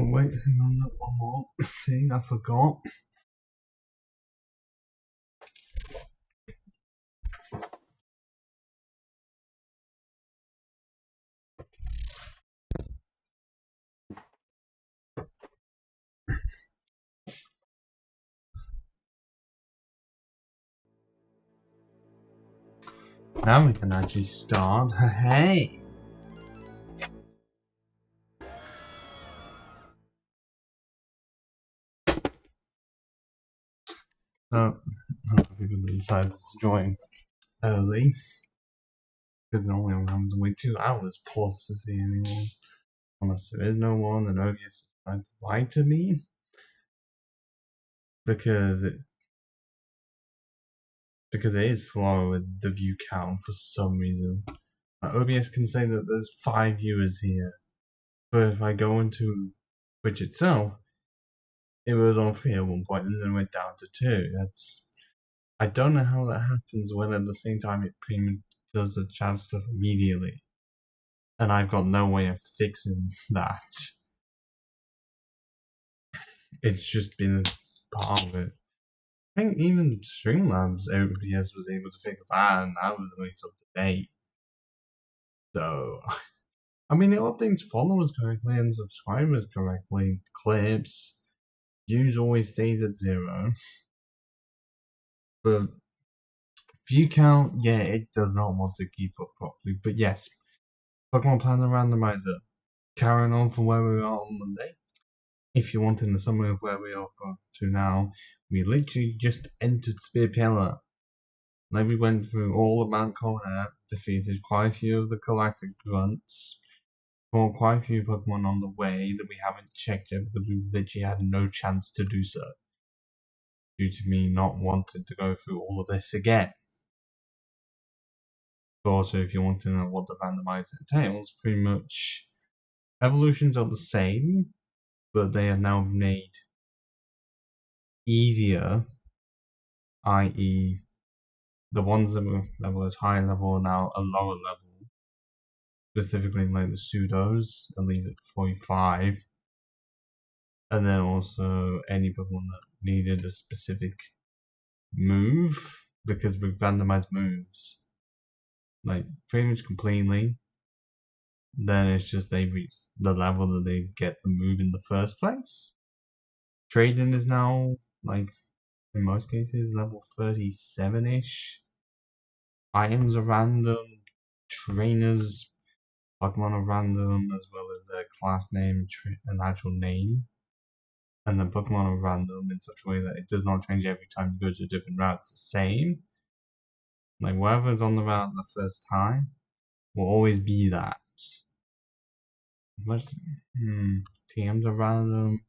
Oh wait, hang on, that one more thing I forgot. Now we can actually start. Hey! So, people decided to join early. Because normally I'm having to wait 2 hours plus to see anyone. Unless there is no one, then OBS decided to lie to me. Because it is slow with the view count for some reason. OBS can say that there's 5 viewers here. But if I go into Twitch itself, it was on 3 at one point and then went down to 2. I don't know how that happens when at the same time it pretty much does the chat stuff immediately. And I've got no way of fixing that. It's just been part of it. I think even Streamlabs OBS was able to fix that, and that was at least up to date. So, I mean, it updates followers correctly and subscribers correctly. Clips, views always stays at 0. But view count, yeah, it does not want to keep up properly. But yes, Pokemon Platinum Randomiser. Carrying on from where we are on Monday. If you want in the summary of where we are to now, we literally just entered Spear Pillar. Like we went through all of Mount Colhead, defeated quite a few of the Galactic Grunts, fought quite a few Pokemon on the way that we haven't checked yet because we literally had no chance to do so. Due to me not wanting to go through all of this again. But also, if you want to know what the randomizer entails, pretty much evolutions are the same, but they are now made easier, i.e. the ones that were at high level are now a lower level, specifically like the pseudos, at least at 45, and then also any Pokemon that needed a specific move, because we've randomized moves, like pretty much completely, then it's just they reach the level that they get the move in the first place. Trading is now, like, in most cases, level 37-ish. Items are random, trainers, Pokemon are random, as well as their class name and actual name. And then Pokemon are random in such a way that it does not change every time you go to a different route. It's the same. Like, whatever's on the route the first time will always be that. But, TMs are random.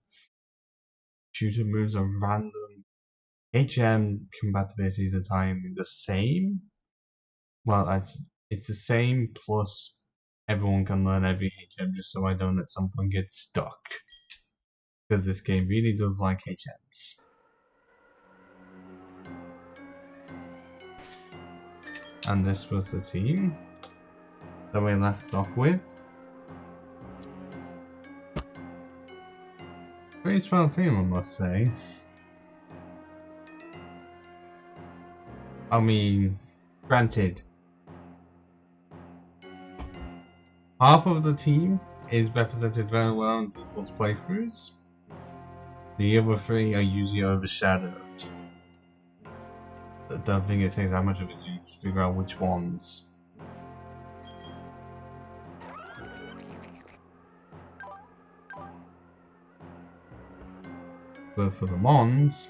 Shooter moves are random. HM compatibilities are entirely the same. Well, it's the same, plus everyone can learn every HM just so I don't at some point get stuck. Because this game really does like HMs. And this was the team that we left off with. Pretty swell team, I must say. I mean, granted, half of the team is represented very well in people's playthroughs. The other 3 are usually overshadowed. I don't think it takes that much of a to figure out which ones. But for the Mons,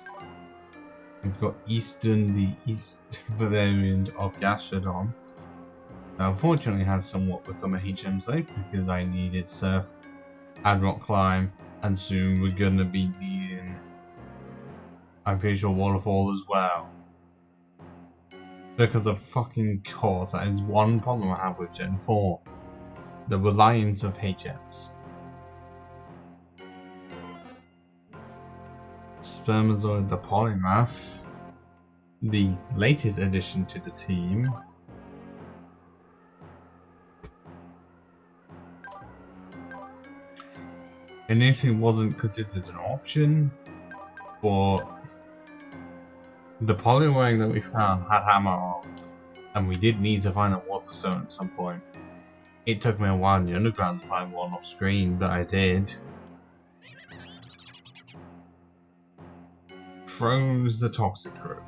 we've got the East variant of Gastrodon. Now, unfortunately, has somewhat become a HM slave because I needed Surf and Rock Climb, and soon we're gonna be needing, I'm pretty sure, Waterfall as well. Because of fucking course, that is one problem I have with Gen 4. The reliance of HMs. Spermazoid the Polymath, the latest addition to the team. initially wasn't considered an option, but the polywang that we found had hammer on, and we did need to find a water stone at some point. It took me a while in the underground to find one off screen, but I did. Froze the Toxicroak.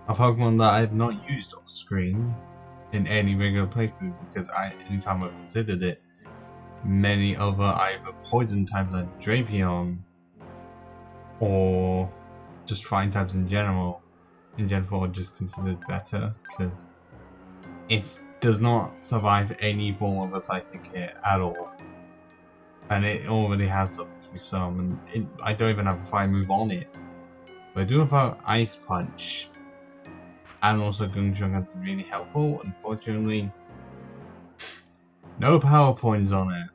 A Pokemon that I have not used off screen in any regular playthrough because anytime I've considered it, many other either poison types like Drapion or just flying types in general are just considered better because it does not survive any form of a psychic hit at all. And it already has suffered through some, and I don't even have a fire move on it. But I do have Ice Punch, and also Gungchung has been really helpful. Unfortunately, no power points on it.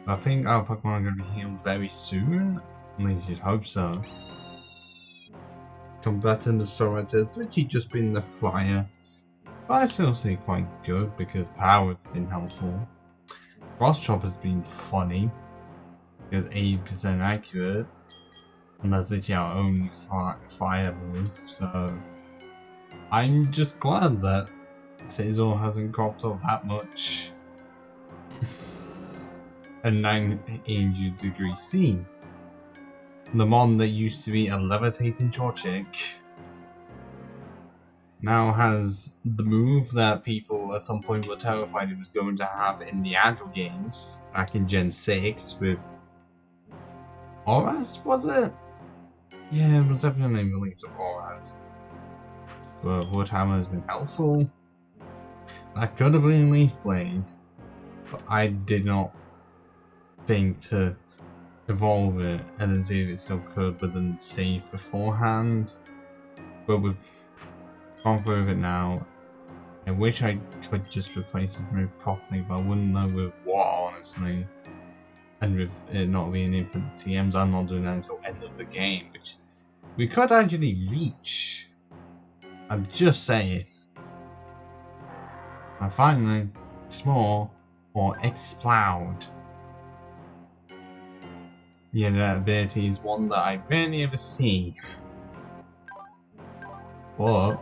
I think our Pokemon are going to be healed very soon, at least you'd hope so. Combating the Storage has literally just been the flyer, but I still say quite good because power has been helpful. Cross Chop has been funny because 80% accurate, and that's literally our only fire move, so I'm just glad that Scizor hasn't cropped up that much. A 900 degree C. The mon that used to be a levitating Torchic now has the move that people at some point were terrified it was going to have in the Agile games back in Gen 6 with Auras, was it? Yeah, it was definitely a release of Auras. But Woodhammer has been helpful. That could have been Leaf Blade, but I did not think to evolve it and then see if it still could, but then save beforehand. But we've gone through it now. I wish I could just replace this move properly, but I wouldn't know with what, honestly. And with it not being infinite TMs, I'm not doing that until end of the game, which we could actually reach. I'm just saying. And finally, Small or Explode. Yeah, that ability is one that I rarely ever see. But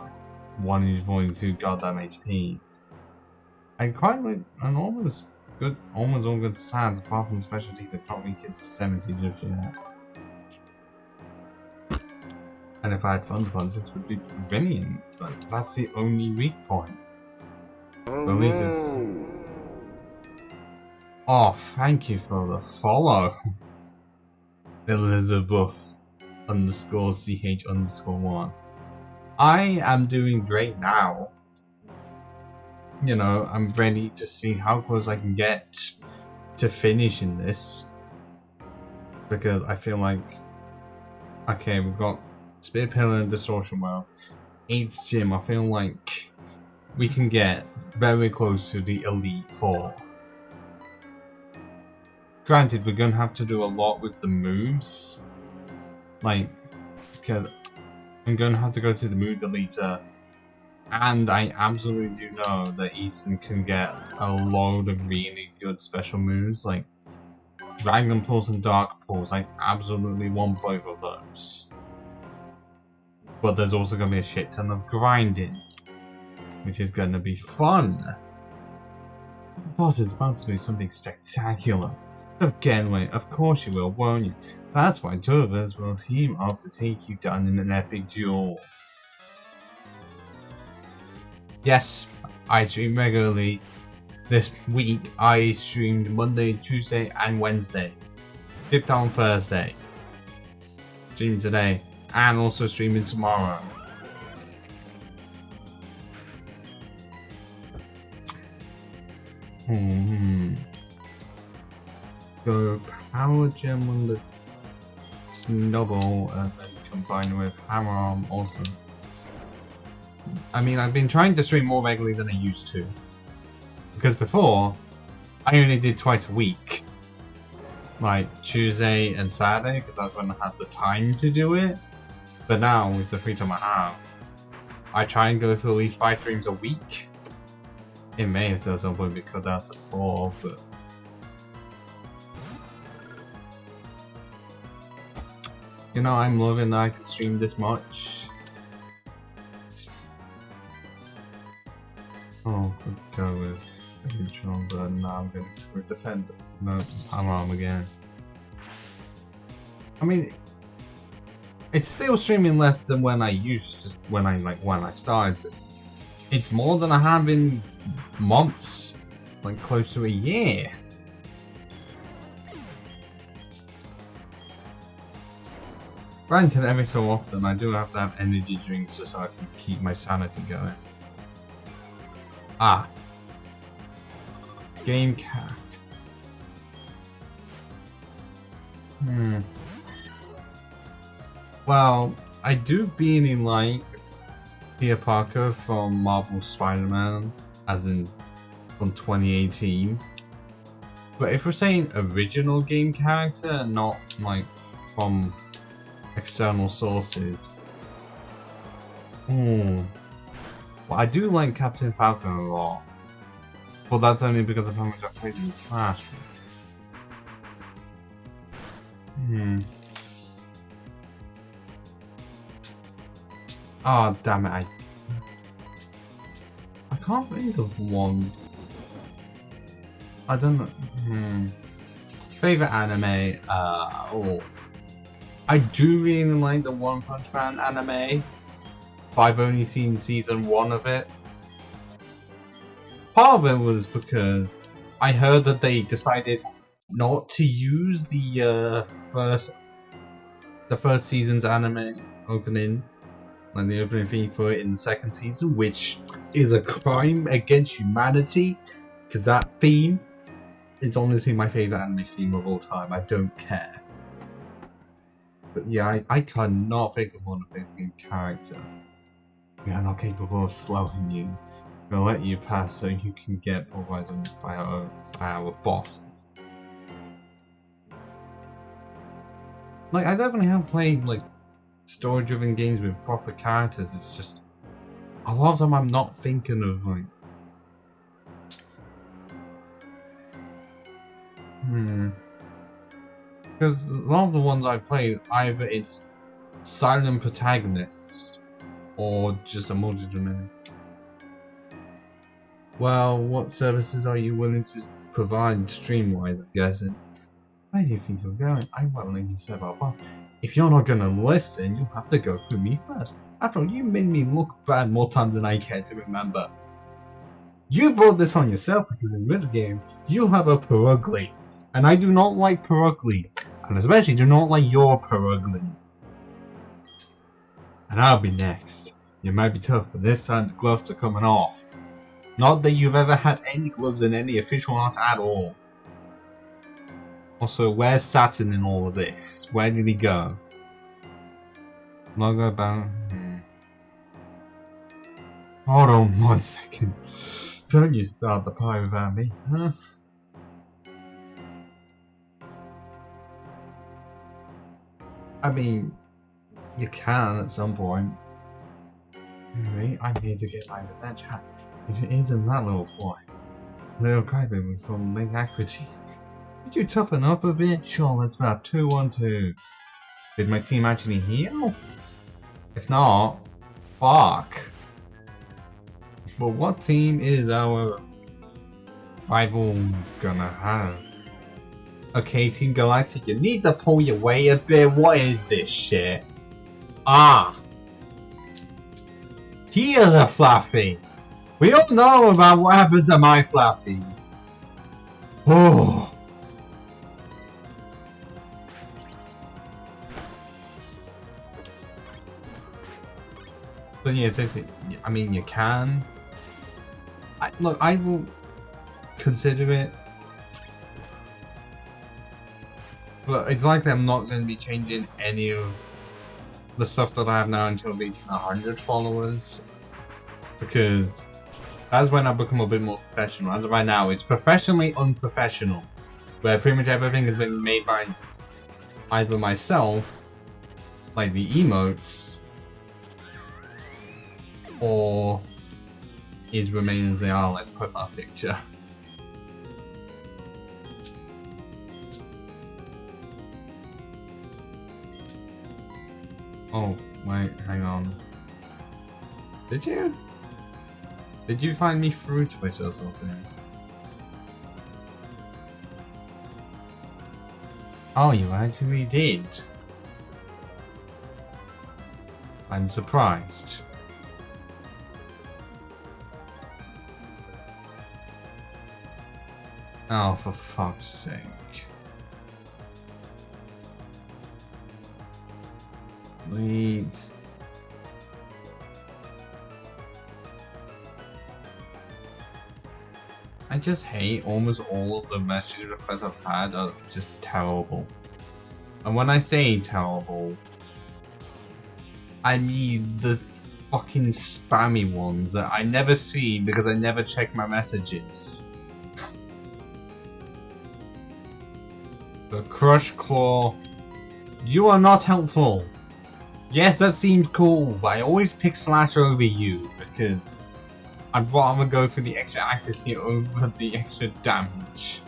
one is 42 goddamn HP. I quite like an almost all good stats apart from the specialty that can't reach its 70 just yet. And if I had Thunder Punch, this would be brilliant, but that's the only weak point. But at least it's... Oh, thank you for the follow. Elizabeth _CH_1. I am doing great now. You know, I'm ready to see how close I can get to finishing this. Because I feel like... Okay, we've got Spear Pillar and Distortion Well. 8th Gym, I feel like we can get very close to the Elite Four. Granted, we're gonna have to do a lot with the moves. Like, because I'm gonna have to go to the move deleter. And I absolutely do know that Easton can get a load of really good special moves, like Dragon Pulse and Dark Pulse. I absolutely want both of those. But there's also going to be a shit ton of grinding, which is going to be fun. But it's about to do something spectacular. Again, wait, of course you will, won't you? That's why two of us will team up to take you down in an epic duel. Yes, I stream regularly. This week, I streamed Monday, Tuesday, and Wednesday. Dipped on Thursday. Streaming today, and also streaming tomorrow. So, Power Gem on the Snubble, and then combined with Hammer Arm also. I mean, I've been trying to stream more regularly than I used to. Because before, I only did twice a week. Like Tuesday and Saturday, because that's when I had the time to do it. But now, with the free time I have, I try and go for at least 5 streams a week. It may have to at some point be cut down to 4, but You know, I'm loving that I can stream this much. Oh, could go with neutral, but now I'm going to defend. No, I'm arm again. I mean, it's still streaming less than when I started. But it's more than I have in months, like close to a year. Granted, every so often I do have to have energy drinks just so I can keep my sanity going. Ah. Game cat. Well, I do really like Peter Parker from Marvel Spider-Man, as in from 2018. But if we're saying original game character and not like from external sources, well, I do like Captain Falcon a lot. But that's only because of how much I played in Smash. Oh, damn it, I can't think of one. I don't know. Favorite anime? I do really like the One Punch Man anime, but I've only seen season 1 of it. Part of it was because I heard that they decided not to use the first season's anime opening, like the opening theme for it in the second season, which is a crime against humanity, because that theme is honestly my favorite anime theme of all time. I don't care. But yeah, I cannot think of one favorite character. We are not capable of slowing you. We'll let you pass so you can get pulverized by our bosses. Like, I definitely have played like story-driven games with proper characters. It's just a lot of them I'm not thinking of like. Because a lot of the ones I've played, either it's silent protagonists or just a multi-domain. Well, what services are you willing to provide stream-wise, I'm guessing? Where do you think you're going? I'm willing to serve our boss. If you're not gonna listen, you'll have to go through me first. After all, you made me look bad more times than I care to remember. You brought this on yourself because in mid-game, you have a Perugly. And I do not like Perugly. And especially do not like your Perugly. And I'll be next. You might be tough, but this time the gloves are coming off. Not that you've ever had any gloves in any official art at all. Also, where's Saturn in all of this? Where did he go? Logo about. Hold on 1 second. Don't you start the pie without me, huh? I mean, you can at some point. Anyway, I'm here to get my revenge hat. If it isn't that little boy, little crybaby from Lake Equity. Did you toughen up a bit? Sure, let's map 2-1-2. Did my team actually heal? If not, fuck. But what team is our rival gonna have? Okay, Team Galactic, you need to pull your weight a bit. What is this shit? Ah! Here's a Fluffy! We all know about what happened to my Fluffy. Oh. But yeah, seriously, I mean, you can. Look, I will consider it. But it's likely I'm not going to be changing any of the stuff that I have now until reaching 100 followers. Because that's when I become a bit more professional. As of right now, it's professionally unprofessional. Where pretty much everything has been made by either myself, like the emotes, or is remaining as they are, like the profile picture. Oh, wait, hang on. Did you? Did you find me through Twitter or something? Oh, you actually did. I'm surprised. Oh, for fuck's sake. Wait. I just hate almost all of the message requests I've had are just terrible. And when I say terrible, I mean the fucking spammy ones that I never see because I never check my messages. The Crush Claw, you are not helpful. Yes, that seems cool, but I always pick Slash over you because I'd rather go for the extra accuracy over the extra damage.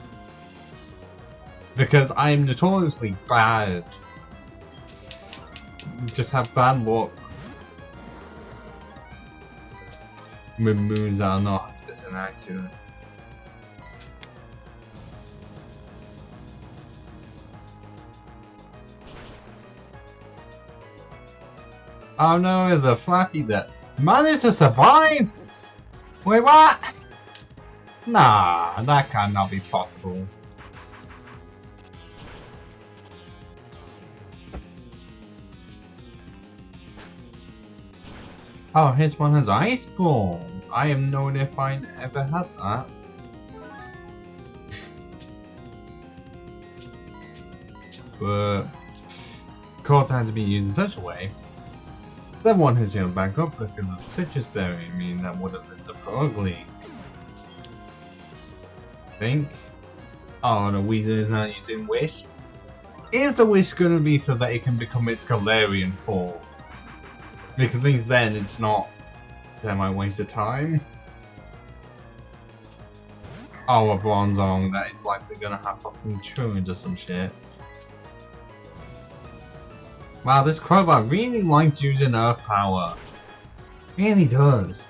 Because I'm notoriously bad. Just have bad luck with moves that are not 100% accurate. Oh no, there's a Fluffy that managed to survive? Wait, what? Nah, that cannot be possible. Oh, his one has Ice Ball. I am known if I ever had that. But Court had to be used in such a way that one has healed back up because of the Citrus Berry. I mean, that would have been the ugly. I think. Oh, the Weezer is not using Wish. Is the Wish gonna be so that it can become its Galarian form? Because at least then it's not that might waste of time. Oh, a Bronzong that it's like they're gonna have fucking Truant or some shit. Wow, this Crowbar really likes using Earth Power. Really does.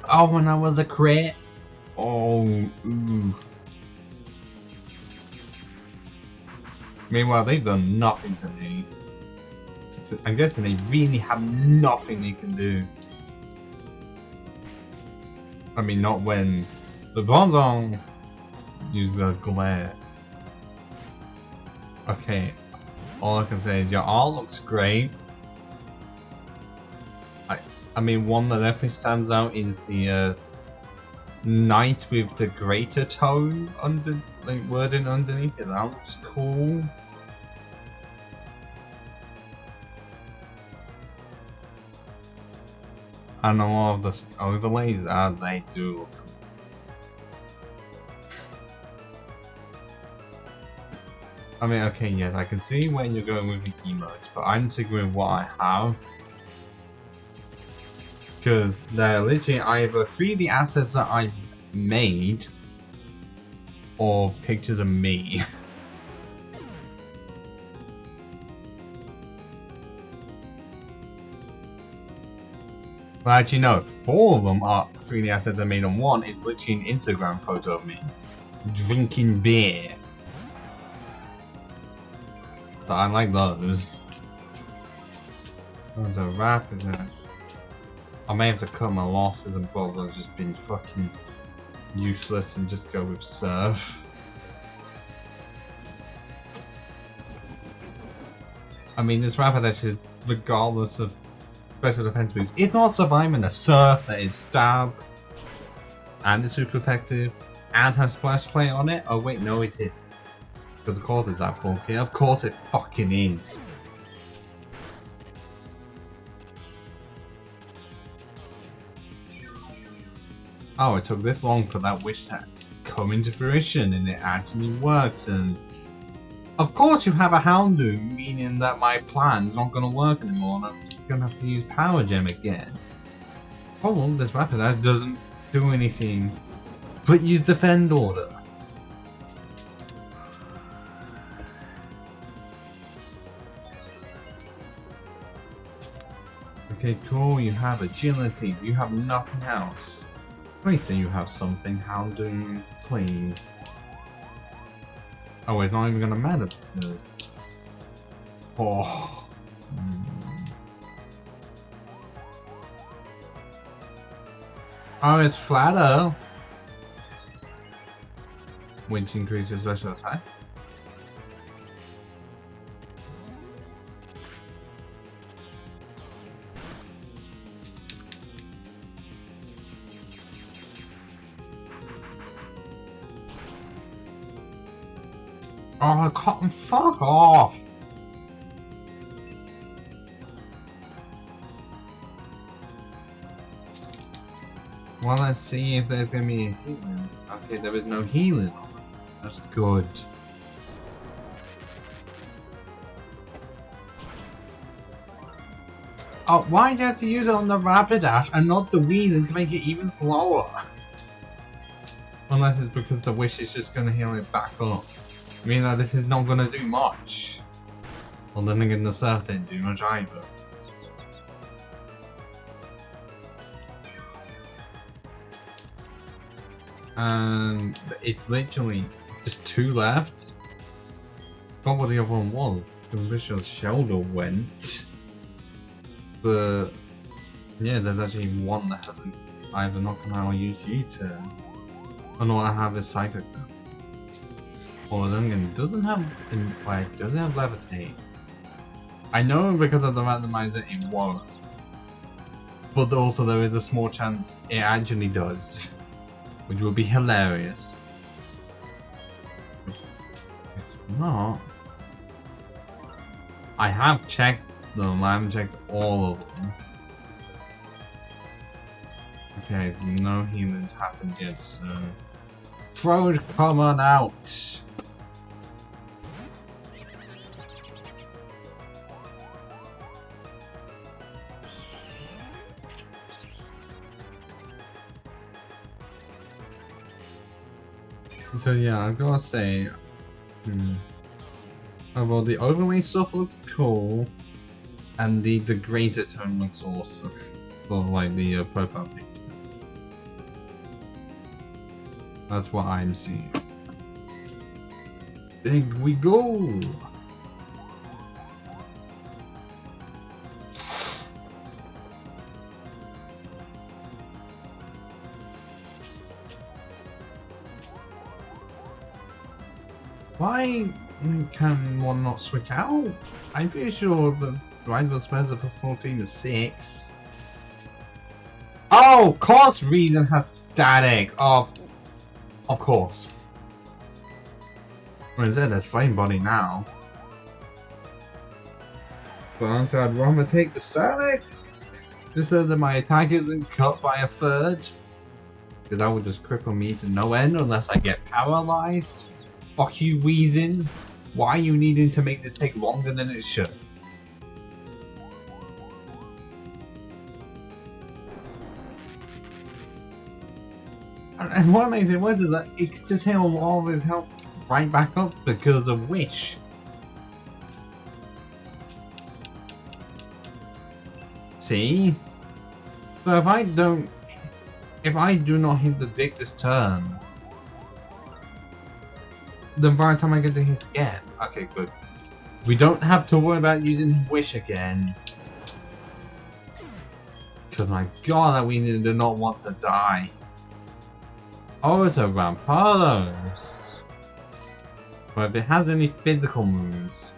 Oh, when I was a crit. Oh, oof. Meanwhile, they've done nothing to me. I'm guessing they really have nothing they can do. I mean, not when the Bronzong uses a Glare. Okay, all I can say is your art looks great. I mean, one that definitely stands out is the Knight with the greater toe under, like, wording underneath it. That looks cool. And a lot of the overlays they do look cool. I mean, okay, yes, I can see when you're going with the emotes, but I'm sticking with what I have. Because they're literally either 3D assets that I made, or pictures of me. Well, actually, no, 4 of them are 3D assets I made, and 1 is literally an Instagram photo of me drinking beer. So I like those. There's a rapid. I may have to cut my losses and balls. I've just been fucking useless and just go with Surf. I mean, this Rapidash is regardless of special defense moves. It's not surviving a Surf that is Stab and is super effective and has Splash Play on it. Oh wait, no, it is. Because of course it's that bulky. Of course it fucking is. Oh, it took this long for that wish to come into fruition, and it actually works, and of course you have a Houndoom, meaning that my plan's not gonna work anymore, and I'm just gonna have to use Power Gem again. Oh, well, this Rapidash doesn't do anything but use Defend Order. Okay, cool, you have agility, you have nothing else. Please say you have something, Houndoom, please. Oh, it's not even gonna matter because... Oh. Oh, it's flatter. Which increases special attack. Oh, Cotton, fuck off! Well, let's see if there's gonna be a healing. Okay, there is no healing. That's good. Oh, why'd you have to use it on the Rapidash and not the Weezing to make it even slower? Unless it's because the Wish is just gonna heal it back up. I mean, like, this is not gonna do much. Well, then again, the Surf didn't do much either. And it's literally just 2 left. Forgot what the other one was. I'm pretty sure Shoulder went. But yeah, there's actually one that hasn't either knocked him out or used U-turn. And all I have is Psychic now. Or Lungan doesn't have Levitate. I know because of the randomizer it won't. But also there is a small chance it actually does. Which would be hilarious. If not... I have checked them, I haven't checked all of them. Okay, no healing's happened yet, so... Throw come on out! So yeah, I've gotta say... Although the overlay stuff looks cool, and the greater tone looks awesome for like the profile picture. That's what I'm seeing. Big we go! Why can one not switch out? I'm pretty sure the rival Spencer for 14 is 6. Oh, course Reason has static. Of course. Well, instead there's Flame Body now. But honestly, I'd rather take the static. Just so that my attack isn't cut by a third. Because that would just cripple me to no end unless I get paralyzed. Fuck you, Weezing. Why are you needing to make this take longer than it should? And what makes it worse is that it could just heal all of his health right back up because of Wish. See? So if I do not hit the dick this turn, then by the time I get to hit again, okay, good. We don't have to worry about using Wish again. Because my god, that we do not want to die. Oh, it's a Rampardos. But if it has any physical moves,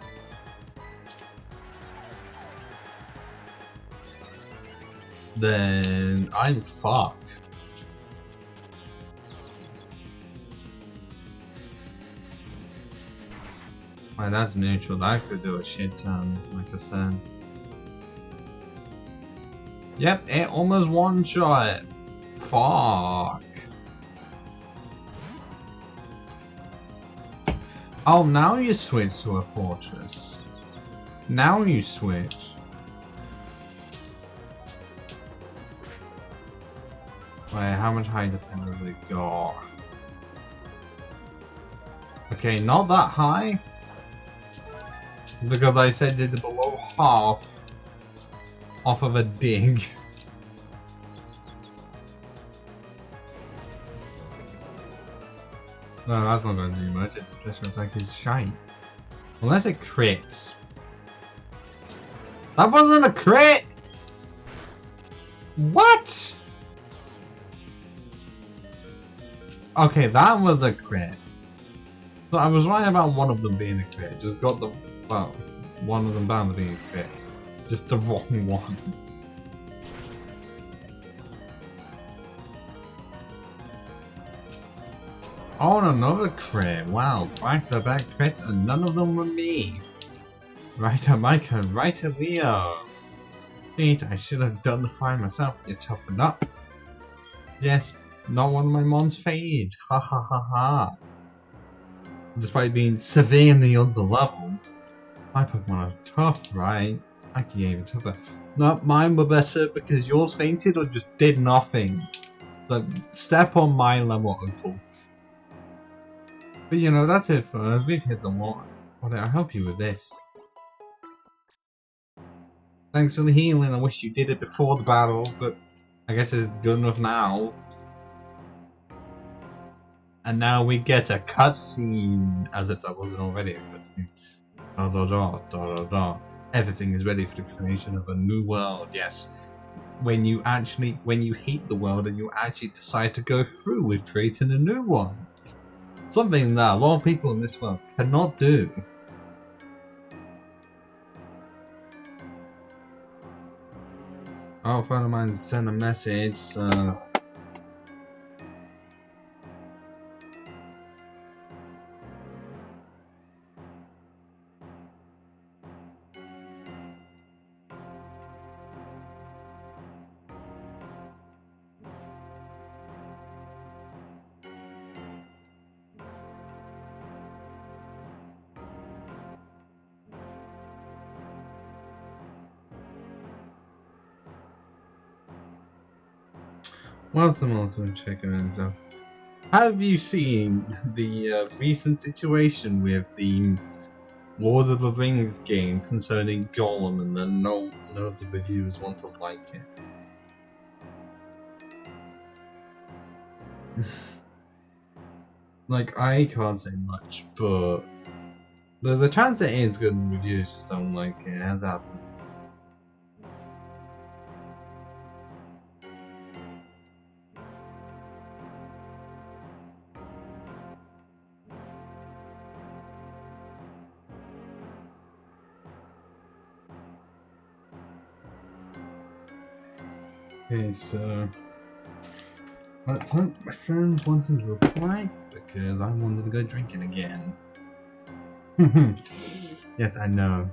then I'm fucked. Well, that's neutral. That could do a shit ton, like I said. Yep, it almost one-shot. Fuck. Oh, now you switch to a fortress. Now you switch. Wait, how much high defense has it got? Okay, not that high. Because I said it's below half. off of a dig. No, that's not going to do much. Its special attack is shite. Unless it crits. That wasn't a crit! What? Okay, that was a crit. So I was right about one of them being a crit. Just got the... well, one of them bound to being a crit. Just the wrong one. Oh, and another crit. Wow, back-to-back crits and none of them were me. Right at Micah, right at Leo. Wait, I should have done the fine myself. You toughened up. Yes, not one of my mons fade. Ha ha ha ha. Despite being severely underleveled, my Pokemon are tough, right? Actually, even tougher. No, mine were better because yours fainted or just did nothing. Like, step on my level, Uncle. But you know, that's it for us. We've hit the wall. I'll help you with this. Thanks for the healing. I wish you did it before the battle, but I guess it's good enough now. And now we get a cutscene, as if that wasn't already a cutscene. Da da da da da da. Everything is ready for the creation of a new world. Yes, when you hate the world and you actually decide to go through with creating a new one. Something that a lot of people in this world cannot do. Oh, a friend of mine sent a message. Welcome, checking in. So, have you seen the recent situation with the Lord of the Rings game concerning Gollum, and then none of the reviewers want to like it? Like, I can't say much, but there's a chance it is good and reviewers just don't like it. It has happened. Okay, so let's hope my friend wanted to reply because I wanted to go drinking again. Yes, I know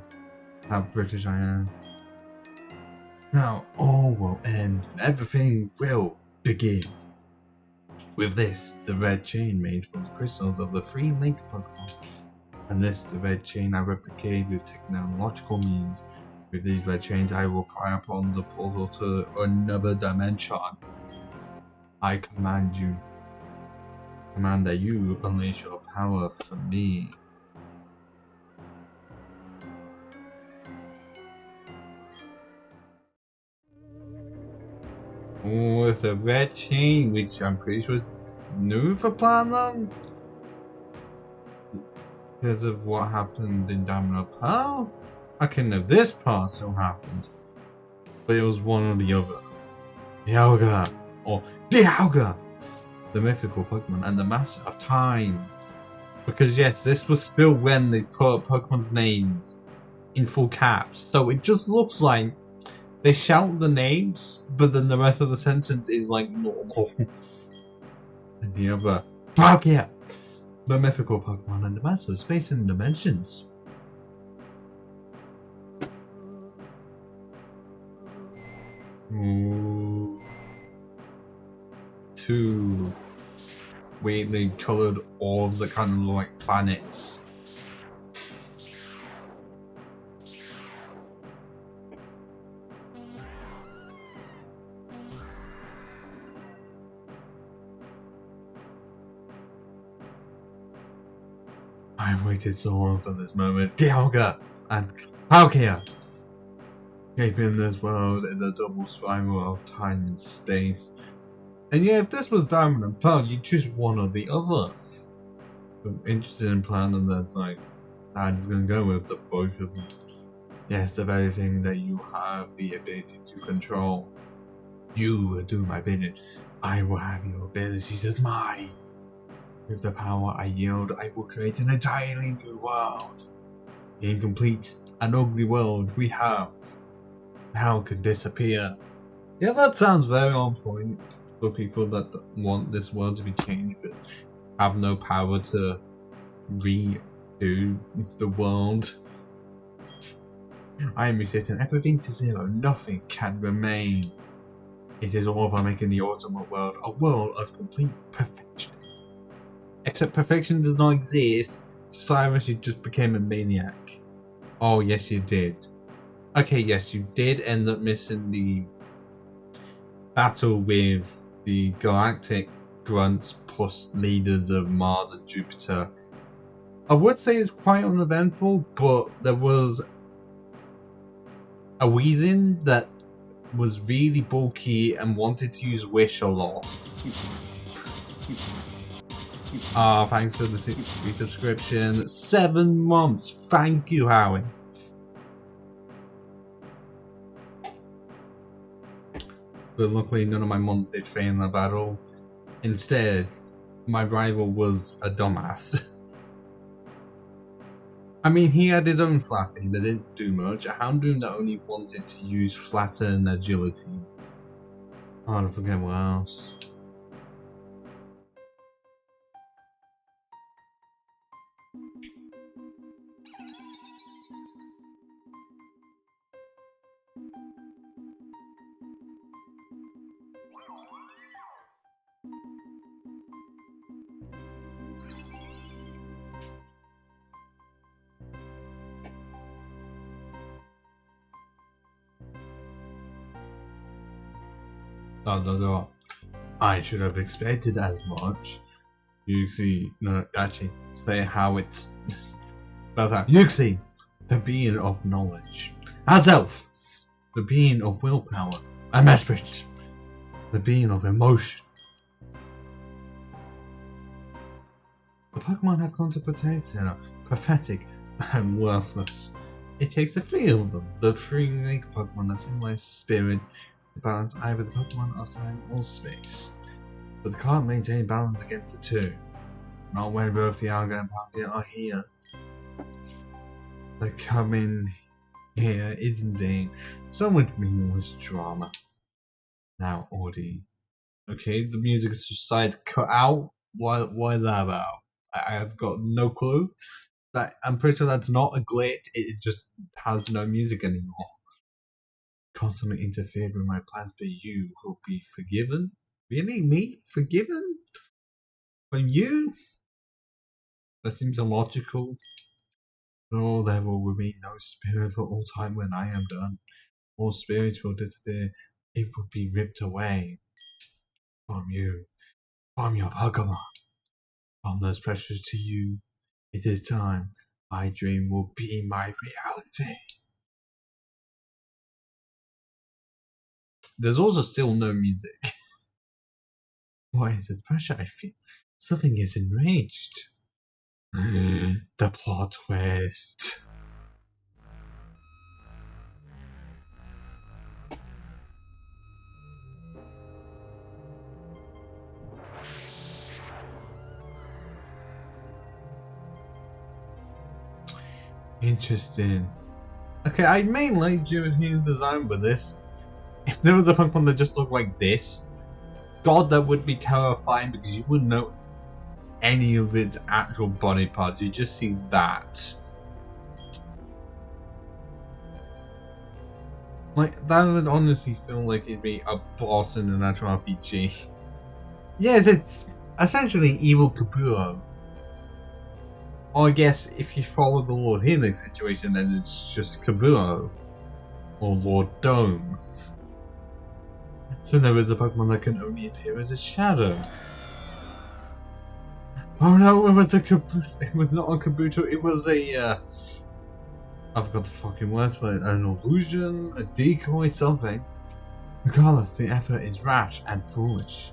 how British I am. Now all will end and everything will begin. With this, the red chain made from the crystals of the three lake Pokemon. And this, the red chain I replicate with technological means. With these red chains, I will pry upon the portal to another dimension. I command that you unleash your power for me. With a red chain, which I'm pretty sure is new for Platinum? Because of what happened in Diamond Pearl? Okay, no, this part still happened. But it was one or the other. Dialga! Or Dialga! The mythical Pokemon and the Master of Time. Because yes, this was still when they put Pokemon's names in full caps. So it just looks like they shout the names, but then the rest of the sentence is like normal. And the other, Palkia! The mythical Pokemon and the Master of Space and Dimensions. Ooh. Two weirdly coloured orbs that kind of look like planets. I've waited so long for this moment. Dialga and Palkia! escaping this world in the double spiral of time and space. And yeah, if this was Diamond and Pearl, you choose one or the other. I'm interested in Platinum, that's like, I'm just gonna go with the both of them. Yes, the very thing that you have the ability to control. You will do my bidding. I will have your abilities as mine. With the power I yield, I will create an entirely new world. The incomplete and ugly world we have now could disappear. Yeah, that sounds very on point for people that want this world to be changed but have no power to redo the world. I am resetting everything to zero. Nothing can remain. It is all about making the ultimate world a world of complete perfection. Except perfection does not exist. Cyrus, you just became a maniac. Oh, yes, you did. Okay, yes, you did end up missing the battle with the galactic grunts plus leaders of Mars and Jupiter. I would say it's quite uneventful, but there was a reason that was really bulky and wanted to use Wish a lot. Thanks for the resubscription. 7 months. Thank you, Howie. But luckily none of my months did fail in the battle. Instead, my rival was a dumbass. I mean, he had his own flapping that didn't do much, a Houndoom that only wanted to use flatter and agility. Oh, I don't forget what else. I should have expected as much. Yuxi, no, actually, say how it's. That's how. Yuxi, the being of knowledge. Azelf, the being of willpower. And Mesprit, the being of emotion. The Pokemon have gone to protect and are pathetic and worthless. It takes the three of them, the three unique Pokemon that symbolize spirit, to balance either the Pokemon of time or space. But they can't maintain balance against the two. Not when both Dialga and Palkia are here. The coming here is in vain. So much meaningless drama. Now, Audi. Okay, the music is decided to cut out. Why is that about? I have got no clue. I'm pretty sure that's not a glitch. It just has no music anymore. Constantly interfered with my plans, but you will be forgiven. Really, me forgiven? From you? That seems illogical. No, there will remain no spirit for all time when I am done. All spirits will disappear. It will be ripped away from you, from your Pokemon, from those precious to you. It is time. My dream will be my reality. There's also still no music. Why is this pressure? I feel something is enraged. The plot twist. Interesting. Okay, I mainly like Juvenile design with this. If there was a Pokemon that just looked like this, God, that would be terrifying because you wouldn't know any of its actual body parts. You just see that. Like, that would honestly feel like it'd be a boss in an actual RPG. Yes, it's essentially evil Kabuto. Or I guess if you follow the Lord Helix situation, then it's just Kabuto. Or Lord Dome. So there is a Pokemon that can only appear as a shadow. Oh no, it was a Kabuto. It was not a Kabuto, it was a I've got the fucking words for it. An illusion, a decoy, something. Regardless, the effort is rash and foolish.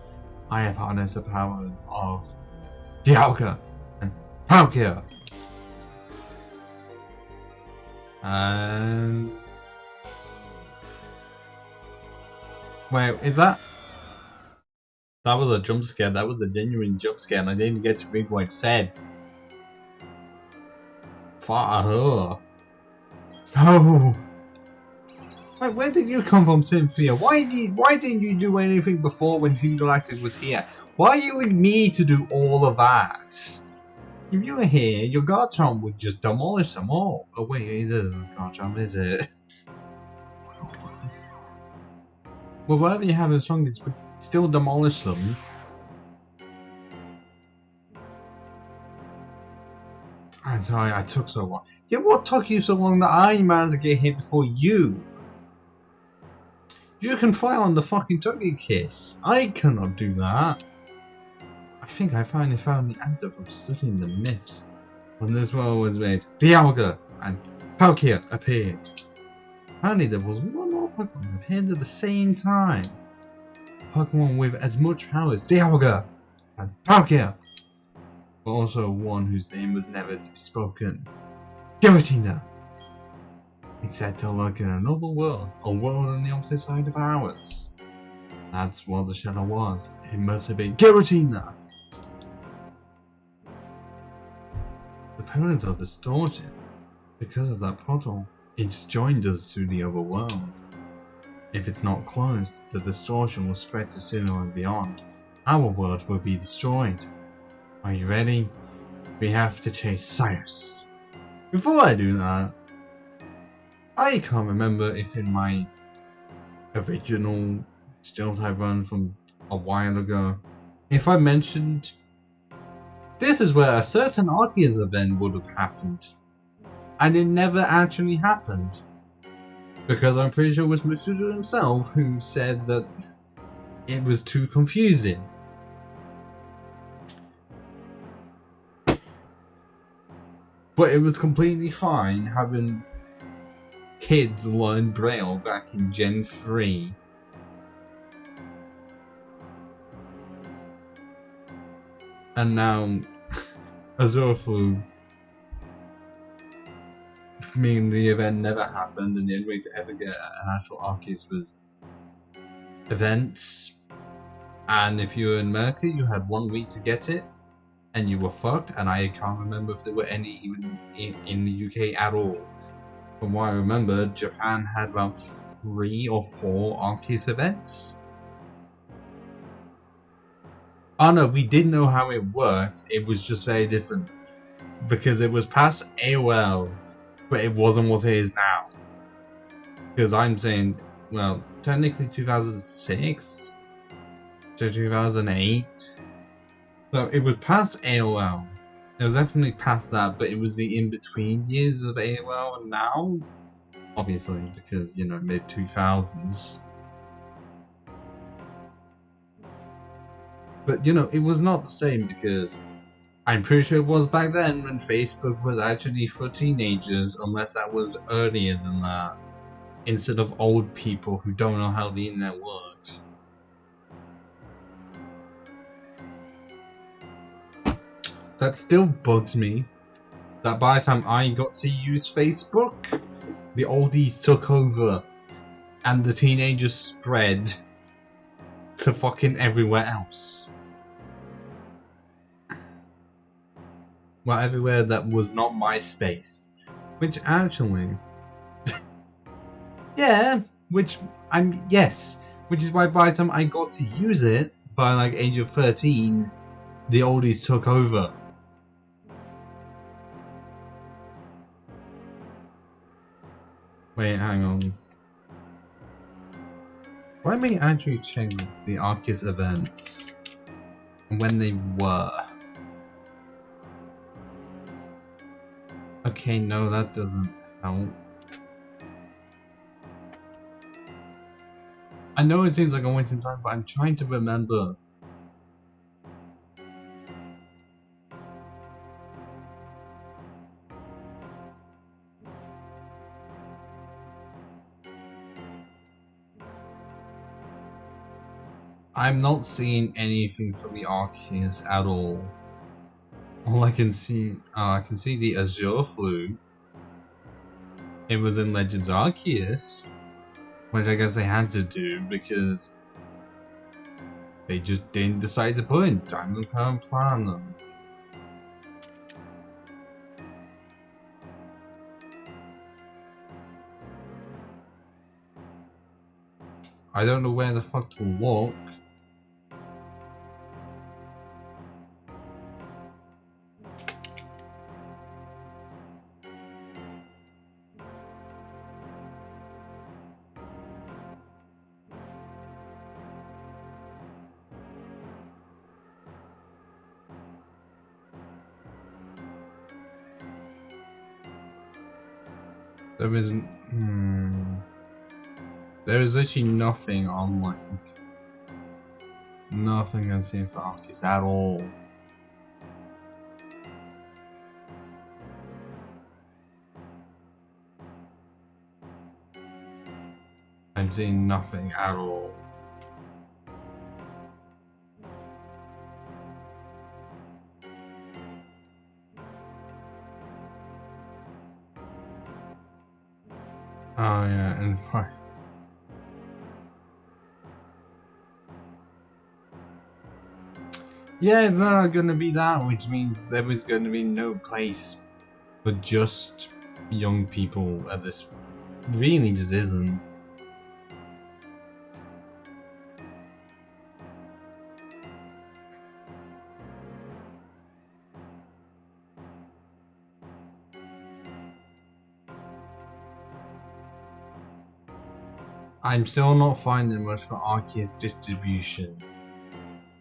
I have harnessed the power of Dialga and Palkia. And... wait, is that... that was a jump scare, that was a genuine jump scare, and I didn't get to read what it said. Oh! Wait, where did you come from, Cynthia? Why didn't you do anything before when Team Galactic was here? Why are you leaving me to do all of that? If you were here, your Garchomp would just demolish them all. Oh wait, it isn't Garchomp, is it? Well, whatever you have as strongest would still demolish them. I'm sorry, I took so long. Yeah, what took you so long that I managed to get hit before you? You can fly on the fucking Turkey Kiss. I cannot do that. I think I finally found the answer from studying the myths. When this world was made, Dialga and Palkia appeared. Apparently there was one more Pokemon that appeared at the same time. Pokemon with as much power as Dialga and Palkia. But also one whose name was never to be spoken. Giratina! It said to look in another world, a world on the opposite side of ours. That's what the shadow was. It must have been Giratina! The pillars are distorted. Because of that portal, it's joined us to the other world. If it's not closed, the distortion will spread to Sinnoh and beyond. Our world will be destroyed. Are you ready? We have to chase Cyrus. Before I do that, I can't remember if in my original Steel type run from a while ago, if I mentioned this is where a certain Arceus event would have happened. And it never actually happened. Because I'm pretty sure it was Masuda himself who said that it was too confusing. But it was completely fine having kids learn Braille back in Gen 3. And now, Azure Flu, meaning the event never happened, and the only way to ever get an actual Arceus was events. And if you were in America, you had 1 week to get it, and you were fucked. And I can't remember if there were any even in the UK at all. From what I remember, Japan had about 3 or 4 Arceus events. Oh no, we did know how it worked, it was just very different. Because it was past AOL, but it wasn't what it is now. Because I'm saying, well, technically 2006 to 2008. So it was past AOL. It was definitely past that, but it was the in-between years of AOL and now. Obviously, because, you know, mid-2000s. But, you know, it was not the same because I'm pretty sure it was back then when Facebook was actually for teenagers, unless that was earlier than that. Instead of old people who don't know how the internet works. That still bugs me. That by the time I got to use Facebook, the oldies took over. And the teenagers spread to fucking everywhere else. Well, everywhere that was not MySpace. Which actually... yeah, which is why by the time I got to use it, by like age of 13, the oldies took over. Wait, hang on. Let me actually check the Arceus events and when they were. Okay, no, that doesn't help. I know it seems like I'm wasting time, but I'm trying to remember. I'm not seeing anything from the Arceus at all. All I can see the Azure Flute. It was in Legends Arceus, which I guess they had to do because they just didn't decide to put in Diamond, Pearl, and Platinum. I don't know where the fuck to look. There isn't. There is actually nothing on like nothing I'm seeing for Arceus at all. I'm seeing nothing at all. Oh yeah, and yeah, it's not gonna be that, which means there is gonna be no place for just young people at this. Really, just isn't. I'm still not finding much for Arceus distribution.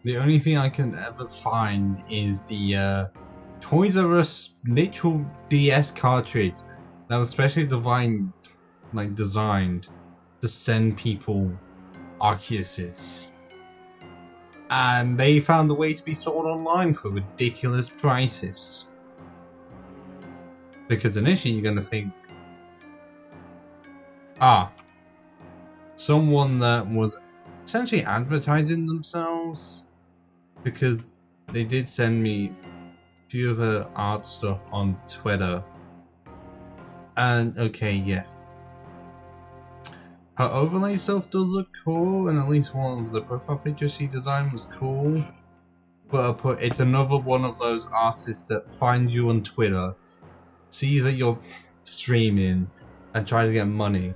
The only thing I can ever find is the Toys R Us literal DS cartridge that was specially designed to send people Arceuses. And they found a way to be sold online for ridiculous prices. Because initially you're gonna think, someone that was essentially advertising themselves, because they did send me a few of her art stuff on Twitter. And okay, yes, her overlay stuff does look cool, and at least one of the profile pictures she designed was cool. But it's another one of those artists that finds you on Twitter, sees that you're streaming, and tries to get money.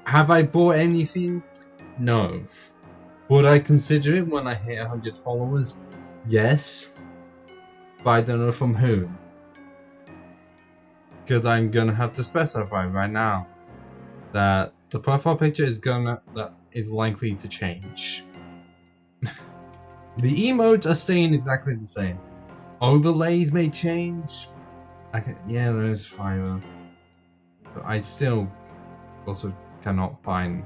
Have I bought anything? No. Would I consider it when I hit 100 followers? Yes. But I don't know from whom. Because I'm gonna have to specify right now that the profile picture is likely to change. The emotes are staying exactly the same. Overlays may change. Yeah, there is fiber. But I still also cannot find.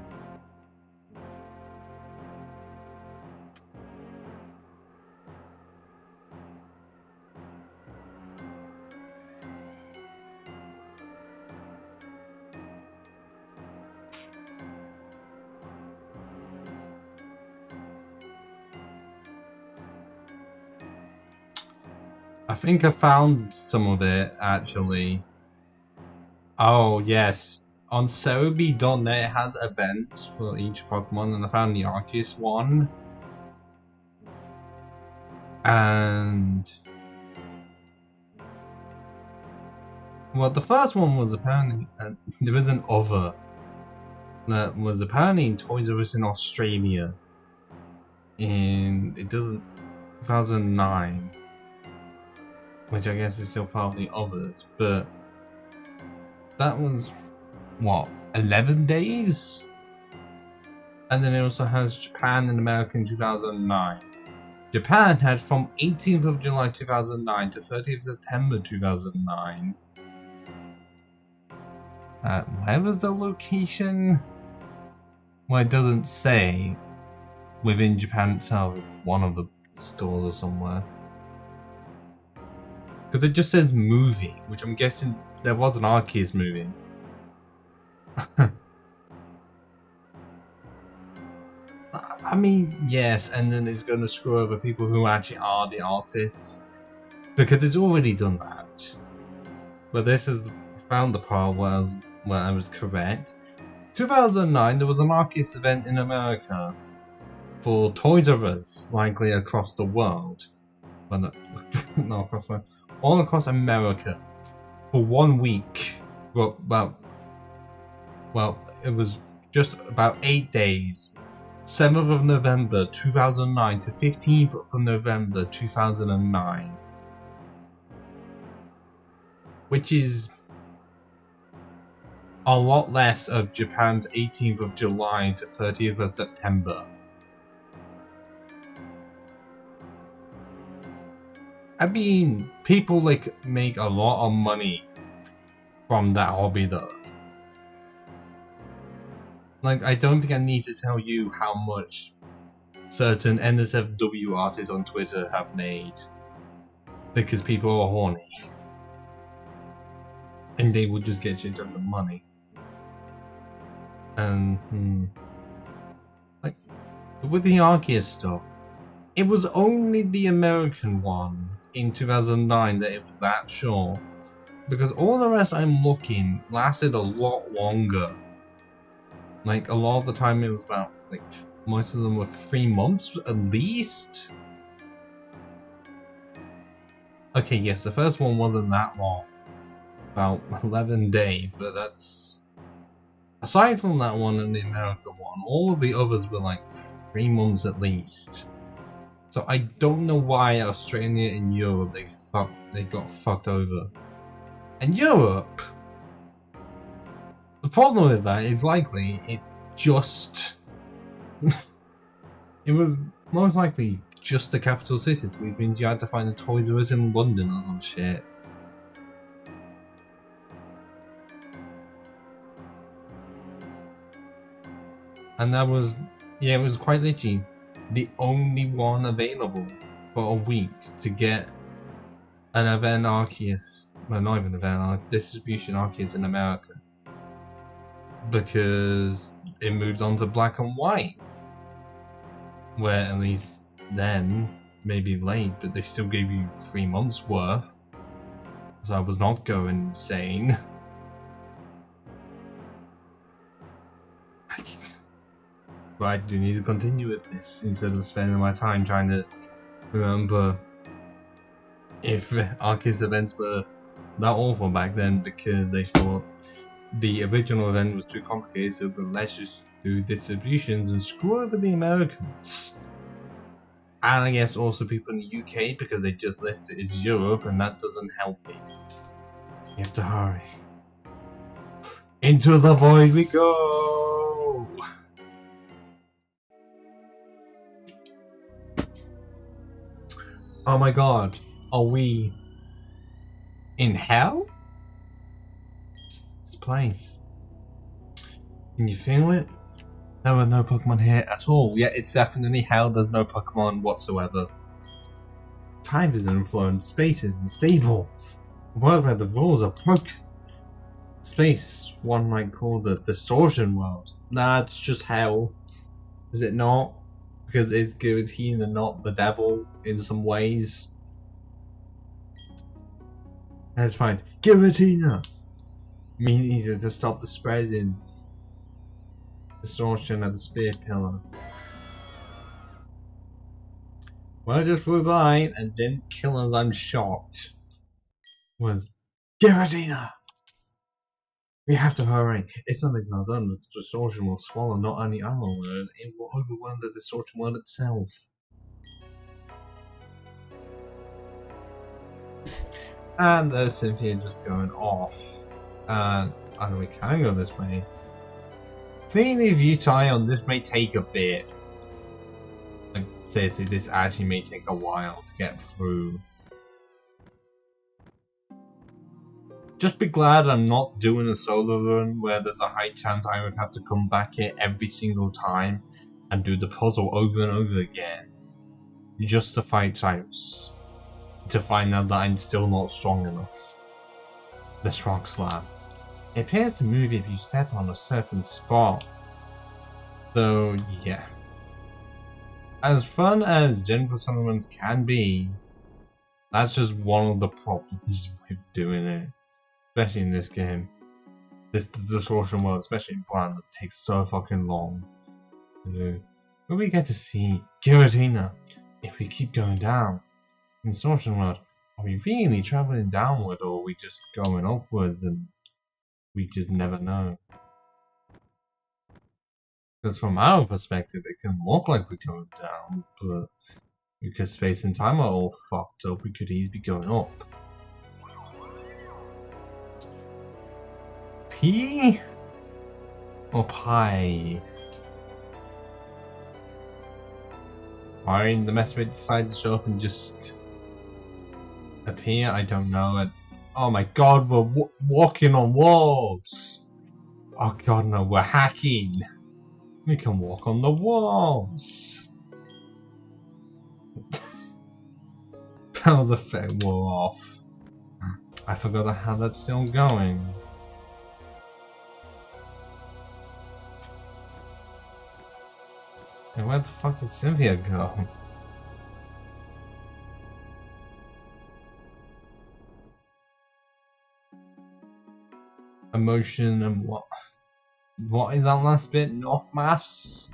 I think I found some of it actually. Oh yes, on Sobi.net it has events for each Pokemon, and I found the Arceus one. And well, the first one was apparently there is an other that was apparently in Toys R Us in Australia in 2009, which I guess is still part of the others, but that was what, 11 days? And then it also has Japan and America in 2009. Japan had from 18th of July 2009 to 30th of September 2009. Where was the location? Well, it doesn't say. Within Japan itself, one of the stores or somewhere. Because it just says movie, which I'm guessing there was an Arceus movie. I mean, yes, and then it's going to screw over people who actually are the artists, because it's already done that. But this is found the part where I was correct. 2009, there was an arcade event in America for Toys R Us, likely across the world. Well, not across the world, all across America for 1 week. Well, it was just about 8 days. 7th of November 2009 to 15th of November 2009. Which is a lot less of Japan's 18th of July to 30th of September. I mean, people make a lot of money from that hobby though. I don't think I need to tell you how much certain NSFW artists on Twitter have made. Because people are horny. And they would just get shit tons of money. And, with the Arceus stuff, it was only the American one in 2009 that it was that short. Because all the rest I'm looking lasted a lot longer. A lot of the time it was about, most of them were 3 months at least? Okay, yes, the first one wasn't that long. About 11 days, but that's... Aside from that one and the America one, all of the others were 3 months at least. So I don't know why Australia and Europe, they got fucked over. And Europe... The problem with that is likely it's just... it was most likely just the capital cities, which means you had to find a Toys R Us in London or some shit. And that was, yeah, it was quite literally the only one available for a week to get an event Arceus, well not even event, distribution Arceus in America. Because it moved on to black and white. Where at least then, maybe late, but they still gave you 3 months worth. So I was not going insane. But I do need to continue with this instead of spending my time trying to remember if Arceus events were that awful back then because they thought the original event was too complicated, so let's just do distributions and screw over the Americans. And I guess also people in the UK because they just list it as Europe and that doesn't help me. You have to hurry. Into the void we go! Oh my god, are we in hell? This place. Can you feel it? There were no Pokemon here at all, yet it's definitely hell, there's no Pokemon whatsoever. Time isn't flowing, space is unstable. A world where the rules are broken. Space, one might call the distortion world. Nah, it's just hell. Is it not? Because it's Giratina and not the devil in some ways. That's fine. Giratina! Me needed to stop the spreading distortion at the spear pillar. Well, just flew by and didn't kill us, I'm shocked. Was Giratina! We have to hurry. If something's not done, the distortion will swallow not only our world, it will overwhelm the distortion world itself. And there's Cynthia just going off. I know we can go this way. Clearly, if you tie on, this may take a bit. Seriously, this actually may take a while to get through. Just be glad I'm not doing a solo run where there's a high chance I would have to come back here every single time and do the puzzle over and over again. Just to fight Cyrus. To find out that I'm still not strong enough. This rock slab. It appears to move if you step on a certain spot. So, yeah. as fun as Jennifer Sullivan's can be, that's just one of the problems with doing it, especially in this game. The social world, especially in Platinum, takes so fucking long to do. But we get to see Giratina. If we keep going down in the social world, are we really traveling downward, or are we just going upwards and we just never know? Because from our perspective, it can look like we're going down, but because space and time are all fucked up, we could easily be going up. P or pie? Why the Messmate decided to show up and just appear? I don't know. And oh my god, we're walking on walls! Oh god, no, we're hacking! We can walk on the walls! That was a fair wore off. I forgot how that's still going. And where the fuck did Cynthia go? Emotion and what? What is that last bit? North Maths?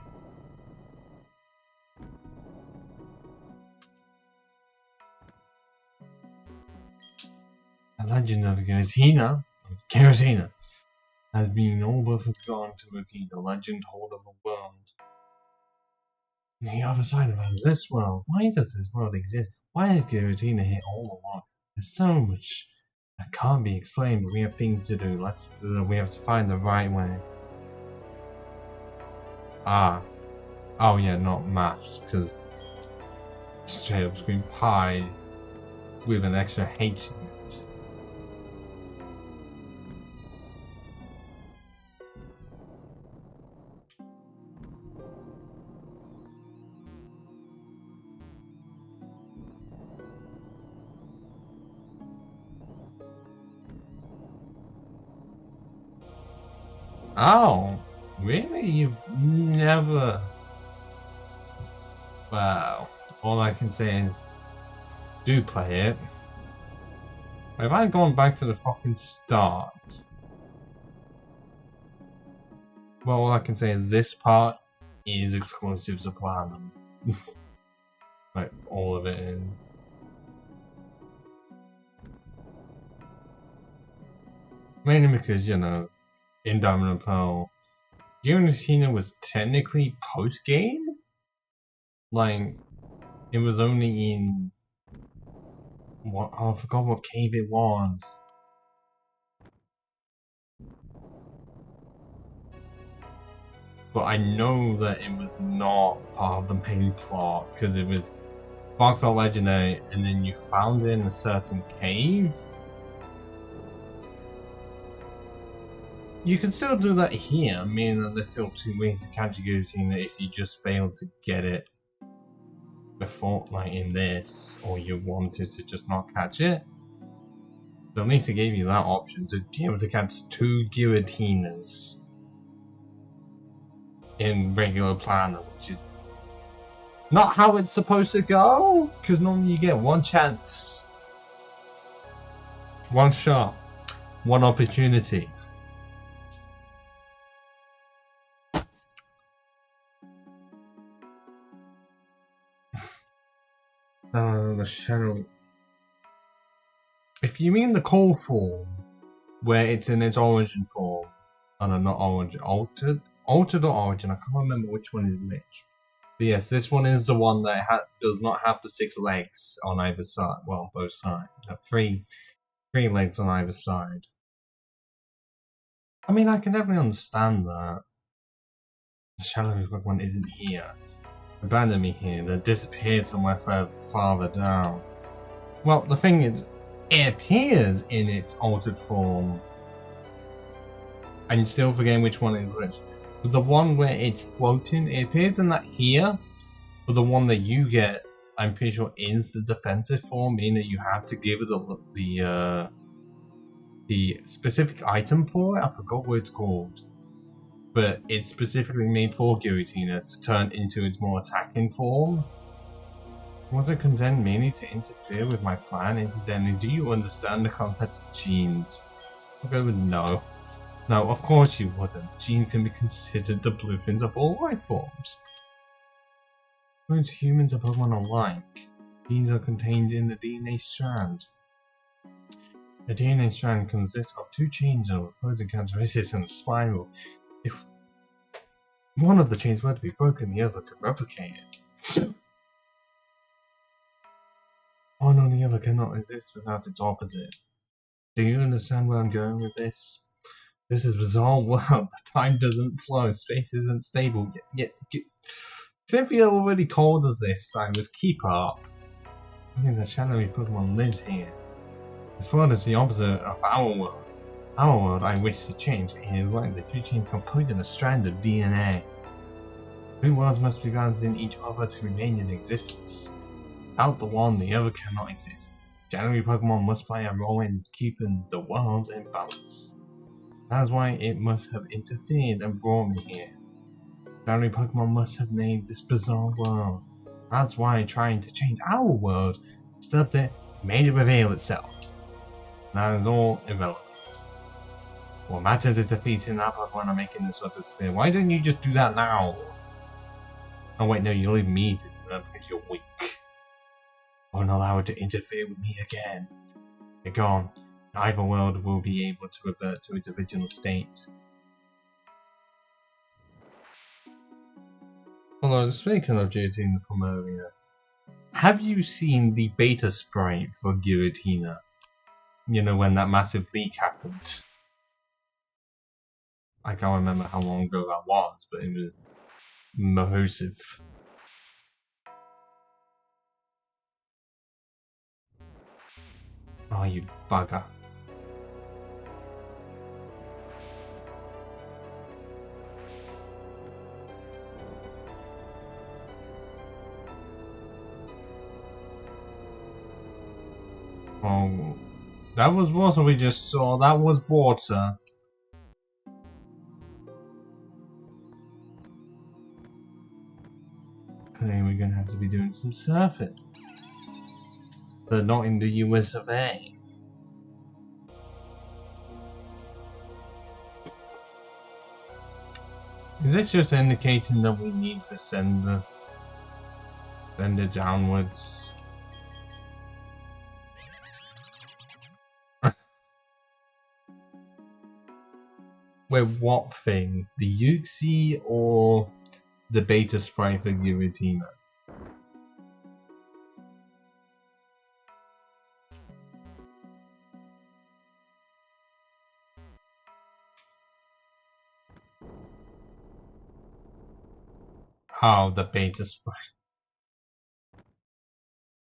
The legend of Giratina has been all but forgotten to reveal the legend hold of a world. The other side of it is this world. Why does this world exist? Why is Giratina here all along? There's so much that can't be explained, but we have things to do. We have to find the right way. Ah. Oh yeah, not maths, because straight up screen pie with an extra H in it. Oh, really? You've never... Wow. All I can say is, do play it. Have I gone back to the fucking start? Well, all I can say is this part is exclusive to Platinum. Like, all of it is. Mainly because, you know, in Diamond and Pearl, Giratina was technically post-game? Like, it was only in... What? Oh, I forgot what cave it was. But I know that it was not part of the main plot, because it was Foxhole Legendary, and then you found it in a certain cave. You can still do that here. I mean, there's still 2 ways to catch a Giratina if you just fail to get it before, like in this, or you wanted to just not catch it. So at least it gave you that option to be able to catch 2 Giratinas in regular Platinum, which is not how it's supposed to go, because normally you get 1 chance, 1 shot, 1 opportunity. The shadow. If you mean the core form, where it's in its origin form, oh no, not origin, altered or origin, I can't remember which one is which. But yes, this one is the one that does not have the 6 legs on either side, well, both sides. 3 legs on either side. I mean, I can definitely understand that. The shadow one isn't here. Abandoned me here, then disappeared somewhere farther down. Well, the thing is, it appears in its altered form. I'm still forgetting which one is which. But the one where it's floating, it appears in that here. But the one that you get, I'm pretty sure, is the defensive form, meaning that you have to give it the specific item for it. I forgot what it's called. but it's specifically made for Giratina to turn into its more attacking form. Was it content mainly to interfere with my plan? Incidentally, do you understand the concept of genes? I'll go with no. No, of course you wouldn't. Genes can be considered the blueprints of all life forms. Both humans and Pokemon alike, genes are contained in the DNA strand. The DNA strand consists of two chains of opposing characteristics and a spiral. If one of the chains were to be broken, the other could replicate it. One or the other cannot exist without its opposite. Do you understand where I'm going with this? This is a bizarre world. The time doesn't flow. Space isn't stable. Cynthia already told us this. Cyrus, keep up. I think the shadowy Pokemon lives here. This world is the opposite of our world. Our world I wish to change. It is like the two chains completed a strand of DNA. Two worlds must be balanced in each other to remain in existence. Without the one, the other cannot exist. Shadowy Pokemon must play a role in keeping the worlds in balance. That's why it must have interfered and brought me here. Shadowy Pokemon must have made this bizarre world. That's why trying to change our world disturbed it and made it reveal itself. That is all irrelevant. What matters is defeating that Pokemon and making this world disappear. Why didn't you just do that now? Oh wait, no, you leave me to do that because you're weak. Won't allow it to interfere with me again. They're gone. Neither world will be able to revert to its original state. Although, speaking of Giratina from earlier, have you seen the beta sprite for Giratina? You know, when that massive leak happened. I can't remember how long ago that was, but it was massive. Oh, you bugger. Oh, that was water we just saw. That was water. Okay, we're gonna have to be doing some surfing. But not in the US of A. Is this just indicating that we need to send it downwards? Wait, what thing? The Uxie or the beta sprite for Giratina? Oh, the beta sprite.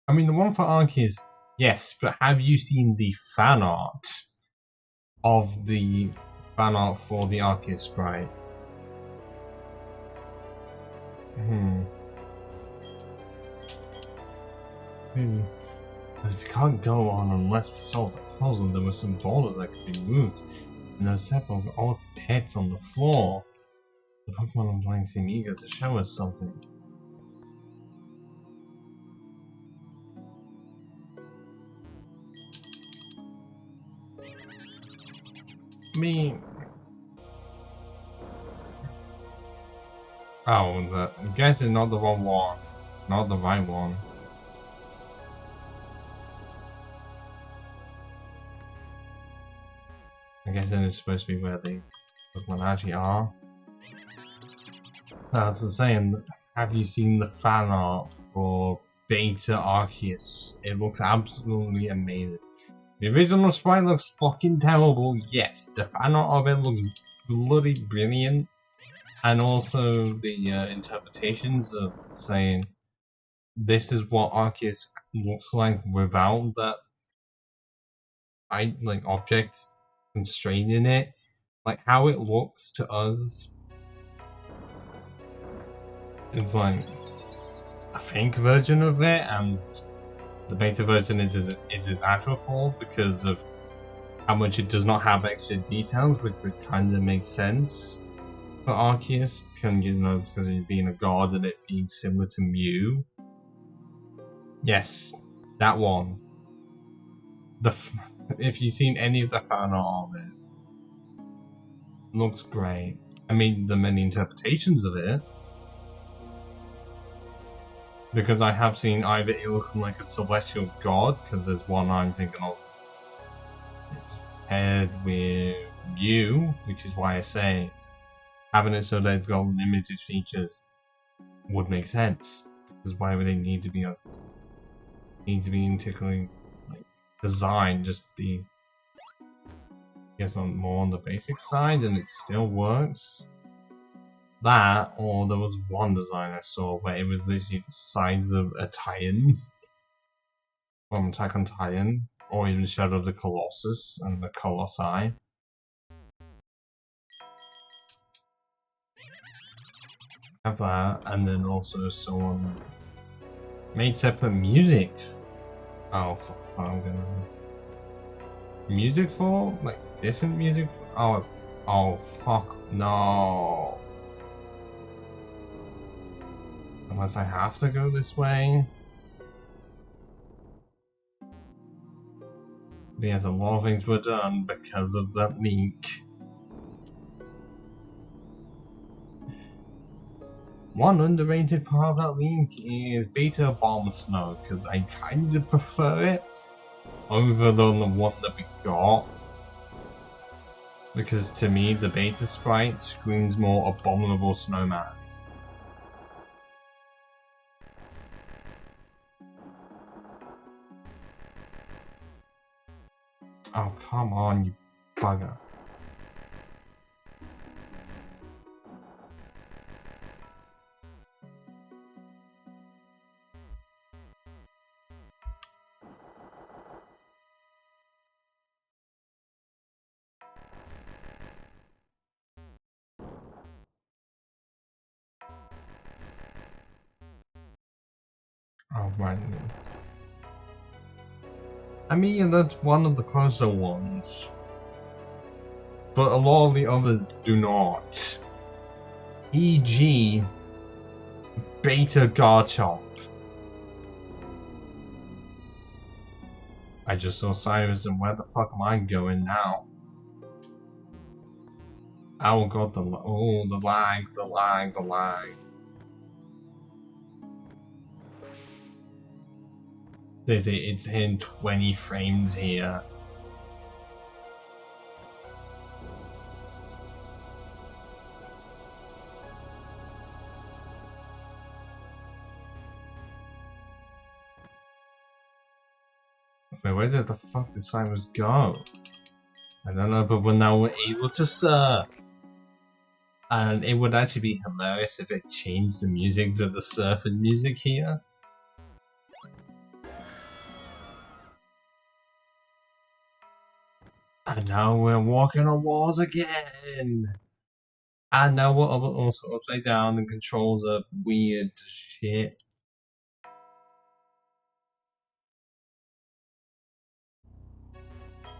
I mean, the one for Arceus, yes, but have you seen the fan art of the fan art for the Arceus sprite? As we can't go on unless we solve the puzzle, there were some boulders that could be moved, and there are several odd pets on the floor. The Pokemon are playing seem eager to show us something. Oh, I guess it's not the wrong one. Not the right one. I guess it is supposed to be where the Pokemon actually are. I was saying, have you seen the fan art for Beta Arceus? It looks absolutely amazing. The original sprite looks fucking terrible, yes. The fan art of it looks bloody brilliant. And also the interpretations of saying this is what Arceus looks like without that objects constraining it. Like how it looks to us. It's like a fake version of it, and the beta version is its actual form because of how much it does not have extra details, which would kind of make sense. For Arceus, because he's being a god and it being similar to Mew. Yes, that one. If you've seen any of the fan art of it, looks great. I mean, the many interpretations of it, because I have seen either it looking like a celestial god, because there's one I'm thinking of, it's paired with Mew, which is why I say having it so that it's got limited features would make sense. Because why would they need to be particularly like designed? Just be, I guess, more on the basic side, and it still works. That, or there was one design I saw where it was literally the sides of a Titan from Attack on Titan, or even Shadow of the Colossus and the Colossi. Have that, and then also someone made separate music. Oh, for fun, music for like different music. Oh, fuck no. Unless I have to go this way. Yes, a lot of things were done because of that leak. One underrated part of that leak is Beta Bomb Snow, because I kind of prefer it over the one that we got. Because to me, the beta sprite screams more Abominable Snowman. Oh, come on, you bugger. Oh, right. I mean, that's one of the closer ones. But a lot of the others do not. E.g. Beta Garchomp. I just saw Cyrus, and where the fuck am I going now? Oh god, the lag. It's in 20 frames here. Wait, where did the fuck did Cyrus go? I don't know, but now we're able to surf. And it would actually be hilarious if it changed the music to the surfing music here. And now we're walking on walls again! And now we're also upside down and controls are weird shit.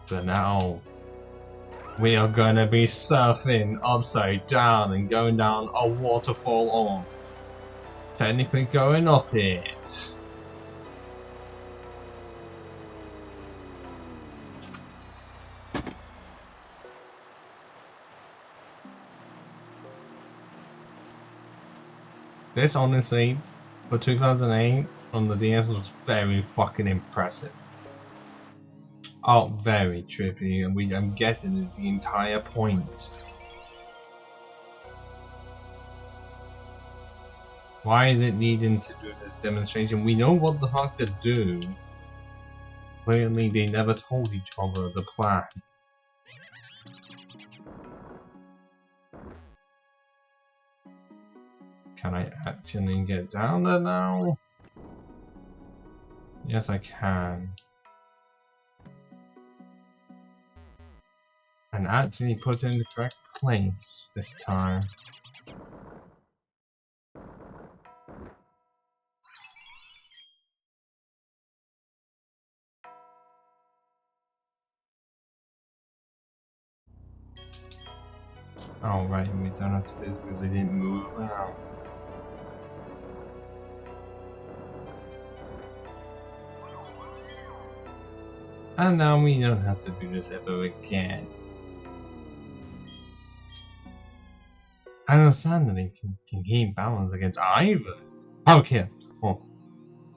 But now we are gonna be surfing upside down and going down a waterfall on. Technically going up it. This honestly, for 2008 on the DS was very fucking impressive. Oh, very trippy, and I'm guessing is the entire point. Why is it needing to do this demonstration? We know what the fuck to do. Clearly they never told each other the plan. Can I actually get down there now? Yes, I can. And actually put it in the correct place this time. Oh right, and we don't have to this because they didn't move around. And now we don't have to do this ever again. I understand that it can keep balance against either. Okay, well,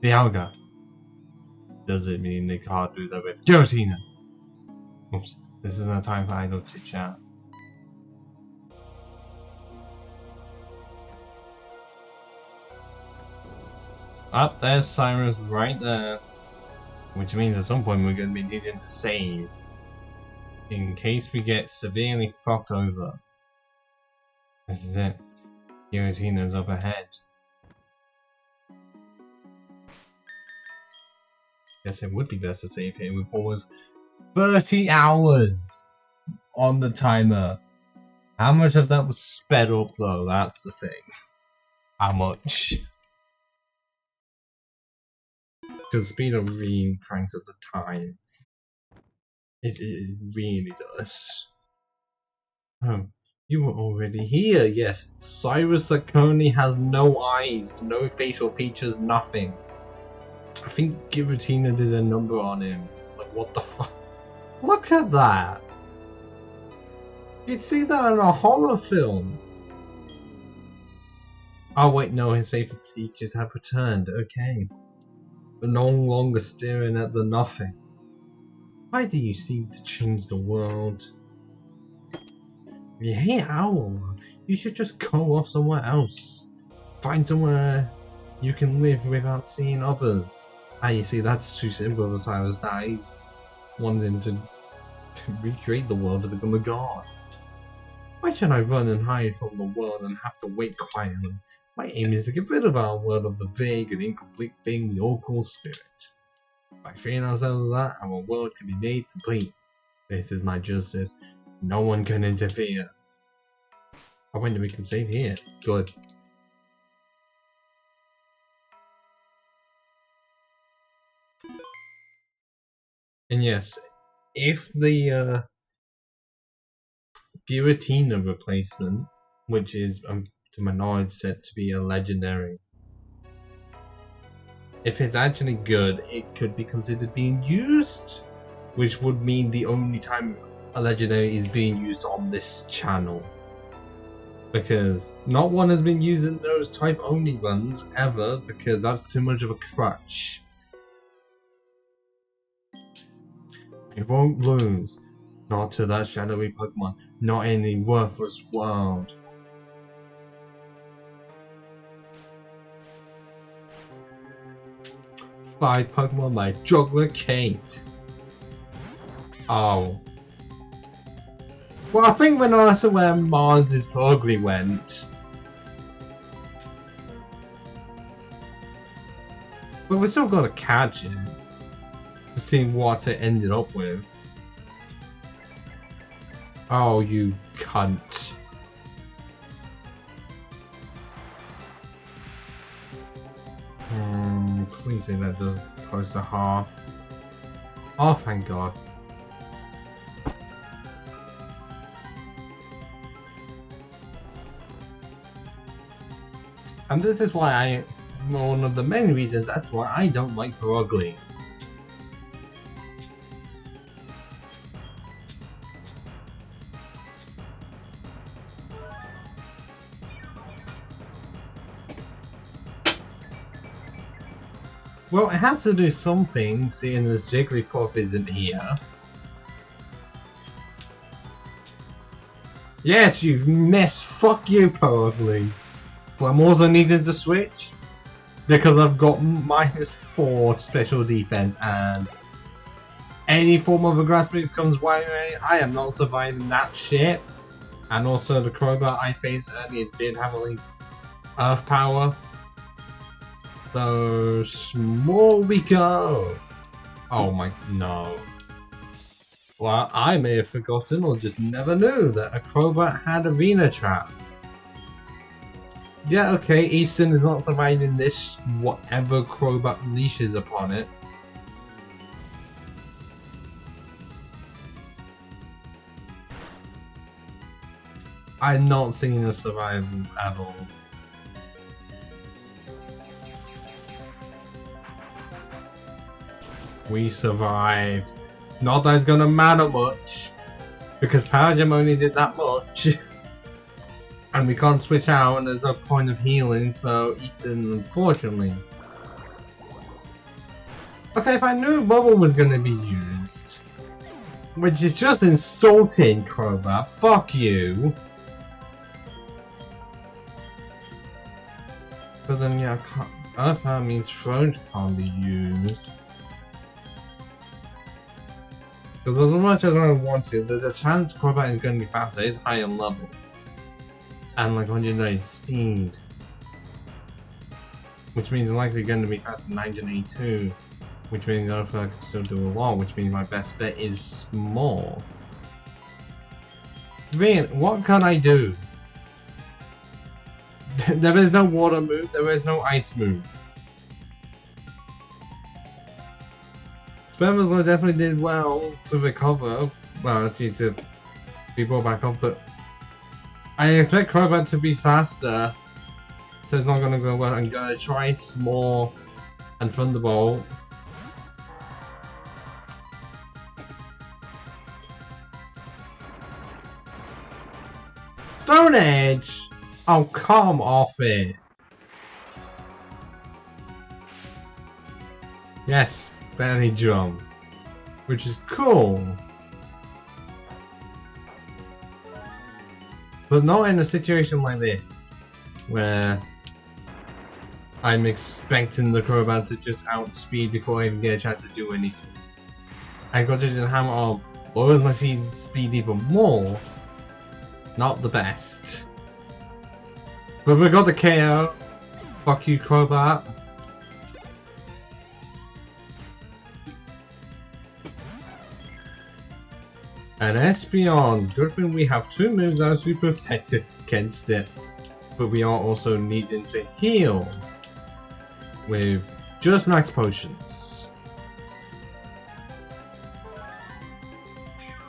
the Alga. Does it mean they can't do that with Giratina? Oops, this isn't a time for idle chit chat. Up there's Cyrus right there. Which means at some point we're going to be needing to save. In case we get severely fucked over. This is it. Giratina's up ahead. Guess it would be best to save here with almost 30 hours on the timer. How much of that was sped up though? That's the thing. How much? Because speed up really cranks up the time. It really does. Oh, you were already here, yes. Cyrus currently has no eyes, no facial features, nothing. I think Giratina did a number on him. Like, what the fuck? Look at that! You'd see that in a horror film. Oh wait, no, his facial features have returned, okay. But no longer staring at the nothing. Why do you seek to change the world? You hate Owl. You should just go off somewhere else. Find somewhere you can live without seeing others. Ah, you see, that's too simple for Cyrus now. He's wanting to recreate the world to become a god. Why should I run and hide from the world and have to wait quietly? My aim is to get rid of our world of the vague and incomplete thing we all call spirit. By freeing ourselves of that, our world can be made complete. This is my justice. No one can interfere. I wonder we can save here. Good. And yes, if the Giratina replacement, which is to my knowledge set to be a legendary, if it's actually good, it could be considered being used, which would mean the only time a legendary is being used on this channel. Because not one has been using those type only runs ever, because that's too much of a crutch. I won't lose. Not to that shadowy Pokemon. Not in a worthless world. Five Pokemon like Juggler Kate. Oh. Well, I think we're not sure where Mars' Pugly went. But we still gotta catch it. To see what it ended up with. Oh, you cunt. Please say that does close to half. Oh, thank God. And this is why one of the main reasons that's why I don't like Purugly. Well, it has to do something, seeing as Jigglypuff isn't here. Yes, you've missed. Fuck you, Purugly. But I'm also needing to switch because I've got -4 special defense, and any form of a grass move comes my way, I am not surviving that shit. And also the Crobat I faced earlier did have at least Earth Power. So small we go. Oh my, no. Well, I may have forgotten or just never knew that a Crobat had Arena Trap. Yeah, okay, Easton is not surviving this, whatever Crobat leashes upon it. I'm not seeing a survival at all. We survived. Not that it's gonna matter much, because Power Gem only did that much. And we can't switch out and there's no point of healing, so Ethan, unfortunately. Okay, if I knew Bubble was gonna be used, which is just insulting, Crobat, fuck you. But then yeah, Earthbound means Thrones can't be used. Because as much as I want to, there's a chance Crobat is going to be faster, it's higher level. And like 190 speed. Which means it's likely going to be faster than 982. Which means I can still do a lot, which means my best bet is small. Really, what can I do? There is no water move, there is no ice move. Spermazole definitely did well to recover, well actually to be brought back up, but I expect Crobat to be faster, so it's not gonna go well. I'm gonna try Small and Thunderbolt. Stone Edge! Oh, come off it! Yes, belly jump, which is cool. But not in a situation like this, where I'm expecting the Crobat to just outspeed before I even get a chance to do anything. I got to just hammer on, lowers my speed even more. Not the best. But we got the KO. Fuck you, Crobat. And Espeon, good thing we have two moves that are super effective against it. But we are also needing to heal with just max potions.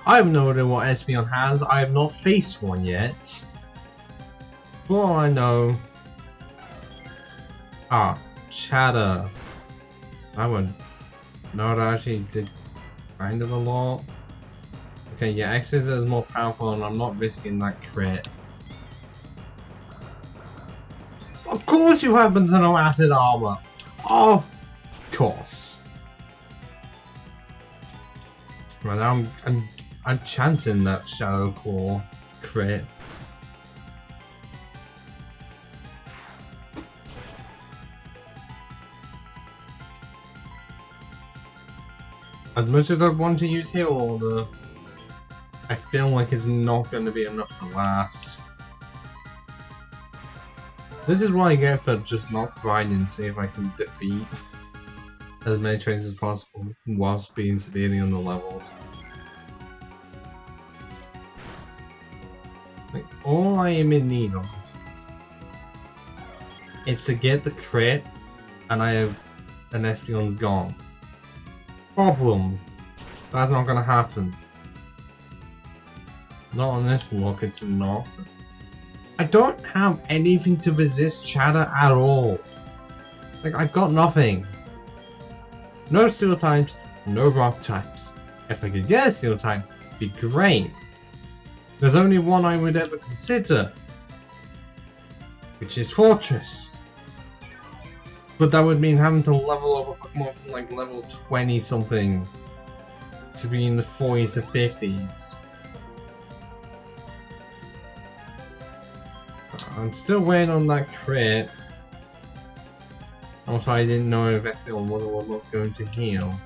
I have no idea what Espeon has, I have not faced one yet. For all I know... Ah, Chatter. That one... No, that actually did kind of a lot. Okay, yeah, X-Scissor is more powerful and I'm not risking that crit. Of course you happen to know Acid Armor! Of course. Right now I'm chancing that Shadow Claw crit. As much as I want to use Heal Order, I feel like it's not going to be enough to last. This is what I get for just not grinding, see if I can defeat as many trains as possible whilst being severely underleveled. Like, all I am in need of is to get the crit and I have an Espeon's gone. Problem. That's not gonna happen. Not on this look, it's not. I don't have anything to resist Chatter at all. Like, I've got nothing. No steel types, no rock types. If I could get a steel type, it'd be great. There's only one I would ever consider, which is Fortress. But that would mean having to level up a Pokemon from like level 20 something to be in the 40s to 50s. I'm still waiting on that crit. Also, I didn't know if Espeon was or was not going to heal.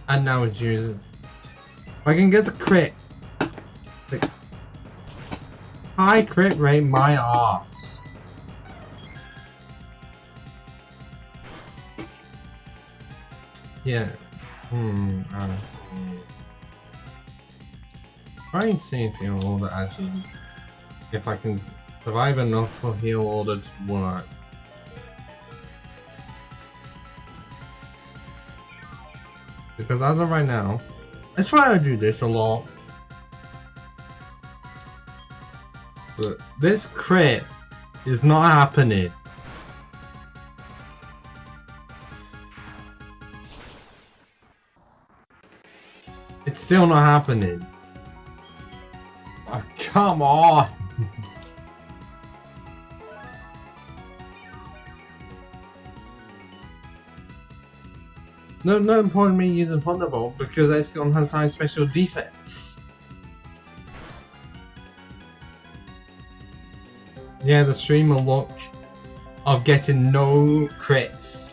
And now it's using. If I can get the crit. High crit rate, my ass. Yeah. Try and see if Heal Order actually, if I can survive enough for Heal Order to work. Because as of right now, I try to do this a lot. But this crit is not happening. It's still not happening. Oh, come on! No point in me using Thunderbolt because it's got high special defense. Yeah, the streamer look of getting no crits.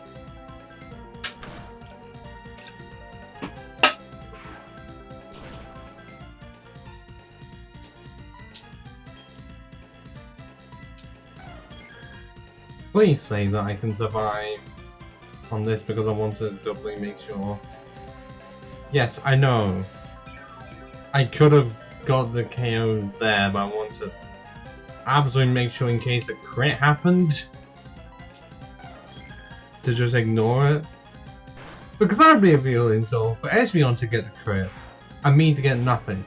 Please say that I can survive on this because I want to doubly make sure. Yes, I know. I could have got the KO there, but I want to absolutely make sure in case a crit happened to just ignore it. Because I'd be a feeling so for Espeon to get the crit and me to get nothing.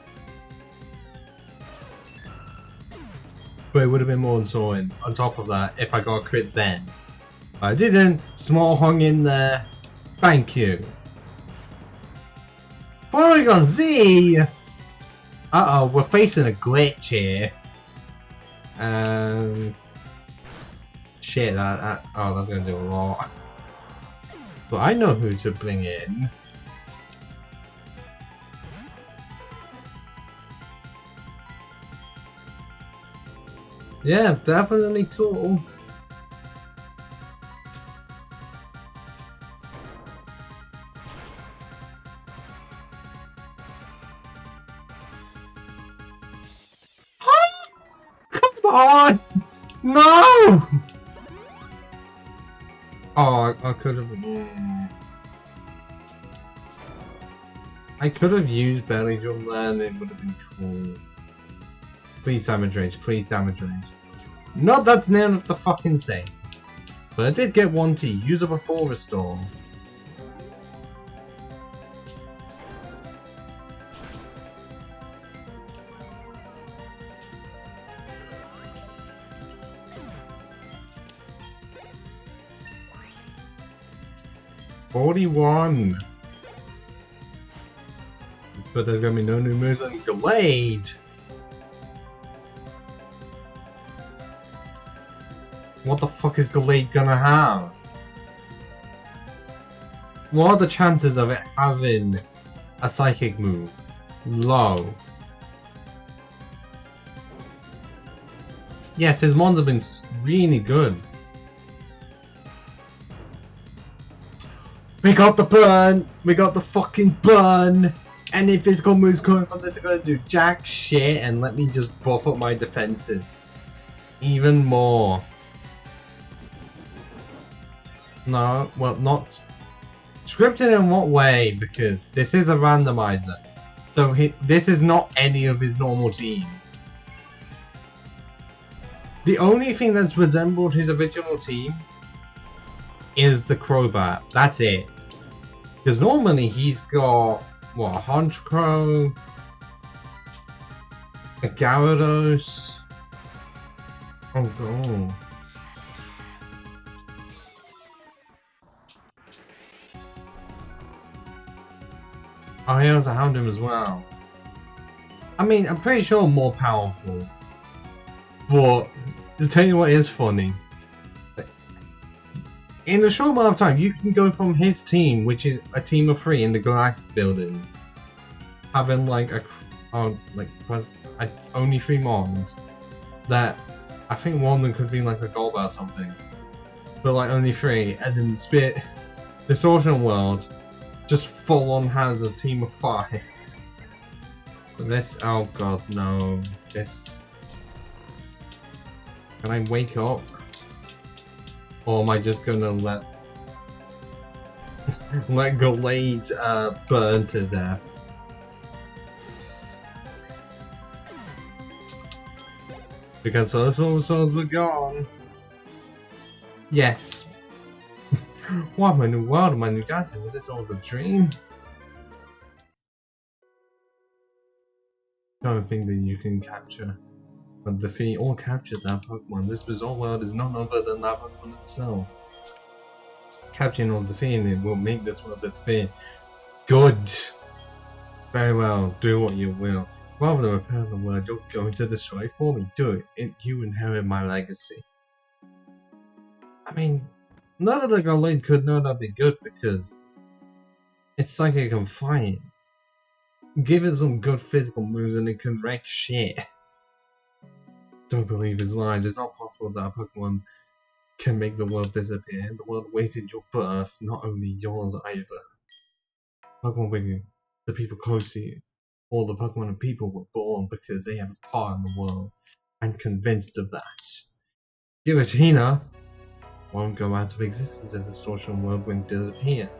But it would have been more annoying on top of that if I got a crit then. I didn't. Small hung in there. Thank you. Porygon Z! Uh-oh, we're facing a glitch here. And... shit, oh, that's gonna do a lot. But I know who to bring in. Yeah, definitely cool. Come on! No! Oh, I could have. I could have used Belly Drum there and it would have been cool. Please damage range, please damage range. Not that's none of the fucking same. But I did get one to use it before restore. '41. But there's gonna be no new moves and delayed. What the fuck is Delayed gonna have? What are the chances of it having a psychic move? Low. Yes, his mons have been really good. We got the burn! We got the fucking burn! Any physical moves coming from this are gonna do jack shit and let me just buff up my defenses. Even more. No, well, not scripted in what way? Because this is a randomizer, so this is not any of his normal team. The only thing that's resembled his original team is the Crobat. That's it. Because normally he's got what, a Honchkrow, a Gyarados. Oh god. Oh, he has a Houndoom as well. I mean, I'm pretty sure more powerful. But, to tell you what is funny, in a short amount of time, you can go from his team, which is a team of 3 in the Galactic building, having like only 3 mons, that I think one of them could be like a Golbat or something, but like only 3, and then spit Distortion World. Just full on has a team of 5. But this, oh god, no. This. Can I wake up? Or am I just gonna let Glade burn to death? Because those all souls were gone. Yes. What, my new world, my new gadget, was this all a dream? don't think that you can capture, but defeat or capture that Pokemon. This bizarre world is none other than that Pokemon itself. Capturing or defeating it will make this world disappear. Good! Very well, do what you will. Rather than repair the world you're going to destroy for me, do it. You inherit my legacy. I mean, none of the Gallade could know that'd be good because it's psychic and fight. Give it some good physical moves and it can wreck shit. Don't believe his lies. It's not possible that a Pokemon can make the world disappear. The world waited your birth, not only yours either. Pokemon Wiggy, the people close to you. All the Pokemon and people were born because they have a part in the world. I'm convinced of that. Giratina won't go out of existence as the social world won't disappear.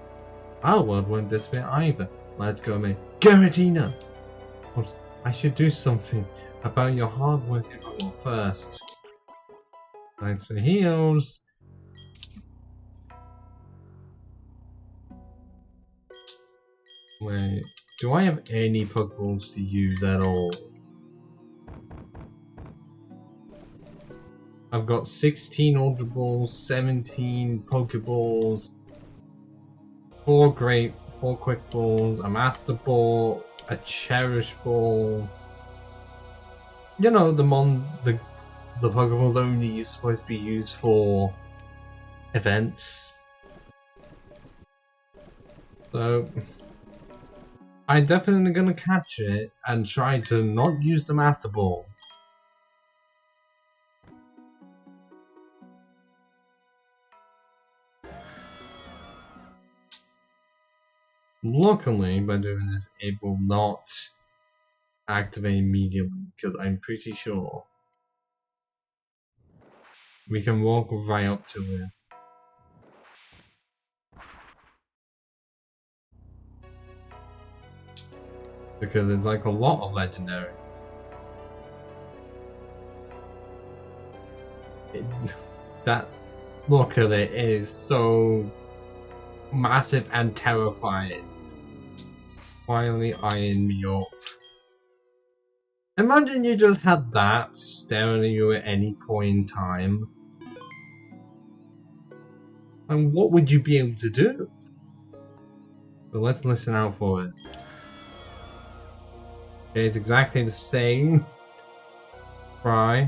Our world won't disappear either. Let's go, mate. Giratina! Oops, I should do something about your hard working Pokemon first. Thanks for heals. Wait, do I have any Pokeballs to use at all? I've got 16 Ultra Balls, 17 Pokeballs, 4 Quick Balls, a Master Ball, a Cherish Ball. You know, the Pokeballs only supposed to be used for events. So I'm definitely gonna catch it and try to not use the Master Ball. Luckily, by doing this, it will not activate immediately, because I'm pretty sure we can walk right up to it. Because it's like a lot of legendaries. That look at it is so massive and terrifying. Finally eyeing me up. Imagine you just had that staring at you at any point in time. And what would you be able to do? So let's listen out for it. Okay, it's exactly the same. Try.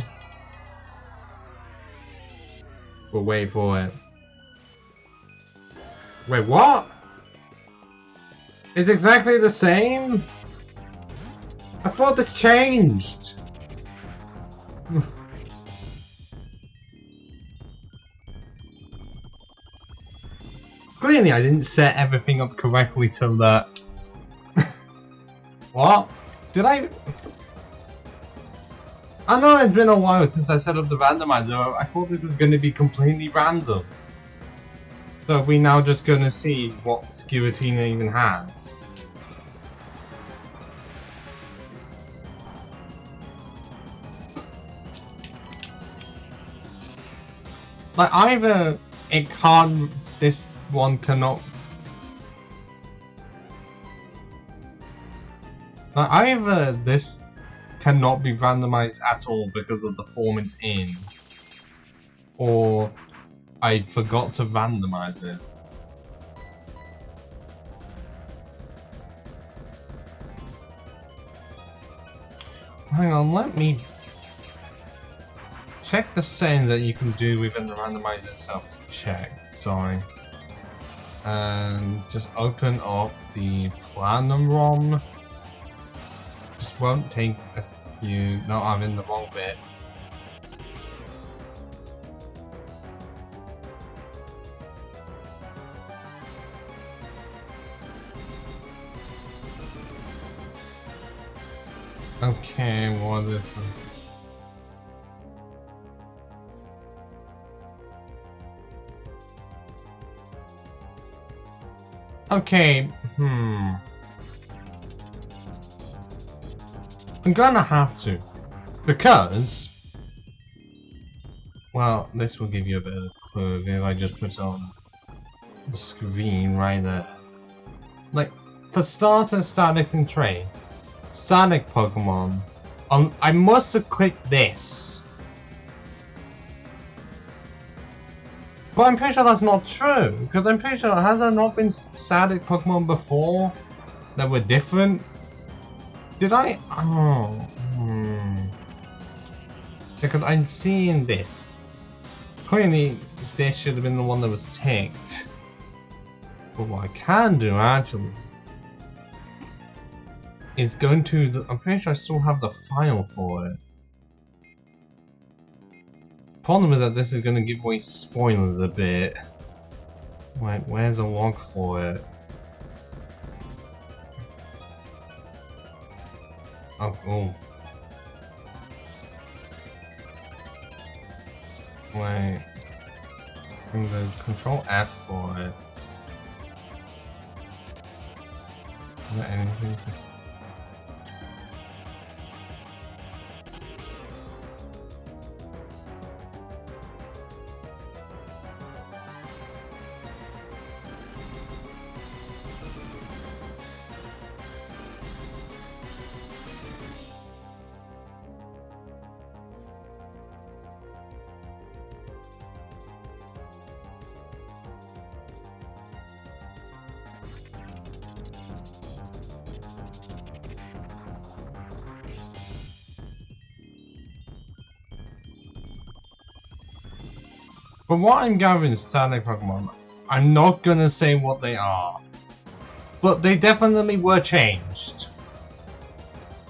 But wait for it. Wait, what? It's exactly the same? I thought this changed. Clearly I didn't set everything up correctly so that... What? Did I... I know it's been a while since I set up the randomizer. I thought this was going to be completely random. So are we now just going to see what Giratina even has? Like either it can't... This one cannot... Like either this cannot be randomized at all because of the form it's in, or I forgot to randomize it. Hang on, let me check the settings that you can do within the randomizer itself to check. Sorry. And just open up the Platinum ROM. This won't take a few. No, I'm in the wrong bit. Okay, what is it? Okay, I'm gonna have to, because, well, this will give you a bit of a clue if I just put it on the screen right there. Like, for starters, statics and traits, static Pokemon, I must have clicked this. But I'm pretty sure that's not true, because I'm pretty sure, has there not been static Pokemon before that were different? Did I? Oh, because I'm seeing this. Clearly, this should have been the one that was ticked. But what I can do, actually, is going to the... I'm pretty sure I still have the file for it. Problem is that this is going to give away spoilers a bit. Wait, where's a log for it? Oh. Wait. I'm going to control F for it. Is there anything to... But what I'm gathering is static Pokemon. I'm not gonna say what they are. But they definitely were changed.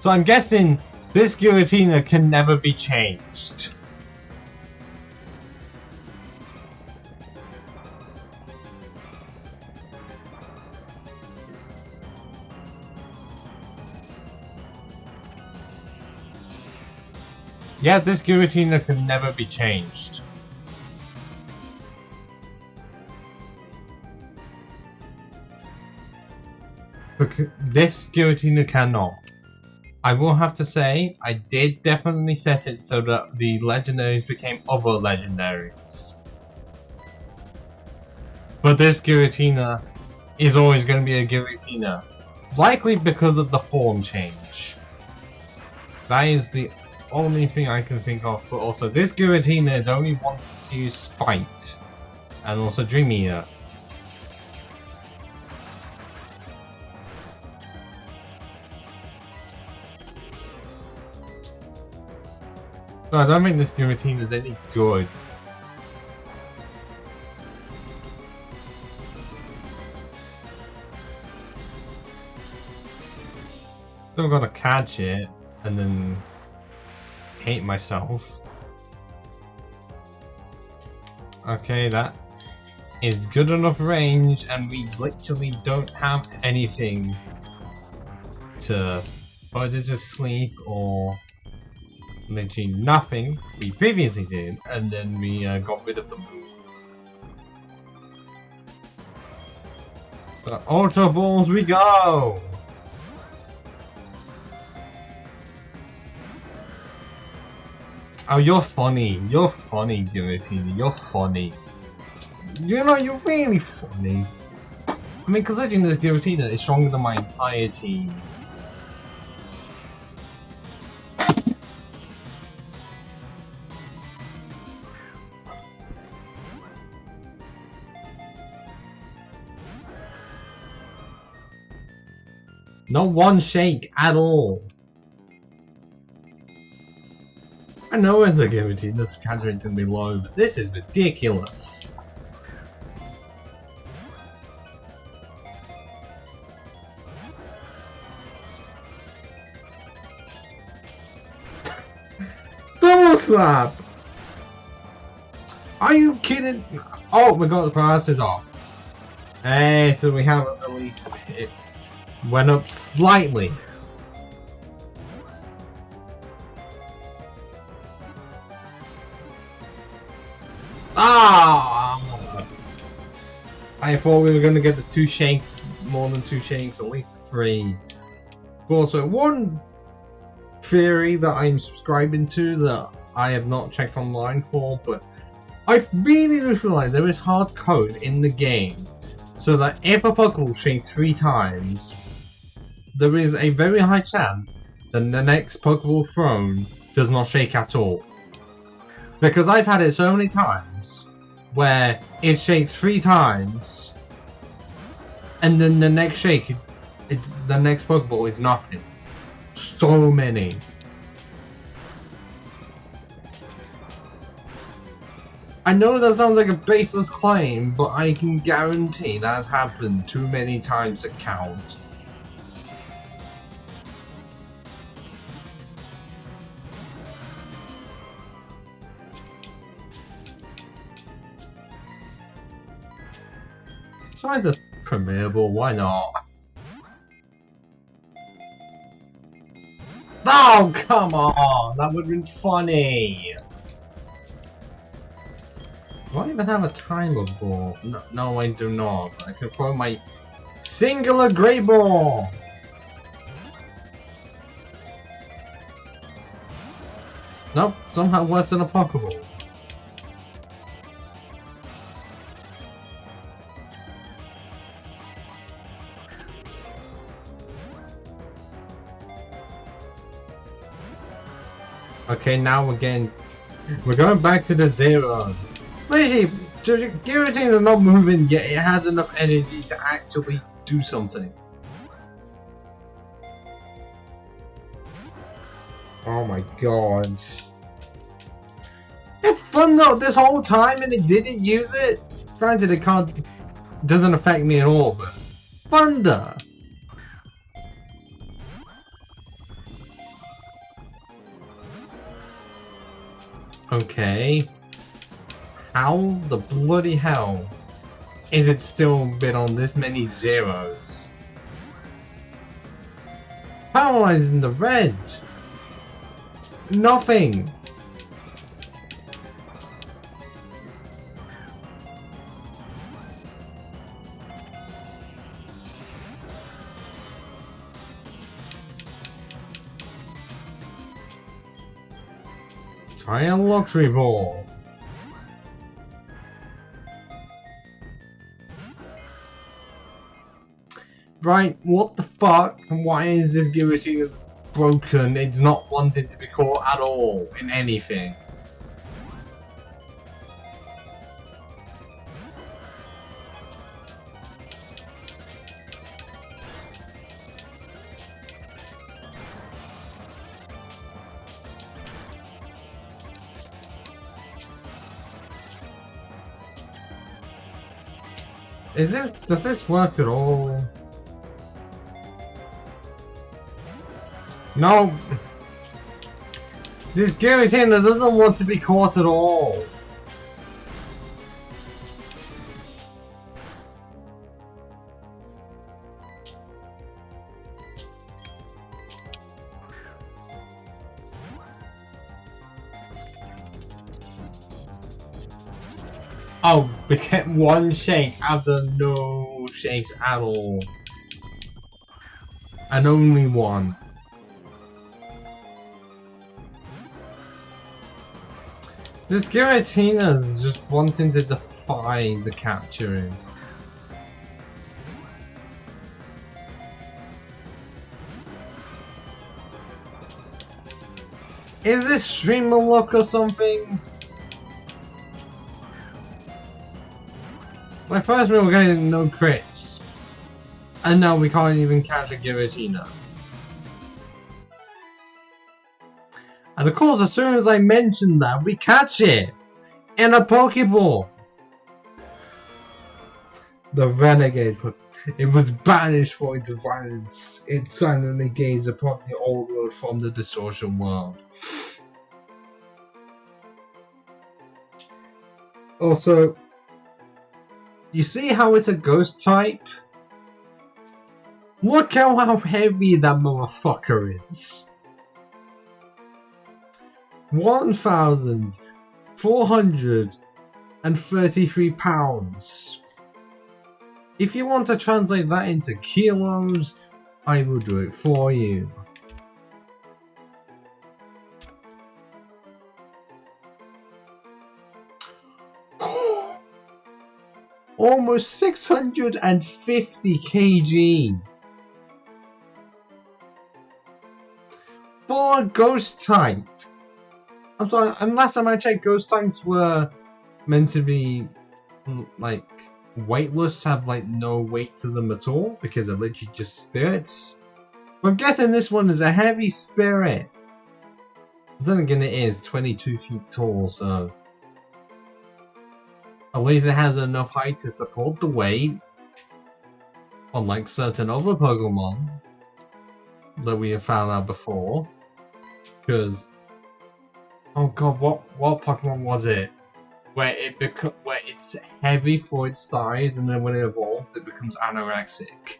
So I'm guessing this Giratina can never be changed. Yeah, this Giratina can never be changed. This Giratina cannot. I will have to say, I did definitely set it so that the legendaries became other legendaries. But this Giratina is always going to be a Giratina. Likely because of the form change. That is the only thing I can think of. But also, this Giratina is only wanting to use Spite. And also Dream Eater. No, I don't think this Giratina is any good. Still gotta catch it and then hate myself. Okay, that is good enough range, and we literally don't have anything to either just sleep or literally nothing. We previously did, and then we got rid of the moon. So Ultra Balls we go! Oh, you're funny. You're funny, Giratina. You're funny. You know, you're really funny. I mean, considering this Giratina is stronger than my entire team. Not one shake at all. I know it's a Giratina's catch rate can be low, but this is ridiculous. Double slap! Are you kidding? Oh, we got the prices off. Hey, so we have at least it went up slightly. Ah! I thought we were going to get the 2 shakes, more than 2 shakes, at least 3. But also, one theory that I'm subscribing to that I have not checked online for, but I really do feel like there is hard code in the game so that if a Pokeball shakes 3 times, there is a very high chance that the next Pokeball thrown does not shake at all. Because I've had it so many times where it shakes 3 times and then the next shake, the next Pokeball is nothing. So many. I know that sounds like a baseless claim, but I can guarantee that has happened too many times to count. Try this premierable, why not? Oh, come on! That would have been funny! Do I even have a timer ball? No, I do not. I can throw my singular Great Ball! Nope, somehow worse than a Pokeball. Okay, now we're going back to the 0. Literally, Giratina is not moving yet. It has enough energy to actually do something. Oh my god. It's fun though this whole time and it didn't use it. Granted, it doesn't affect me at all, but Thunder. Okay. How the bloody hell is it still been on this many zeros? Paralyzing the red. Nothing. Try a luxury ball. Right, what the fuck? Why is this Giratina broken? It's not wanting to be caught at all in anything. Does this work at all? No! This Giratina doesn't want to be caught at all! Oh, we get one shake after no shakes at all. And only one. This Giratina is just wanting to defy the capturing. Is this streamer luck or something? My first we were getting no crits. And now we can't even catch a Giratina. And of course, as soon as I mention that, we catch it! In a Pokeball! The Renegade, it was banished for its violence. It silently gazed upon the old world from the distortion world. Also, you see how it's a ghost type? Look how heavy that motherfucker is. 1,433 pounds. If you want to translate that into kilos, I will do it for you. Almost 650 kg. not a ghost type. I'm sorry, and last time I checked, ghost types were meant to be like weightless, have like no weight to them at all because they're literally just spirits. But I'm guessing this one is a heavy spirit. But then again, it is 22 feet tall, so at least it has enough height to support the weight, unlike certain other Pokemon that we have found out before. Because, oh god, what Pokemon was it? Where it's heavy for its size, and then when it evolves, it becomes anorexic.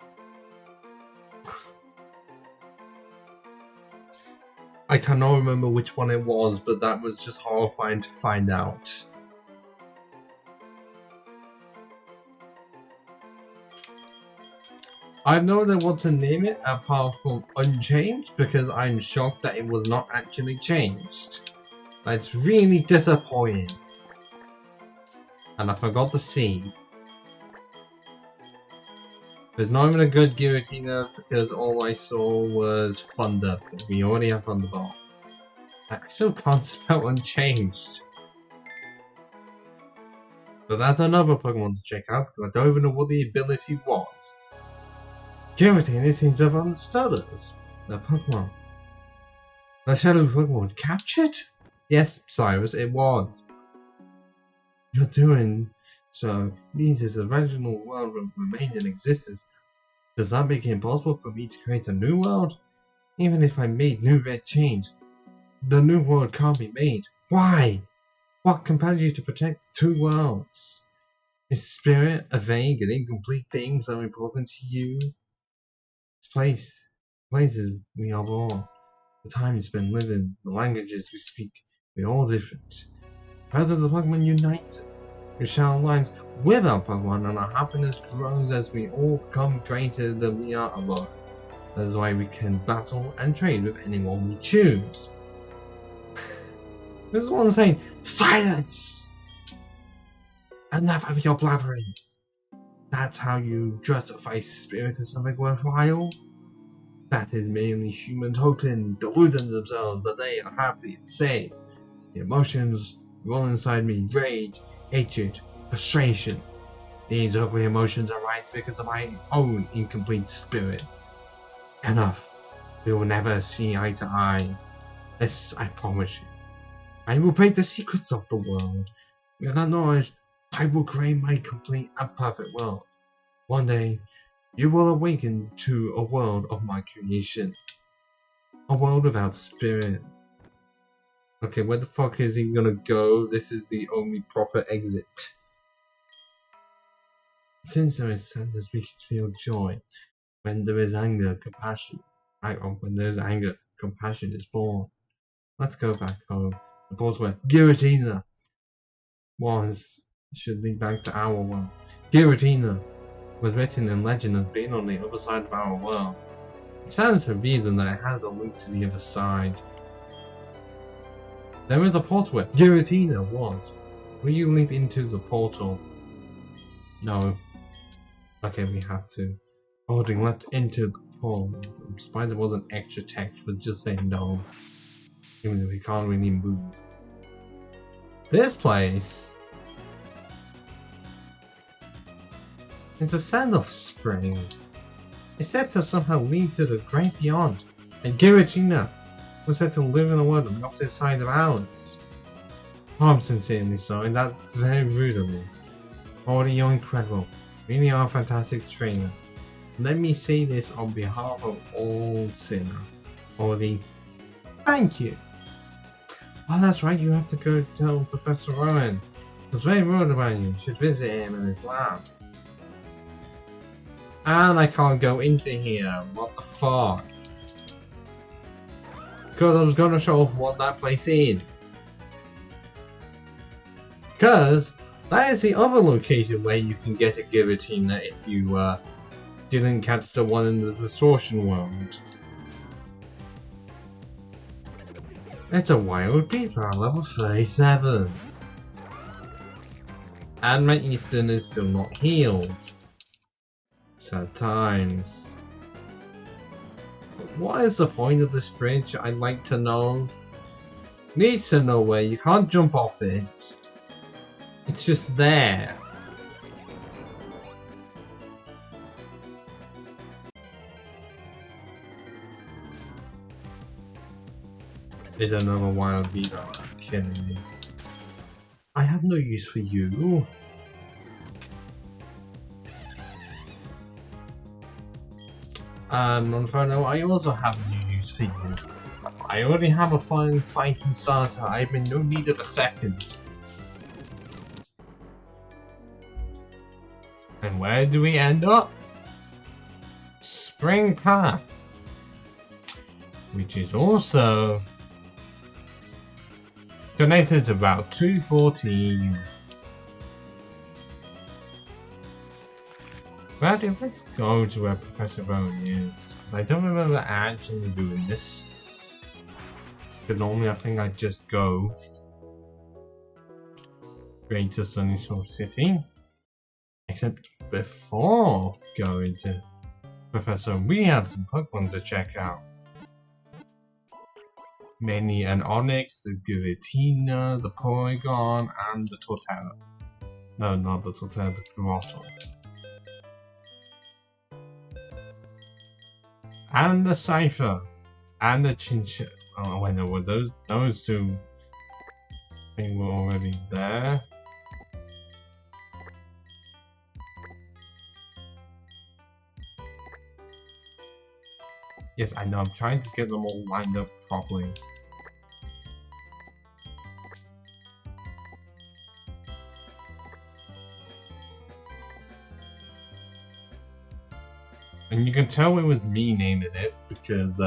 I cannot remember which one it was, but that was just horrifying to find out. I have no idea what to name it apart from Unchanged, because I'm shocked that it was not actually changed. That's really disappointing. And I forgot the C. There's not even a good Giratina because all I saw was Thunder. We already have Thunderbolt. I still can't spell Unchanged. So that's another Pokemon to check out because I don't even know what the ability was. Giratina seems to have understood us. That Pokemon. The Shadow Pokemon was captured? Yes, Cyrus, it was. You're doing so means the original world will remain in existence. Does that make it impossible for me to create a new world? Even if I made new red change, the new world can't be made. Why? What compels you to protect the two worlds? Is spirit a vague and incomplete thing so important to you? This places we are born, the time you spend living, the languages we speak, we're all different. As the Pokemon unites us, we share our lives with our Pokemon, and our happiness grows as we all become greater than we are alone. That is why we can battle and trade with anyone we choose. This is what I'm saying. Silence! Enough of your blathering. That's how you justify spirit as something worthwhile? That is merely humans hoping, deluding themselves that they are happy and safe. The emotions roll inside me: rage, hatred, frustration. These ugly emotions arise because of my own incomplete spirit. Enough. We will never see eye to eye. This I promise you. I will break the secrets of the world. With that knowledge, I will create my complete and perfect world. One day, you will awaken to a world of my creation. A world without spirit. Okay, where the fuck is he gonna go? This is the only proper exit. Since there is sadness, we can feel joy. When there is anger, compassion. When there is anger, compassion is born. Let's go back home. The place where Giratina should lead back to our world. Giratina was written in legend as being on the other side of our world. It stands to reason that it has a link to the other side. There is a portal where Giratina was. Will you leap into the portal? No. Okay, we have to. Holding left into the portal. I'm surprised there wasn't extra text for just saying no. Even if we can't really move. This place. It's a send-off spring. It's said to somehow lead to the great beyond. And Giratina was said to live in a world on the opposite side of ours. Oh, I'm sincerely sorry, that's very rude of me. Already, you're incredible. Really are a fantastic trainer. Let me say this on behalf of all Sinner. Already, thank you. Oh, that's right, you have to go tell Professor Rowan. It was very rude about you. You should visit him in his lab. And I can't go into here. What the fuck? Because I was going to show off what that place is. Because that is the other location where you can get a Giratina if you didn't catch the one in the Distortion World. It's a wild beeper at level 37. And my Eastern is still not healed. Sad times. What is the point of this bridge? I'd like to know. Needs to know where. You can't jump off it. It's just there. There's another wild beetle. Are you kidding me? I have no use for you. Non-final, I also have no use for you. I already have a fine fighting starter. I'm in no need of a second. And where do we end up? Spring Path. Which is also connected to Route 214. Well, let's go to where Professor Rowan is. I don't remember actually doing this. But normally I think I just go straight to Sunnystorm City. Except before going to Professor, we have some Pokemon to check out. Mainly an Onix, the Giratina, the Porygon, and the Torterra. No, not the Torterra, the Grotto. And the Cypher. And the Chinchilla. Oh wait, no, were those two I think were already there. Yes, I know, I'm trying to get them all lined up properly. And you can tell it was me naming it because,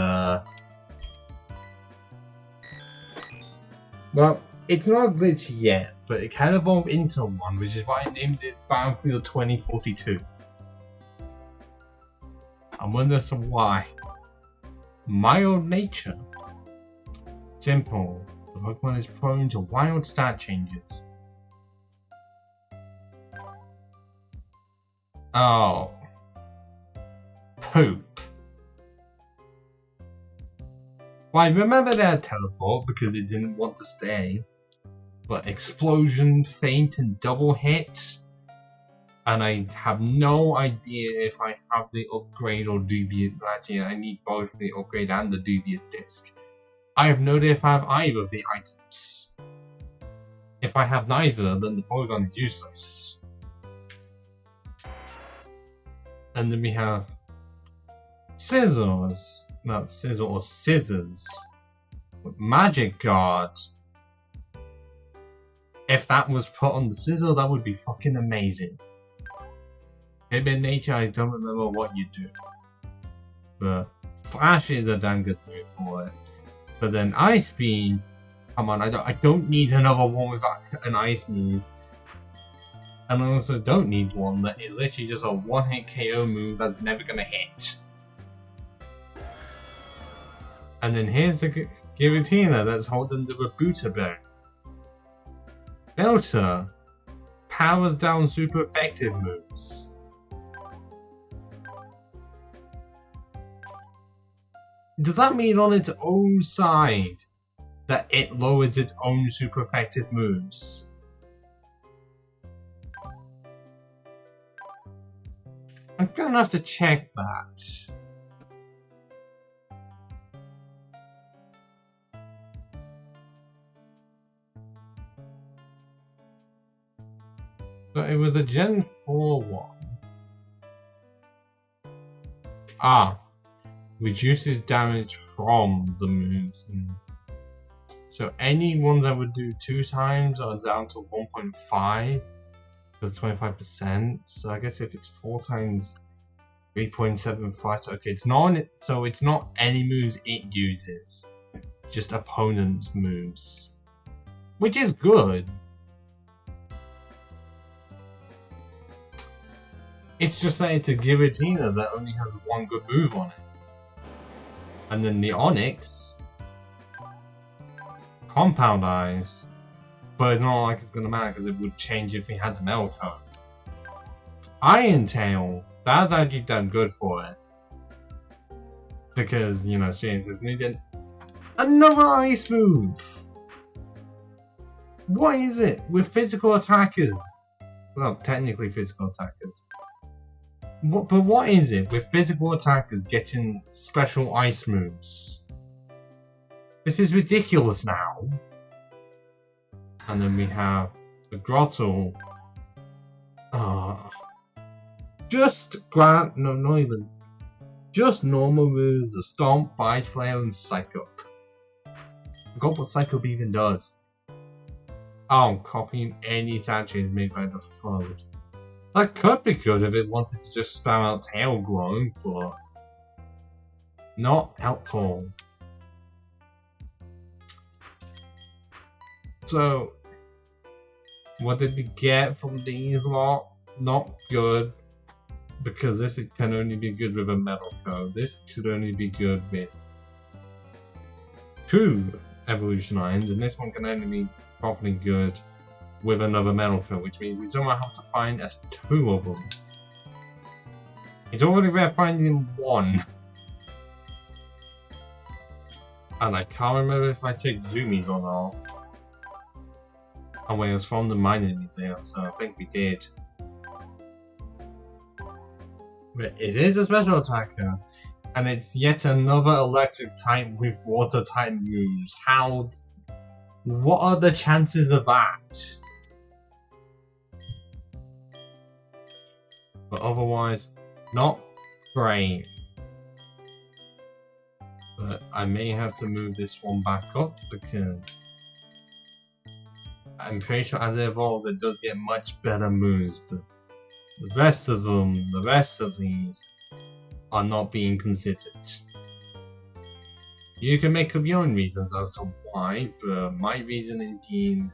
well, it's not a glitch yet, but it can evolve into one, which is why I named it Battlefield 2042. I wonder why. Mild nature. Simple. The Pokemon is prone to wild stat changes. Oh. Poop. Well, I remember that teleport because it didn't want to stay. But explosion, faint, and double hit. And I have no idea if I have the upgrade or dubious. Actually, I need both the upgrade and the dubious disc. I have no idea if I have either of the items. If I have neither, then the Porygon is useless. And then we have Scissors. Not Scissor or Scissors. With Magic Guard. If that was put on the Scissor, that would be fucking amazing. Maybe in nature, I don't remember what you do. But Slash is a damn good move for it. But then Ice Beam, come on, I don't need another one with an ice move. And I also don't need one that is literally just a one-hit KO move that's never gonna hit. And then here's the Giratina that's holding the Rabuta Bear. Belter powers down super effective moves. Does that mean on its own side that it lowers its own super effective moves? I'm gonna have to check that. So it was a Gen 4 one. Ah. Reduces damage from the moves. So any ones I would do 2 times are down to 1.5 because 25%. So I guess if it's 4 times 3.75, so okay, it's not so it's not any moves it uses, just opponent's moves, which is good. It's just that it's a Giratina that only has one good move on it. And then the Onix, Compound Eyes, but it's not like it's gonna matter because it would change if we had the Metal Cone. Iron Tail, that's actually done good for it. Because, you know, seriously, needed another ice move! What is it with physical attackers? Well, technically physical attackers. But what is it with physical attackers getting special ice moves? This is ridiculous now. And then we have the Grotto. Just grant, no, not even. Just normal moves of Stomp, Bite, Flare, and Psych Up. I forgot what Psych Up even does. Oh, copying any statues made by the foe. That could be good if it wanted to just spam out Tail Glow, but not helpful. So, what did we get from these lot? Not good, because this can only be good with a metal code. This could only be good with 2 evolution items, and this one can only be properly good with another metal code, which means we somehow have to find as 2 of them. It's already rare finding 1. And I can't remember if I take zoomies or not. Oh wait, it was from the mining museum, so I think we did. But it is a special attacker, and it's yet another electric type with water type moves. How? What are the chances of that? But otherwise, not great. But I may have to move this one back up because I'm pretty sure as it evolves it does get much better moves, but the rest of them, the rest of these, are not being considered. You can make up your own reasons as to why, but my reasoning being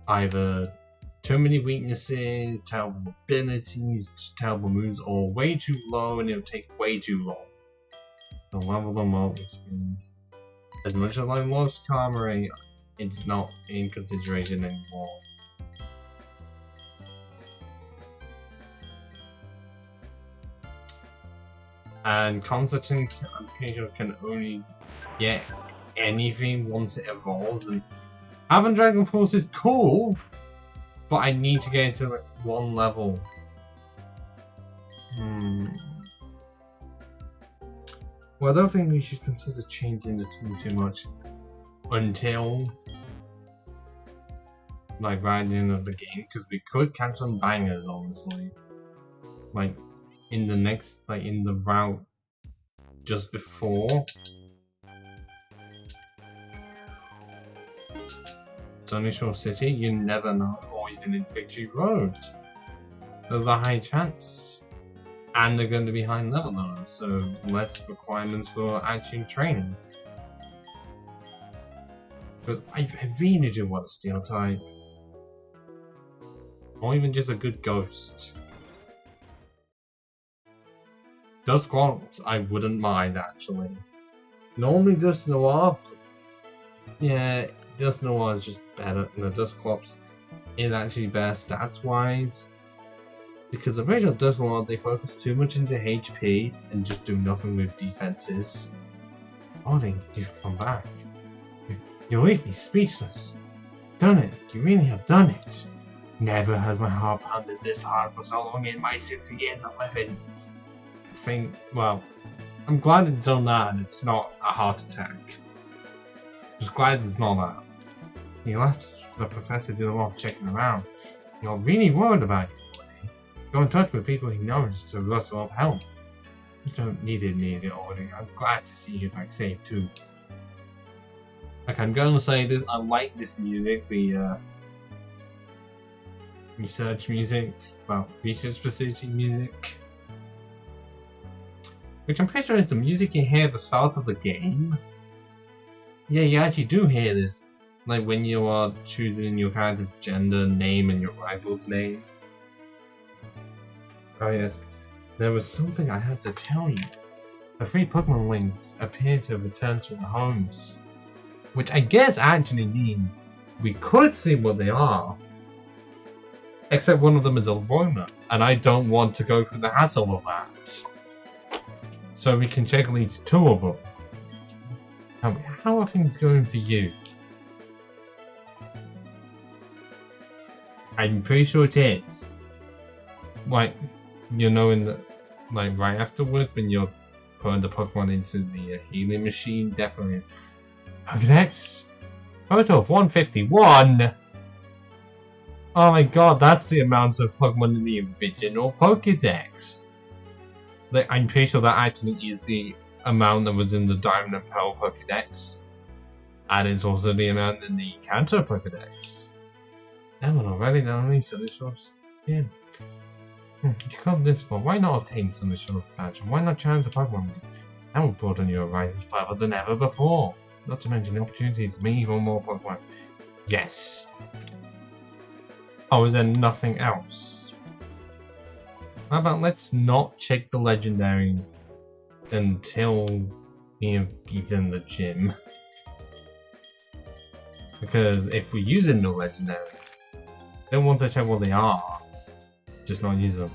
either too many weaknesses, terrible abilities, just terrible moves, or way too low and it'll take way too long to level them up, which means as much as I love Karma, it's not in consideration anymore. And Constantine can only get anything once it evolves, and having Dragon Pulse is cool, but I need to get into like 1 level. Well, I don't think we should consider changing the team too much until like right at the end of the game, because we could catch some bangers, honestly. Like in the next, like in the route just before. Sunnyshore City, you never know, or even in Victory Road. There's a high chance. And they're going to be high level though, so less requirements for actual training. But I really do want Steel type. Or even just a good ghost. Dusclops I wouldn't mind actually. Normally Dust Noir, yeah, Dust Noir is just better. No, Dusclops is actually better stats wise. Because I'm pretty sure Dust Noir, they focus too much into HP and just do nothing with defenses. Oh, you've come back. You leave me speechless. Done it. You really have done it. Never has my heart pounded this hard for so long in my 60 years of living. Well, I'm glad it's done that and it's not a heart attack. Just glad it's not that. You left, the professor did a lot of checking around. You're really worried about you. Go in touch with people he knows to rustle up help. You don't need it already. I'm glad to see you back safe too. Like, I'm going to say this, I like this music, the research music, well, research facility music. Which I'm pretty sure is the music you hear at the start of the game. Yeah, you actually do hear this. Like when you are choosing your character's gender, name, and your rival's name. Oh yes, there was something I had to tell you. The 3 Pokemon links appear to have returned to their homes. Which I guess actually means we could see what they are. Except one of them is a Roma, and I don't want to go through the hassle of that. so we can check at least 2 of them. How are things going for you? I'm pretty sure it is. Like, you know, like right afterwards when you're putting the Pokemon into the healing machine, definitely is. Pokedex? Total of 151? Oh my god, that's the amount of Pokemon in the original Pokedex. Like, I'm pretty sure that actually is the amount that was in the Diamond and Pearl Pokedex. And it's also the amount in the Kanto Pokedex. That one already, not only so this was. Yeah. You come this far, why not obtain some additional expansion? Why not challenge the Pokemon League? That will broaden your horizons further than ever before. Not to mention the opportunities to meet even more Pokemon. Yes. Oh, is there nothing else? How about let's not check the legendaries until we have beaten the gym. Because if we use the legendaries, don't want to check what they are. Just not use them.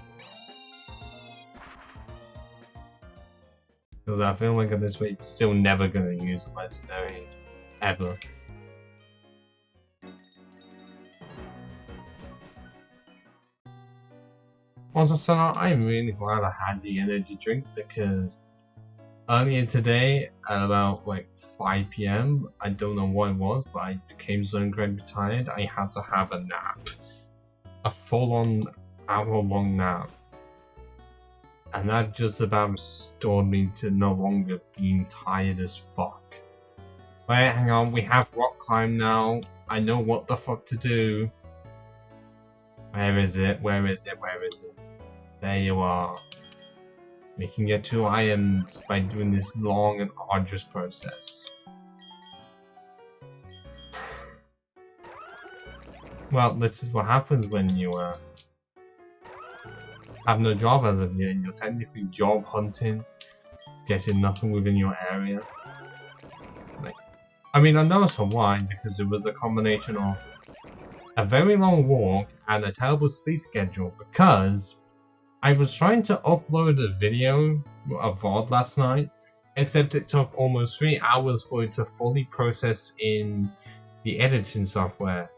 Because I feel like at this rate, we're still never gonna use a legendary. Ever. Also, so I'm really glad I had the energy drink because earlier today at about like 5 PM, I don't know what it was, but I became so incredibly tired, I had to have a nap. A full-on hour-long nap. And that just about restored me to no longer being tired as fuck. Wait, hang on, we have rock climb now. I know what the fuck to do. Where is it? Where is it? Where is it? There you are. We can get 2 items by doing this long and arduous process. Well, this is what happens when you have no job as of yet, and you're technically job hunting, getting nothing within your area. Like, I mean, I know so why, because it was a combination of a very long walk and a terrible sleep schedule, because I was trying to upload a video, a VOD last night, except it took almost 3 hours for it to fully process in the editing software.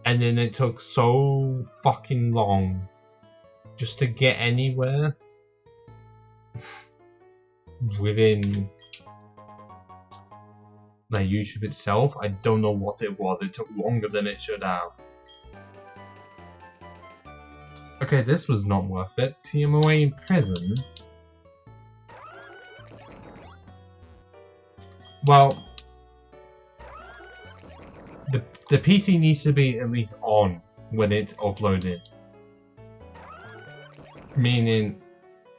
And then it took so fucking long just to get anywhere within like YouTube itself. I don't know what it was. It took longer than it should have. Okay, this was not worth it. TMOA in prison. Well, the PC needs to be at least on when it's uploaded. Meaning,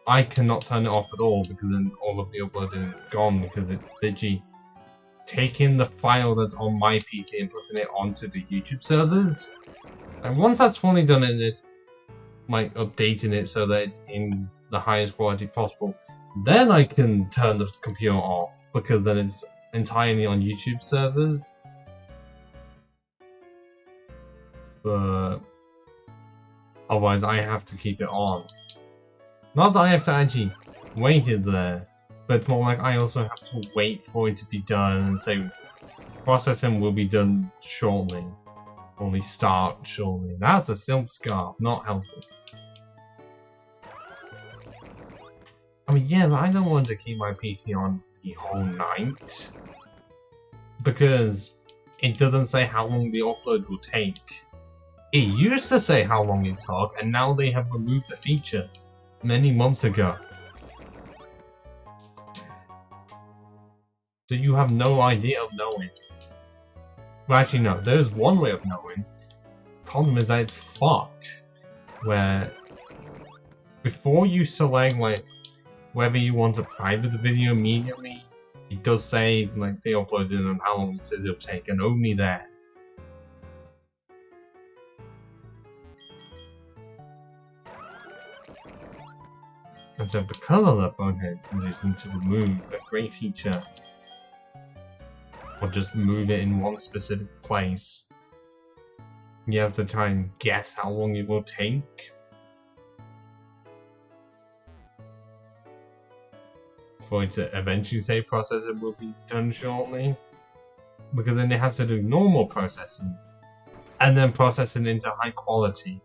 I cannot turn it off at all because then all of the uploading is gone because it's literally taking the file that's on my PC and putting it onto the YouTube servers. And once that's fully done and it's like updating it so that it's in the highest quality possible, then I can turn the computer off because then it's entirely on YouTube servers. But otherwise I have to keep it on. Not that I have to actually wait it there, but it's more like I also have to wait for it to be done and say processing will be done shortly. Only start shortly. That's a silk scarf, not helpful. I mean, yeah, but I don't want to keep my PC on the whole night. Because it doesn't say how long the upload will take. It used to say how long it took, and now they have removed the feature many months ago. So you have no idea of knowing. Well, actually no, there's one way of knowing. Problem is that it's fucked. Where before you select like whether you want to private the video immediately, it does say like they uploaded and how long it says it'll take, and only there. And so because of that bonehead decision to remove a great feature, or just move it in one specific place, you have to try and guess how long it will take. for it to eventually say processing will be done shortly. Because then it has to do normal processing. And then processing into high quality.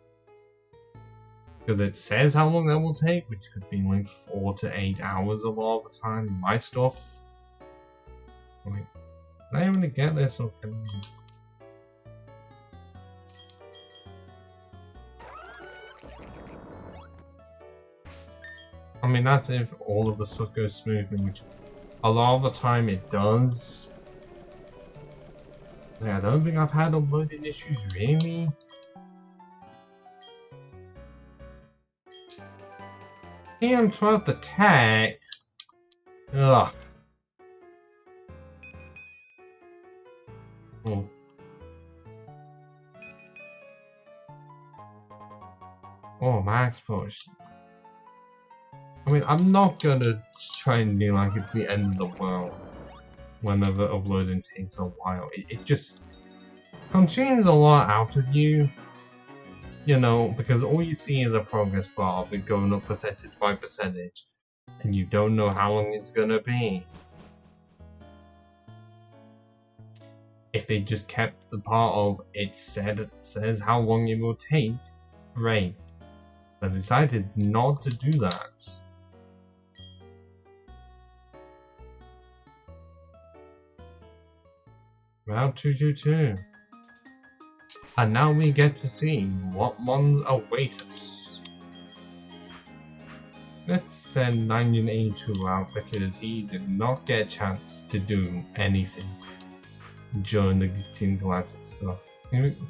Because it says how long that will take, which could be like 4 to 8 hours a lot of the time. My stuff. Wait, can I even get this or can we? I mean, that's if all of the stuff goes smoothly, which a lot of the time it does. Yeah, I don't think I've had uploading issues really. PM12 detect. Ugh. Oh. Oh, max push. I mean, I'm not gonna try and be like it's the end of the world whenever uploading takes a while. It just consumes a lot out of you. You know, because all you see is a progress bar of it going up percentage by percentage, and you don't know how long it's gonna be. If they just kept the part of it says how long it will take, great. They decided not to do that. Route 222. And now we get to see what ones await us. Let's send 1982 out because he did not get a chance to do anything during the Team Galactic stuff.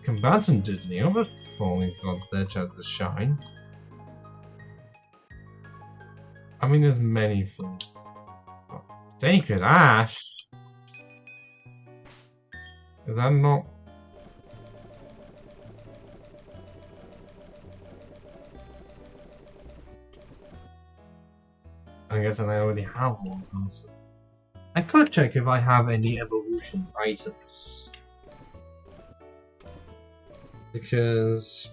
Combatant did the other before he's got their chance to shine. I mean, there's many things. Sacred Ash? Is that not? I guess I already have one also. I could check if I have any evolution items. Because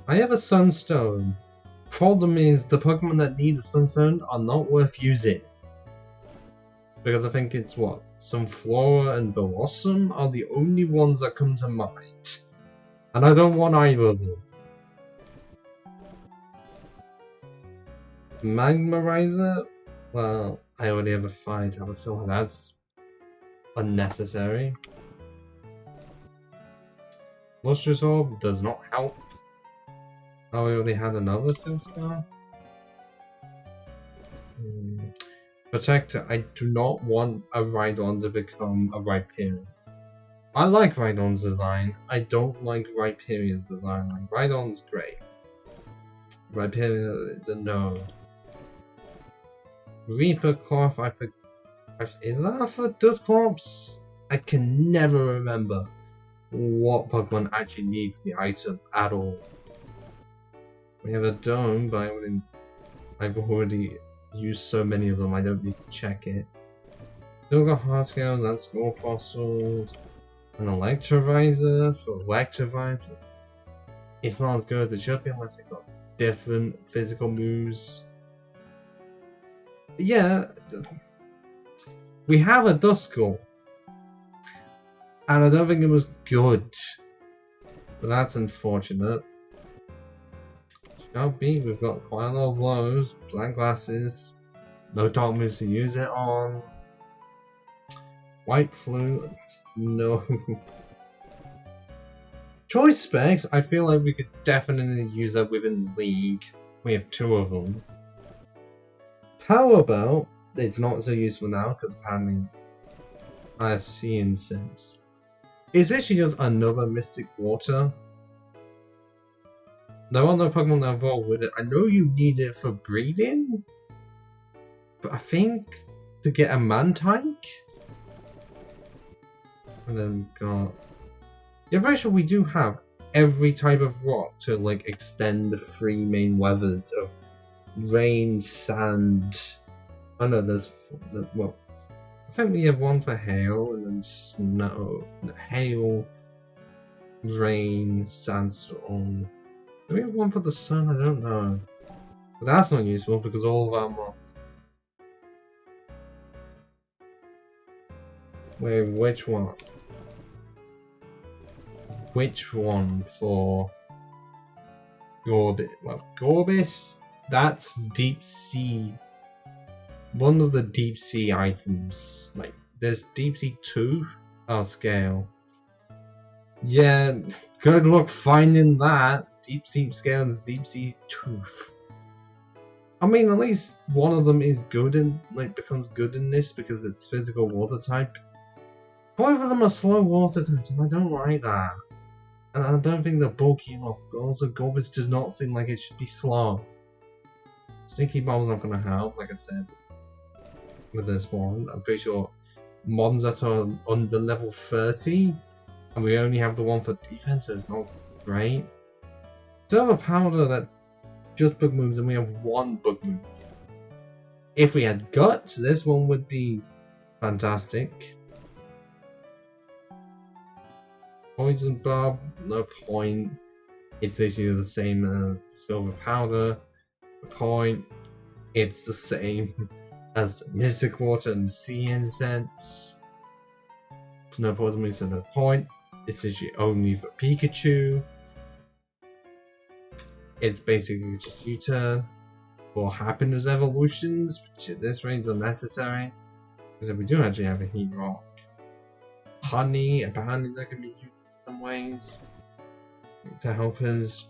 I have a Sunstone. Problem is, the Pokemon that need a Sunstone are not worth using. Because I think it's what? Sunflora and Blossom are the only ones that come to mind. And I don't want either of them. Magmarizer? Well, I already have a fire tower, so that's unnecessary. Lustrous Orb does not help. Oh, we already had another Silscar? Protector, I do not want a Rhydon to become a Rhyperior. I like Rhydon's design, I don't like Rhyperior's design. Like, Rhydon's great. Rhyperior, no. Reaper Cloth, I forget. Is that for Dusclops? I can never remember what Pokemon actually needs the item at all. We have a Dome, but I've already used so many of them, I don't need to check it. Still got Hard Scales and Skull Fossils. An Electrovisor for Electrovite. It's not as good as it should be unless it got different physical moves. Yeah, we have a Duskull, and I don't think it was good, but that's unfortunate. Shall be, we've got quite a lot of lows, black glasses, no dark moves to use it on. White flu, no. Choice specs, I feel like we could definitely use that within the league. We have 2 of them. Power Belt, it's not so useful now because apparently I have seen since. It's actually just another Mystic Water. There are no Pokemon that evolve with it. I know you need it for breeding, but I think to get a Mantike. And then we've got. Yeah, very sure we do have every type of rock to like extend the 3 main weathers of rain, sand. Oh no, there's well, I think we have one for hail and then snow, hail, rain, sandstorm. Do we have one for the sun? I don't know. But that's not useful because all of our mods. Wait, which one? Which one for Gorbis? Well, Gorbis, that's deep sea. One of the deep sea items. Like, there's deep sea tooth. Oh, scale. Yeah, good luck finding that. Deep sea scale and deep sea tooth. I mean, at least one of them is good and like becomes good in this because it's physical water type. Both of them are slow water types, and I don't like that. And I don't think they're bulky enough. But also, Gorbis does not seem like it should be slow. Stinky Bomb's not gonna help, like I said. With this one, I'm pretty sure modern that are under level 30, and we only have the one for defense, so it's not great. So have a powder that's just bug moves, and we have one bug move. If we had guts, this one would be fantastic. Poison Bob, no point. It's literally the same as silver powder. The point, it's the same as Mystic Water and Sea Incense. No poison moves at no point. It's literally only for Pikachu. It's basically just U-turn for happiness evolutions, which at this range are necessary. Because we do actually have a Heat Rock. Honey, apparently that can be used in some ways to help us.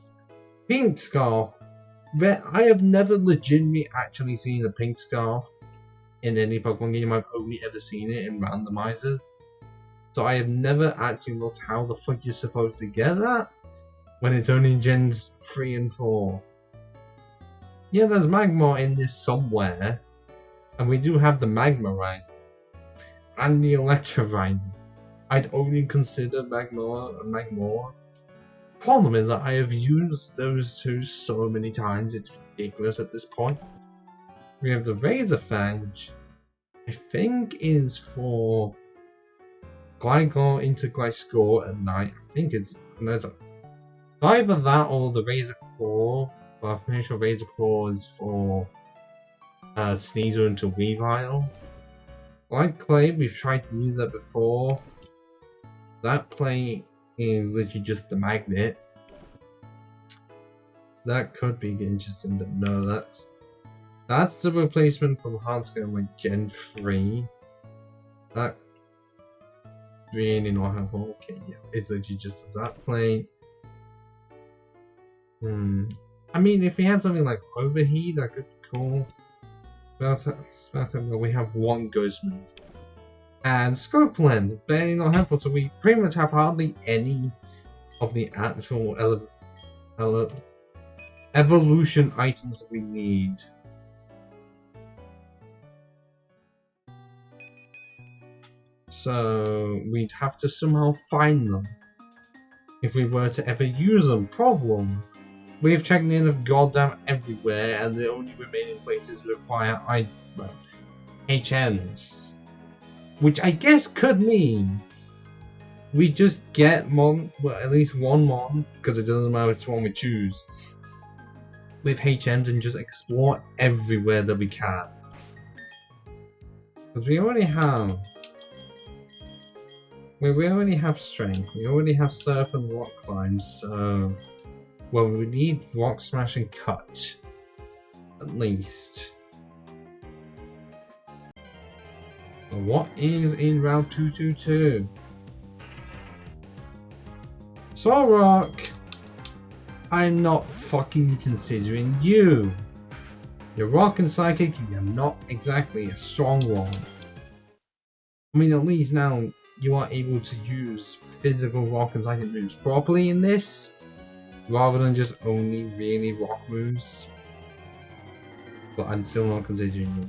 Pink Scarf. I have never legitimately actually seen a Pink Scarf in any Pokemon game. I've only ever seen it in randomizers. So I have never actually looked how the fuck you're supposed to get that when it's only in gens 3 and 4. Yeah, there's Magmar in this somewhere. And we do have the Magma Rising. And the Electro Rising. I'd only consider Magmar and Magmar. Problem is that I have used those two so many times, it's ridiculous at this point. We have the Razor Fang, which I think is for Gligar into Gliscor at night. I think it's either that or the Razor Claw, but I'm pretty sure Razor Claw is for Sneasel into Weavile. Like Clay, we've tried to use that before. That play is literally just the magnet. That could be interesting, but no, that's the replacement from Hardscale like Gen 3. That really not helpful. Okay, yeah, it's literally just as that play. I mean, if we had something like Overheat, that could be cool. We have one Ghost move. And Scope Lens is barely not helpful, so we pretty much have hardly any of the actual evolution items that we need. So we'd have to somehow find them if we were to ever use them. Problem: we've checked in of goddamn everywhere, and the only remaining places require HMs. Which I guess could mean we just get at least one Mon, because it doesn't matter which one we choose, with HMs and just explore everywhere that we can. Because we already have Strength, we already have Surf and Rock Climb, so well, we need Rock Smash and Cut, at least. What is in Route 222? Solrock! I'm not fucking considering you. You're Rock and Psychic, and you're not exactly a strong one. I mean, at least now you are able to use physical Rock and Psychic moves properly in this, rather than just only really Rock moves. But I'm still not considering you.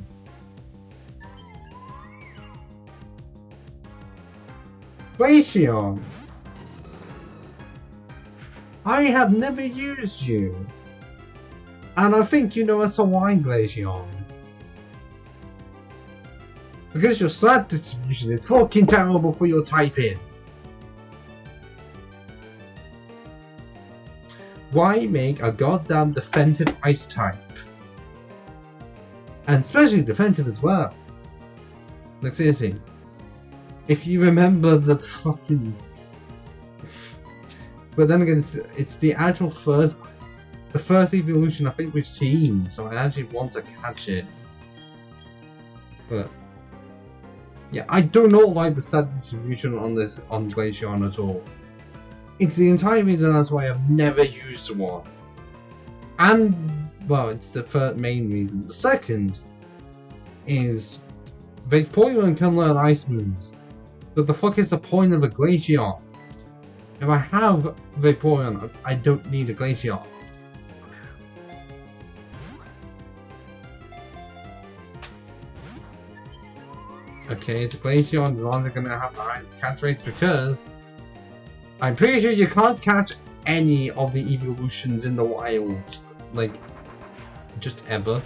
Glaceon! I have never used you! And I think you know as to why, Glaceon. Because your stat distribution is fucking terrible for your typing. Why make a goddamn defensive ice type? And especially defensive as well. Like seriously. If you remember the fucking... But then again, it's the actual the first evolution I think we've seen, so I actually want to catch it. But yeah, I do not like the stat distribution on Glaceon at all. It's the entire reason that's why I've never used one. And, well, it's the third main reason. The second is Vaporeon can learn ice moves. But the fuck is the point of a Glaceon? If I have Vaporeon, I don't need a Glaceon. Okay, it's a Glaceon as long as it's gonna have the highest catch rate, because I'm pretty sure you can't catch any of the evolutions in the wild. Like, just ever.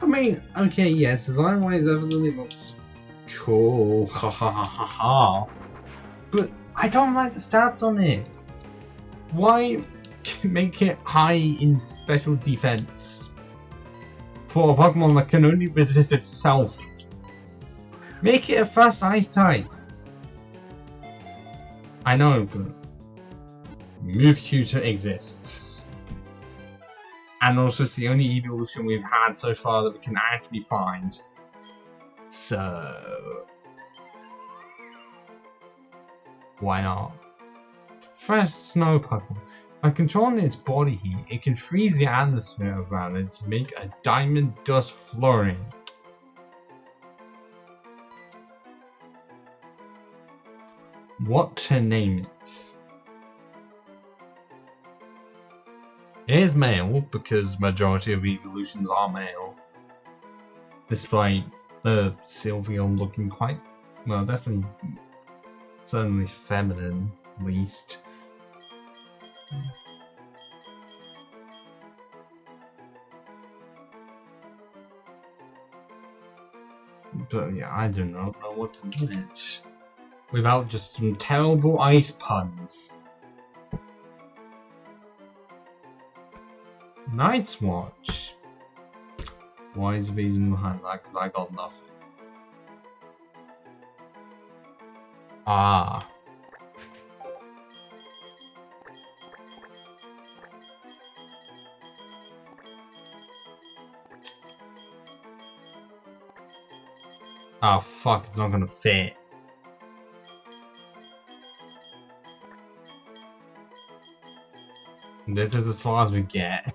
I mean, okay, yes, design-wise, everything looks cool, ha ha ha ha ha. But I don't like the stats on it. Why make it high in special defense for a Pokemon that can only resist itself? Make it a fast ice type. I know, but Move Tutor exists. And also it's the only evolution we've had so far that we can actually find. So why not? First, Snow Pokemon. By controlling its body heat, it can freeze the atmosphere around it to make a diamond dust flurry. What to name it? It is male because majority of evolutions are male. Despite the Sylveon looking quite, well, definitely, certainly feminine, at least. But yeah, I do not know what to name it without just some terrible ice puns. Night's Watch. Why is the reason behind that? Because I got nothing. Ah. Oh fuck, it's not gonna fit. This is as far as we get.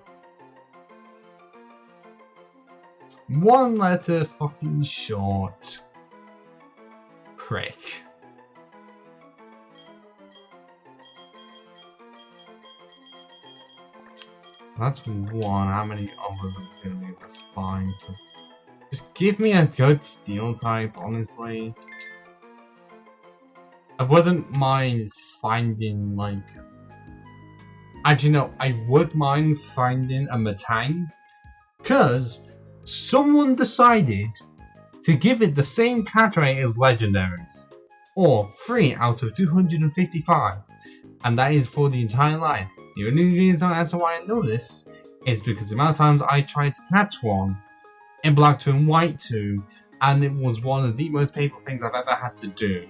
One letter fucking short. Prick. That's one. How many others are we gonna be able to find? Just give me a good steel type, honestly. I wouldn't mind finding, like... Actually, no, I would mind finding a Metang. Because someone decided to give it the same catch rate as legendaries. Or 3 out of 255. And that is for the entire line. The only reason as to why I know this is because the amount of times I tried to catch one in Black 2 and White 2, and it was one of the most painful things I've ever had to do.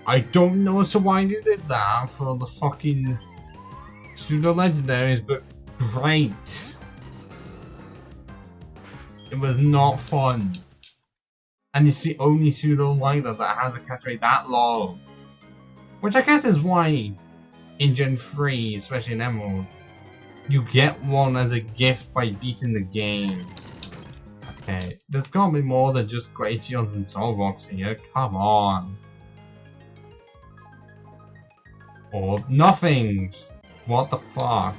I don't know as to why you did that for the fucking pseudo legendaries, but great. It was not fun. And it's the only pseudo like that has a catch rate that low. Which I guess is why in Gen 3, especially in Emerald, you get one as a gift by beating the game. Okay, there's gotta be more than just Glaceons and Solroks here, come on. Or nothing! What the fuck?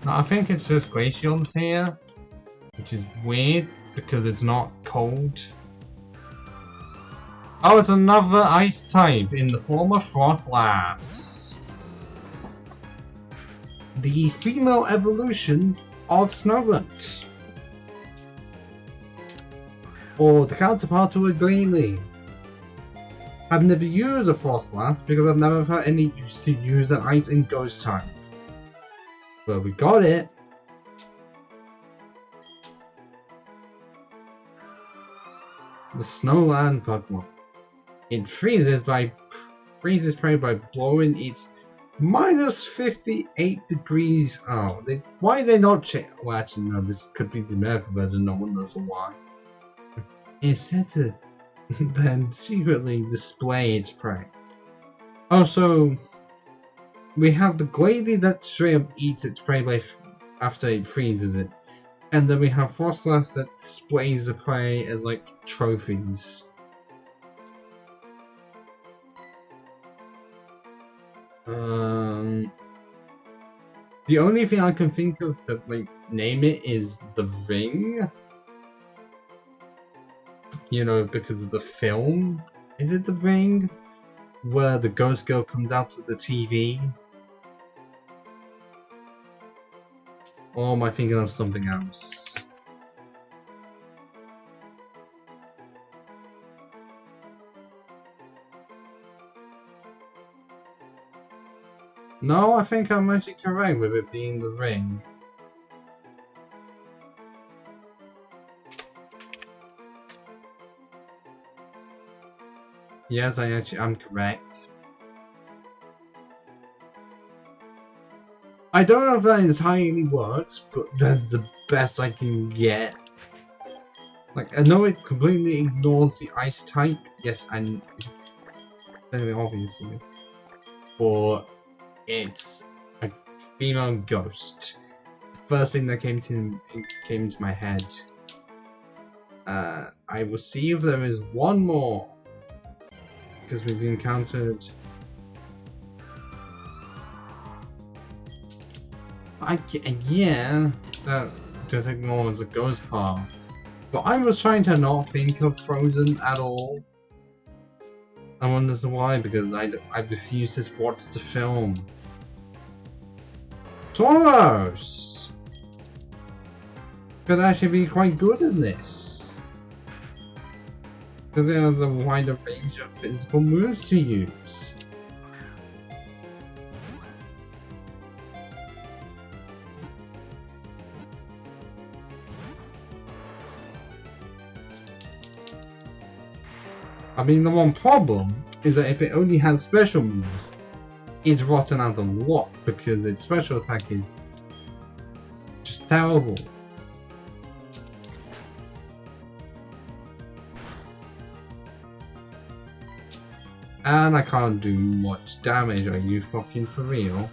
No, I think it's just Glaceons here, which is weird because it's not cold. Oh, it's another ice type in the form of Frostlass. The female evolution of Snorunt. Or the counterpart to a Glalie. I've never used a Frost Last because I've never had any use to use an item Ghost type. But we got it. The Snowland Pokemon. It freezes prey by blowing its minus 58 degrees. Oh, why they not change? Well, actually, no, this could be the American version, no one knows why. It's said to then secretly display its prey. Also, we have the Glady that straight up eats its prey after it freezes it. And then we have Frostlass that displays the prey as like trophies. The only thing I can think of to like name it is the Ring. You know, because of the film. Is it the Ring? Where the ghost girl comes out of the TV? Or am I thinking of something else? No, I think I'm actually correct with it being the Ring. Yes, I'm correct. I don't know if that entirely works, but that's the best I can get. Like, I know it completely ignores the ice type. Yes, and obviously, but it's a female ghost. First thing that came into my head. I will see if there is one more, because we've encountered. Yeah, that just ignores the ghost part. But I was trying to not think of Frozen at all. I wonder why, because I refuse to watch the film. Tauros could actually be quite good in this, because it has a wider range of physical moves to use. I mean, the one problem is that if it only has special moves, it's rotten out a lot because its special attack is just terrible. And I can't do much damage, are you fucking for real?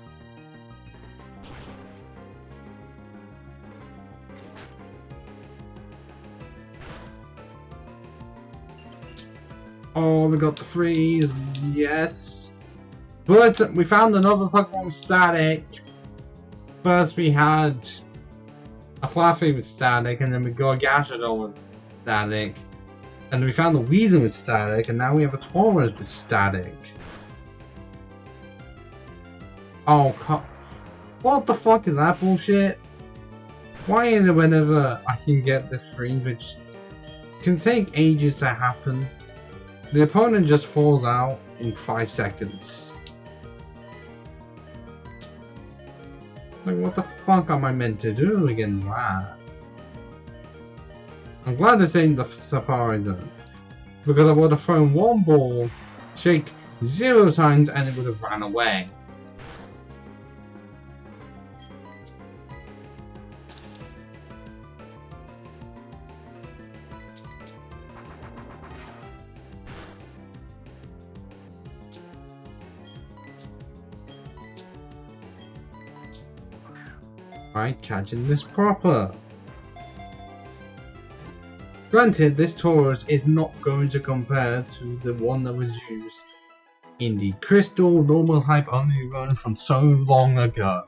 Oh, we got the freeze, yes. But we found another Pokemon Static. First we had a Fluffy with Static, and then we got a Gastrodon with Static. And we found the Weasel with Static, and now we have a Tauros with Static. Oh, what the fuck is that bullshit? Why is it whenever I can get the freeze, which can take ages to happen, the opponent just falls out in 5 seconds? Like, what the fuck am I meant to do against that? I'm glad this ain't the Safari Zone, because I would have thrown one ball, shake 0 times, and it would have ran away. Right, catching this proper. Granted, this Tauros is not going to compare to the one that was used in the Crystal normal type only run from so long ago.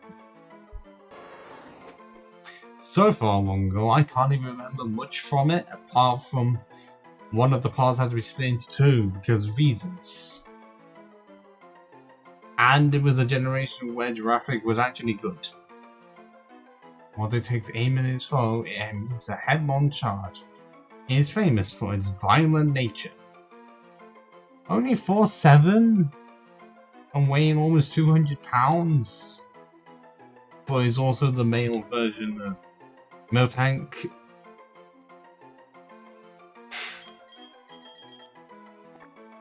So far long ago, I can't even remember much from it, apart from one of the parts had to be split into 2 because of reasons. And it was a generation where Giraffic was actually good. Once it takes aim at its foe, it makes a headlong charge. It is famous for its violent nature. Only 4'7" and weighing almost 200 pounds. But he's also the male version of Miltank.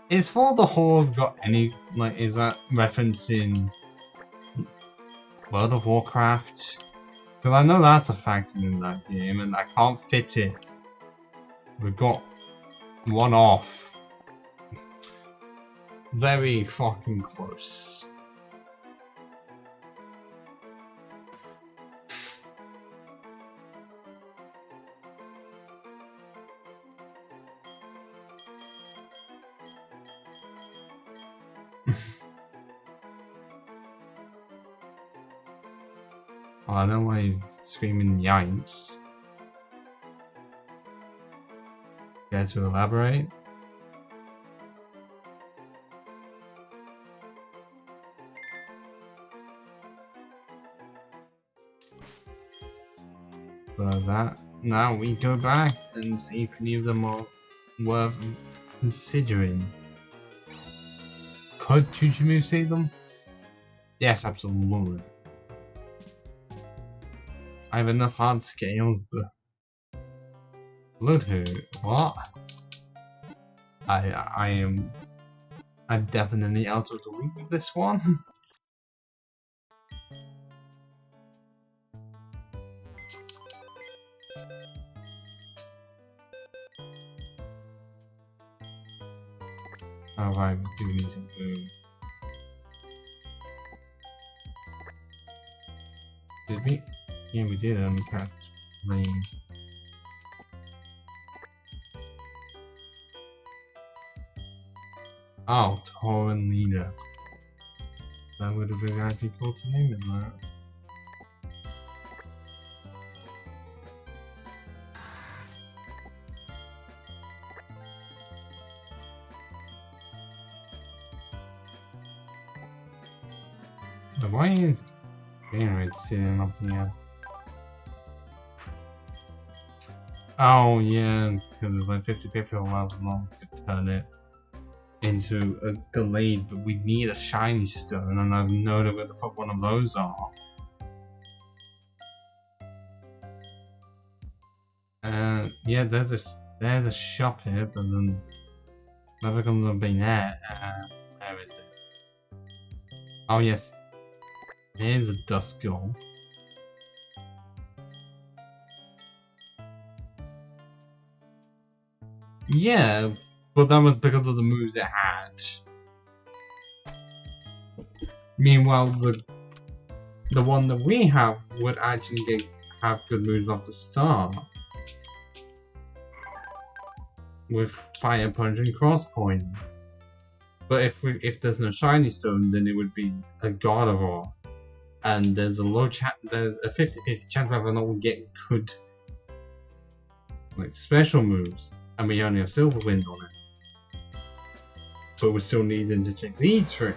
Is For the Horde got any, like, is that referencing World of Warcraft? Because I know that's a factor in that game and I can't fit it. We've got one off. Very fucking close. Oh, I know why you're screaming yikes. Care to elaborate? But that, now we go back and see if any of them are worth considering. Could Chuchimu see them? Yes, absolutely. I have enough hard scales, but Bloodhood, what? I'm definitely out of the loop with this one. Oh right, we do need to do. Did we? Yeah, we did only catch 3. Oh, Tauren Leader. That would have been actually cool to name it that. Why is Gatorade sitting up here? Oh yeah, because it's like 50-50 however long to turn it into a Glade, but we need a shiny stone, and I have no idea where the fuck one of those are. Yeah, there's a shop here, but then never comes up being there. Where is it? Oh yes, here's a Duskull. Yeah, but that was because of the moves it had. Meanwhile, the one that we have would actually have good moves off the start. With Fire Punch and Cross Poison. But if there's no shiny stone, then it would be a Gardevoir. And there's a 50-50 chance whether or not we get good like special moves. And we only have Silver Wind on it. But we still need them to check these 3.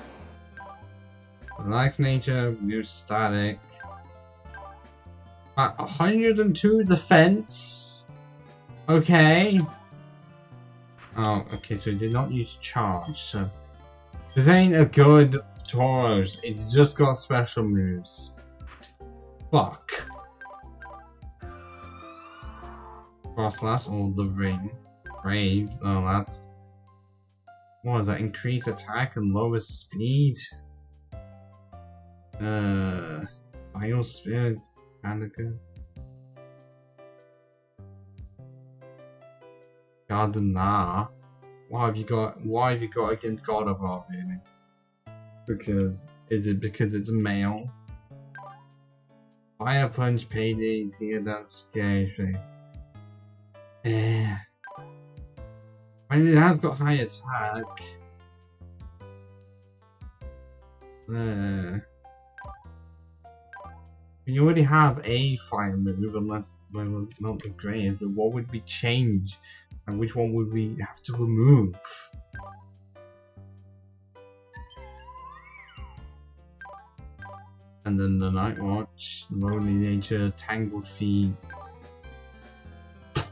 Relax Nature, New Static. At 102 defense. Okay. Oh, okay, so it did not use Charge, so this ain't a good Tauros, it's just got special moves. Fuck. Frostlass or the Ring. Brave, oh that's... What is that? Increase attack and lower speed? Bio Spirit, kinda good. Gardener. Why have you got against Gardevoir really? Because it's male? Fire Punch, Payday, Tear Dance, Scary Face. I mean, it has got high attack. You already have a fire move, unless well, not the greatest, but what would we change? And which one would we have to remove? And then the Night Watch, Lonely Nature, Tangled Feet.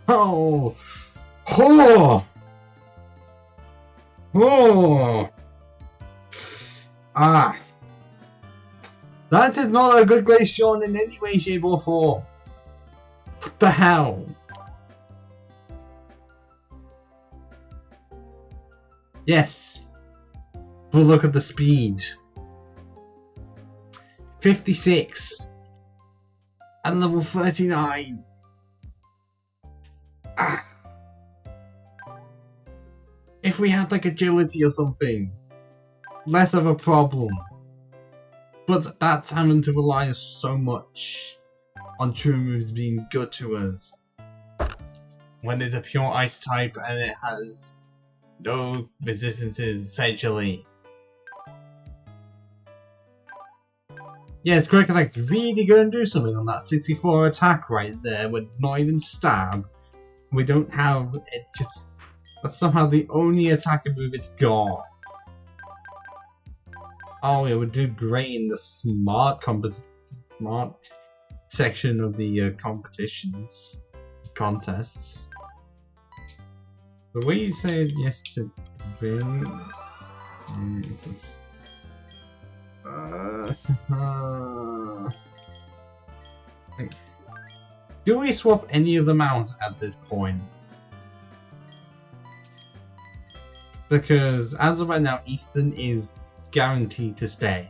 Oh! Oh! Oh! Ah! That is not a good Glaceon in any way, shape or form. What the hell? Yes. But look at the speed. 56. And level 39. Ah. If we had like agility or something, less of a problem. But that's having to rely so much on true moves being good to us. When it's a pure ice type and it has no resistances essentially. Yeah, it's Crocodile's really gonna do something on that 64 attack right there when it's not even stab. We don't have it, just that's somehow the only attacking move it's got. Oh, it would do great in the smart section of the contests. The way you said yes to win. Do we swap any of them out at this point? Because as of right now, Eastern is guaranteed to stay.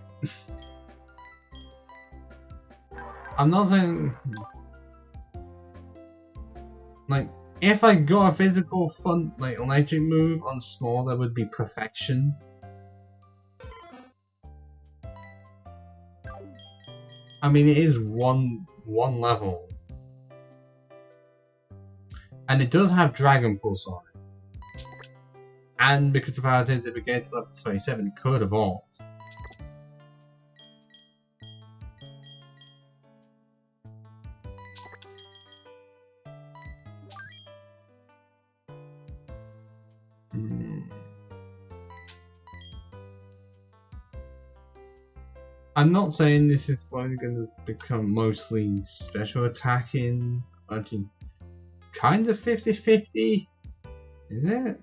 I'm not saying like if I got a physical fun like electric move on small, that would be perfection. I mean, it is one level, and it does have Dragon Pulse on it. And because of how it is, if it gets to level 37, it could evolve. I'm not saying this is slowly going to become mostly special attacking. Actually, kind of 50-50. Is it?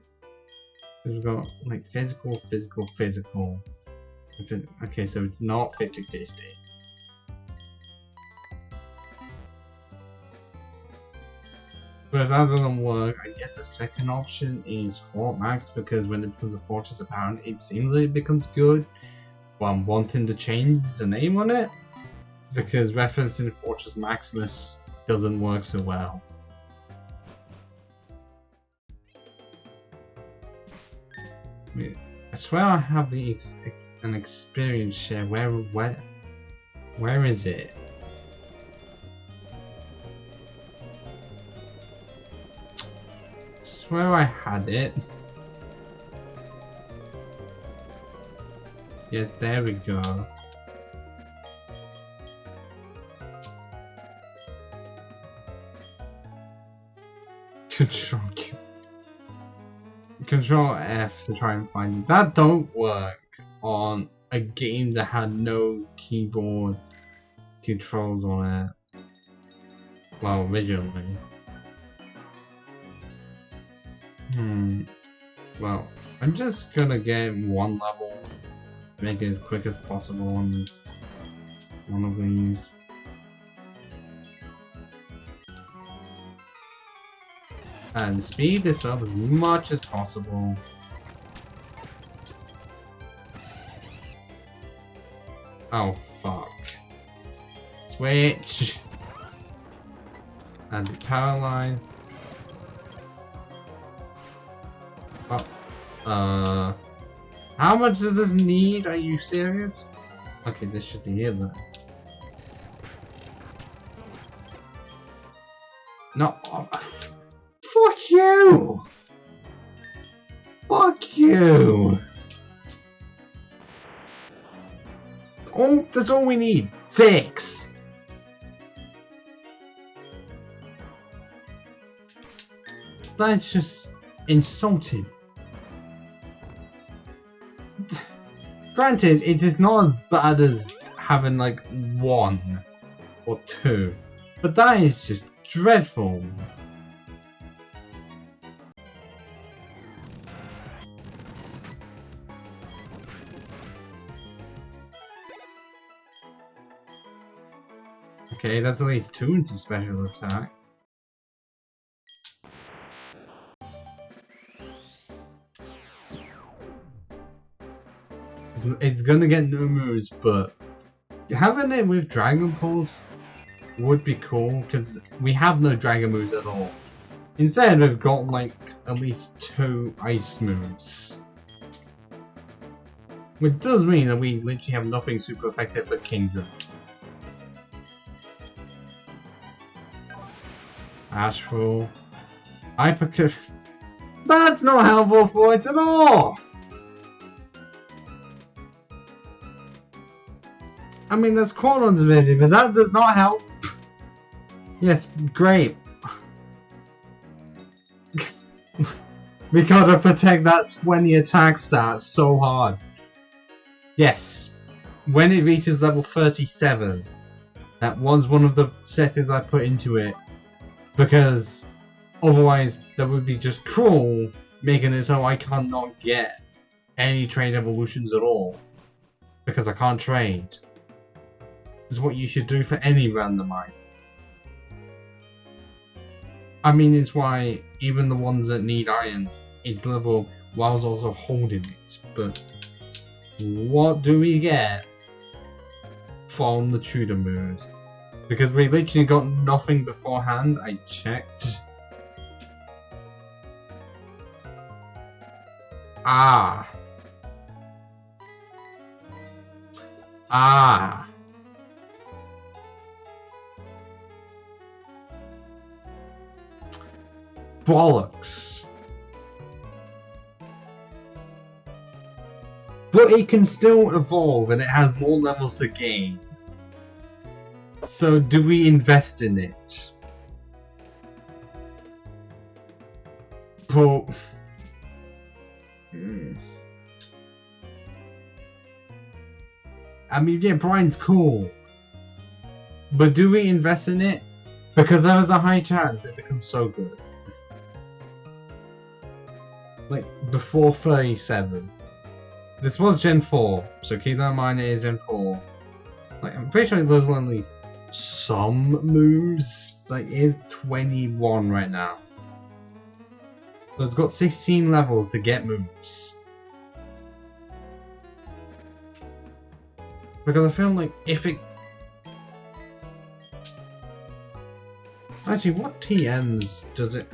We've got like physical. Okay, so it's not 50-50. But if that doesn't work, I guess the second option is Fort Max, because when it becomes a Fortress Apparent, it seems like it becomes good. But I'm wanting to change the name on it, because referencing Fortress Maximus doesn't work so well. I swear I have the an experience share. Where is it? I swear I had it. Yeah, there we go. Control F to try and find it. That don't work on a game that had no keyboard controls on it. Well, originally. Well, I'm just gonna get one level, make it as quick as possible on this one of these. And speed this up as much as possible. Oh fuck. Switch! And be paralyzed. Oh. How much does this need? Are you serious? Okay, this should be it then. No. Oh, fuck you! Fuck you! Oh, that's all we need. 6! That's just insulting. Granted, it is not as bad as having like 1 or 2, but that is just dreadful. Okay, that's at least 2 into special attack. It's gonna get no moves, but having it with Dragon Pulse would be cool, because we have no Dragon moves at all. Instead, we've got like at least 2 Ice moves. Which does mean that we literally have nothing super effective for Kingdom. Ashful. Hypercut. That's not helpful for it at all! I mean, that's Quadron's ability, but that does not help. Yes, great. We gotta protect that 20 attack stat so hard. Yes, when it reaches level 37, that was one of the settings I put into it, because otherwise that would be just cruel, making it so I cannot get any trade evolutions at all, because I can't trade. Is what you should do for any randomizer. I mean, it's why even the ones that need irons, it's level whilst also holding it, but what do we get from the Tudor moves? Because we literally got nothing beforehand, I checked. Ah. Bollocks. But it can still evolve and it has more levels to gain. So do we invest in it? But... I mean, yeah, Brian's cool. But do we invest in it? Because there is a high chance it becomes so good. Like, before 37. This was Gen 4, so keep that in mind, it is Gen 4. Like, I'm pretty sure there's at least some moves. Like, it is 21 right now. So it's got 16 levels to get moves. Because I feel like if it... Actually, what TMs does it...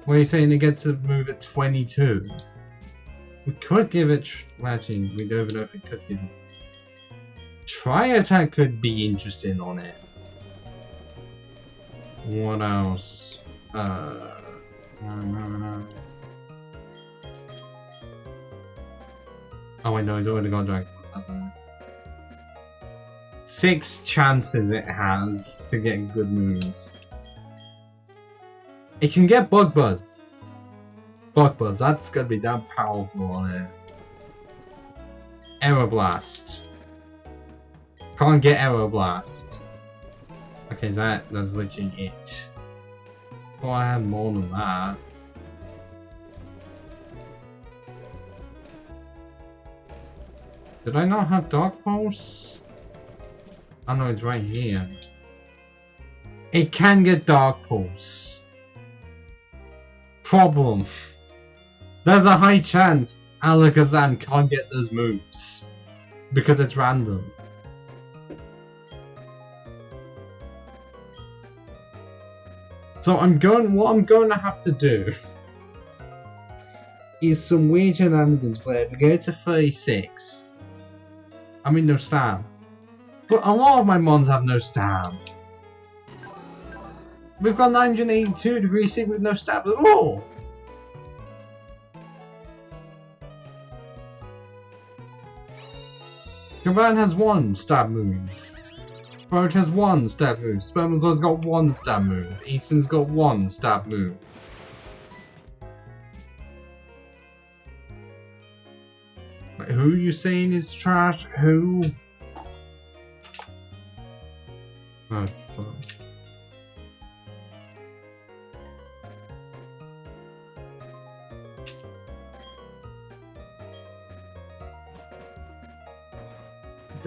What are you saying, it gets a move at 22? We could give it... Actually, we don't even know if we could give it... Tri-attack could be interesting on it. What else? No. Oh wait, no, he's already got Dragon Pulse, hasn't he? 6 chances it has to get good moves. It can get Bug Buzz. Bug Buzz, that's gonna be damn powerful on it. Arrow Blast. Can't get Arrow Blast. Okay, that's literally it. Oh, I had more than that. Did I not have Dark Pulse? Oh no, it's right here. It can get Dark Pulse. Problem. There's a high chance Alakazam can't get those moves. Because it's random. So what I'm going to have to do is some weird shenanigans where we go to 36. I mean no stab. But a lot of my mons have no stab. We've got 982 degrees C with no stab at all. Kaban has 1 stab move. Roach has 1 stab move. Spermazoid's got 1 stab move. Eaton's got 1 stab move. Wait, who you saying is trash? Who? Oh fuck.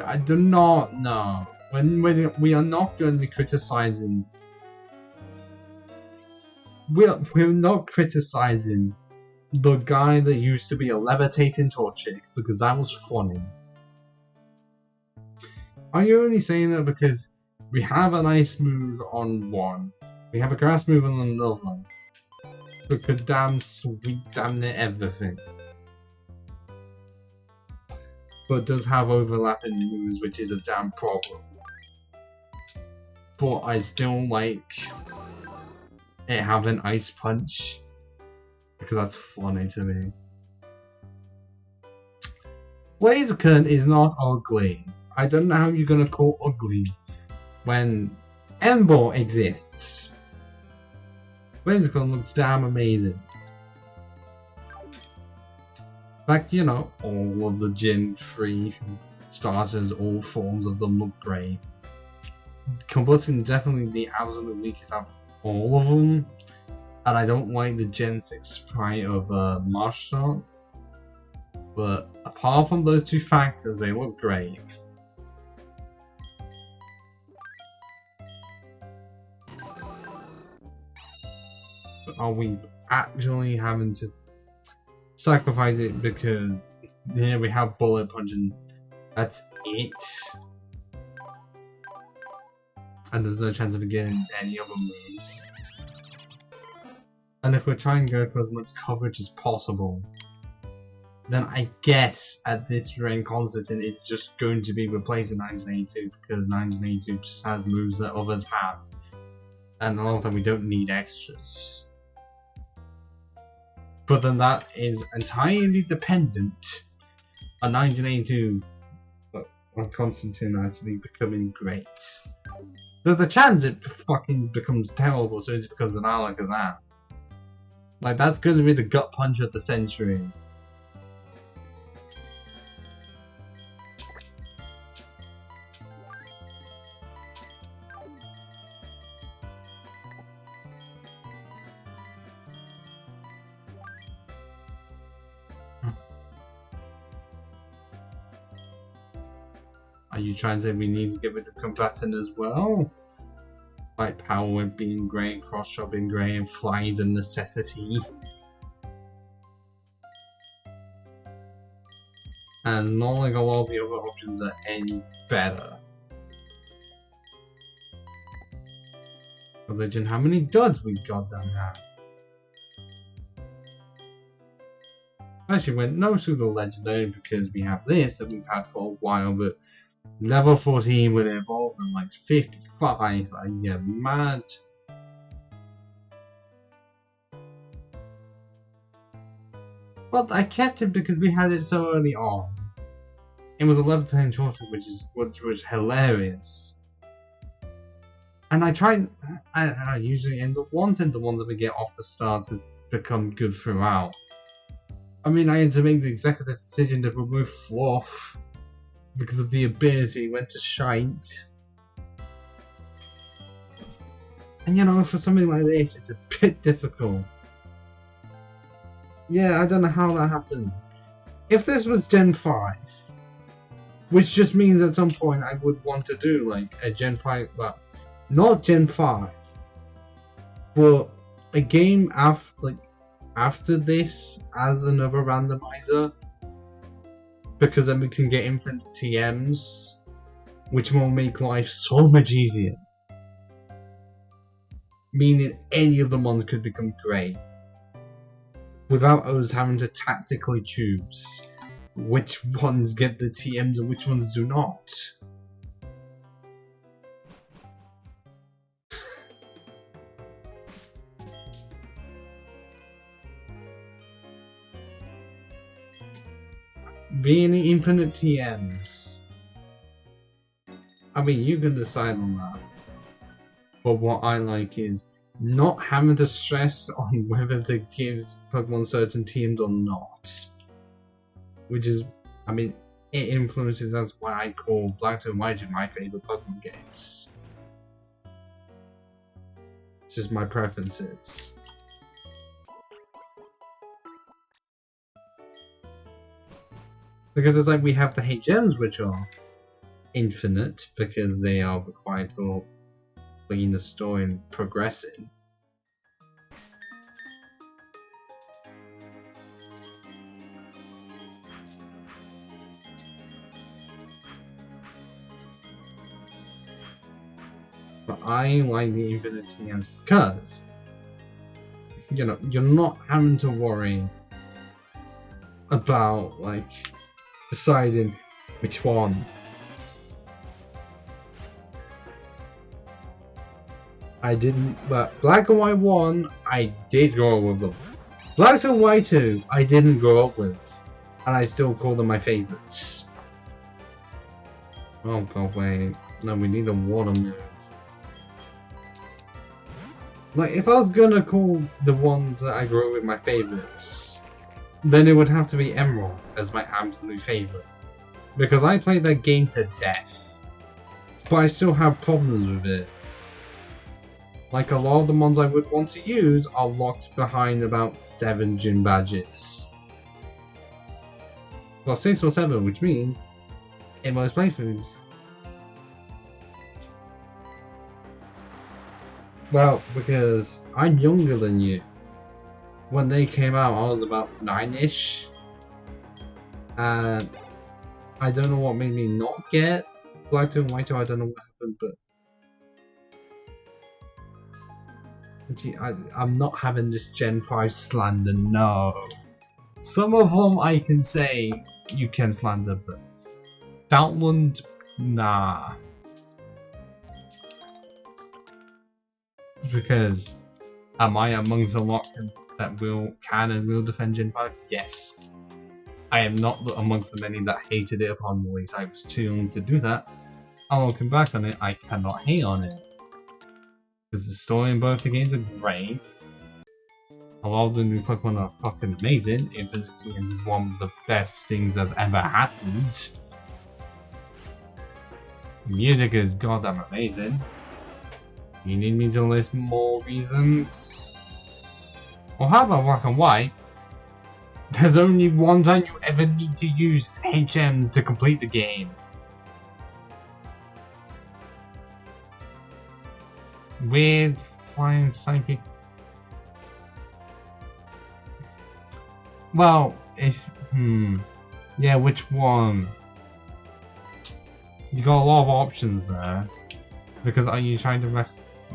I do not know. When we are not going to be criticizing. We're not criticizing the guy that used to be a levitating torchic because that was funny. Are you only saying that because we have an ice move on one, we have a grass move on another, but could damn sweet damn near everything, but does have overlapping moves, which is a damn problem. But I still like it having ice punch because that's funny to me. Blaziken is not ugly. I don't know how you're gonna call ugly when Ember exists. Blaziken looks damn amazing. In fact, you know, all of the Gen 3 starters, all forms of them look great. Combustion is definitely the absolute weakest out of all of them. And I don't like the Gen 6 sprite of Marshall. But apart from those two factors, they look great. But are we actually having to sacrifice it because here we have bullet punch and that's it? And there's no chance of getting any other moves. And if we're trying to go for as much coverage as possible, then I guess at this rank constant it's just going to be replacing 1982 because 1982 just has moves that others have. And a lot of time we don't need extras. But then that is entirely dependent on 1982 on Constantine actually becoming great. There's a chance it fucking becomes terrible, so it becomes an Alakazam. Like, that's going to be the gut punch of the century. Are you trying to say we need to get rid of combatant as well? Like power being great, cross shot being great, and flying's a necessity. And not like a lot of the other options are any better. Religion, how many duds we goddamn have? Actually went no pseudo legendary because we have this that we've had for a while, but level 14 when it evolves in like 55, I get mad. Well, I kept it because we had it so early on. It was a level 10 shorter, which was hilarious. And I usually end up wanting the ones that we get off the start to become good throughout. I mean, I had to make the executive decision to remove Fluff because of the ability went to shite. And you know, for something like this, it's a bit difficult. Yeah, I don't know how that happened. If this was Gen 5, which just means at some point I would want to do like a Gen 5, well, not Gen 5, but a game after this as another randomizer, because then we can get infinite TMs, which will make life so much easier. Meaning any of the ones could become great, without us having to tactically choose which ones get the TMs and which ones do not. Being infinite TMs. I mean, you can decide on that. But what I like is not having to stress on whether to give Pokemon certain teams or not. Which is, I mean, it influences, that's why I call Black and White my favourite Pokemon games. It's just my preferences. Because it's like we have the HMs, which are infinite because they are required for playing the story and progressing. But I like the infinite TNs because, you know, you're not having to worry about, like, deciding which one. I didn't, but Black and White 1, I did grow up with them. Black and White 2, I didn't grow up with, and I still call them my favorites. Oh god, wait. No, we need a water move. Like, if I was gonna call the ones that I grew up with my favorites, then it would have to be Emerald as my absolute favorite. Because I played that game to death, but I still have problems with it. Like, a lot of the ones I would want to use are locked behind about 7 gym badges. Well, 6 or 7, which means, in most playthroughs. Well, because I'm younger than you. When they came out, I was about 9-ish. And I don't know what made me not get Black and White 2, I don't know what happened, but gee, I'm not having this Gen 5 slander, no. Some of them I can say you can slander, but that one, nah. Because am I amongst the lot that can and will defend Gen 5? Yes. I am not amongst the many that hated it upon release. I was too young to do that. And looking back on it, I cannot hate on it. Because the story in both the games are great. A lot of the new Pokemon are fucking amazing. Infinite TNs is one of the best things that's ever happened. The music is goddamn amazing. You need me to list more reasons? Or how about Black and White? There's only one time you ever need to use HMs to complete the game. With Flying Psychic. Well, yeah, which one? You got a lot of options there. Because are you trying to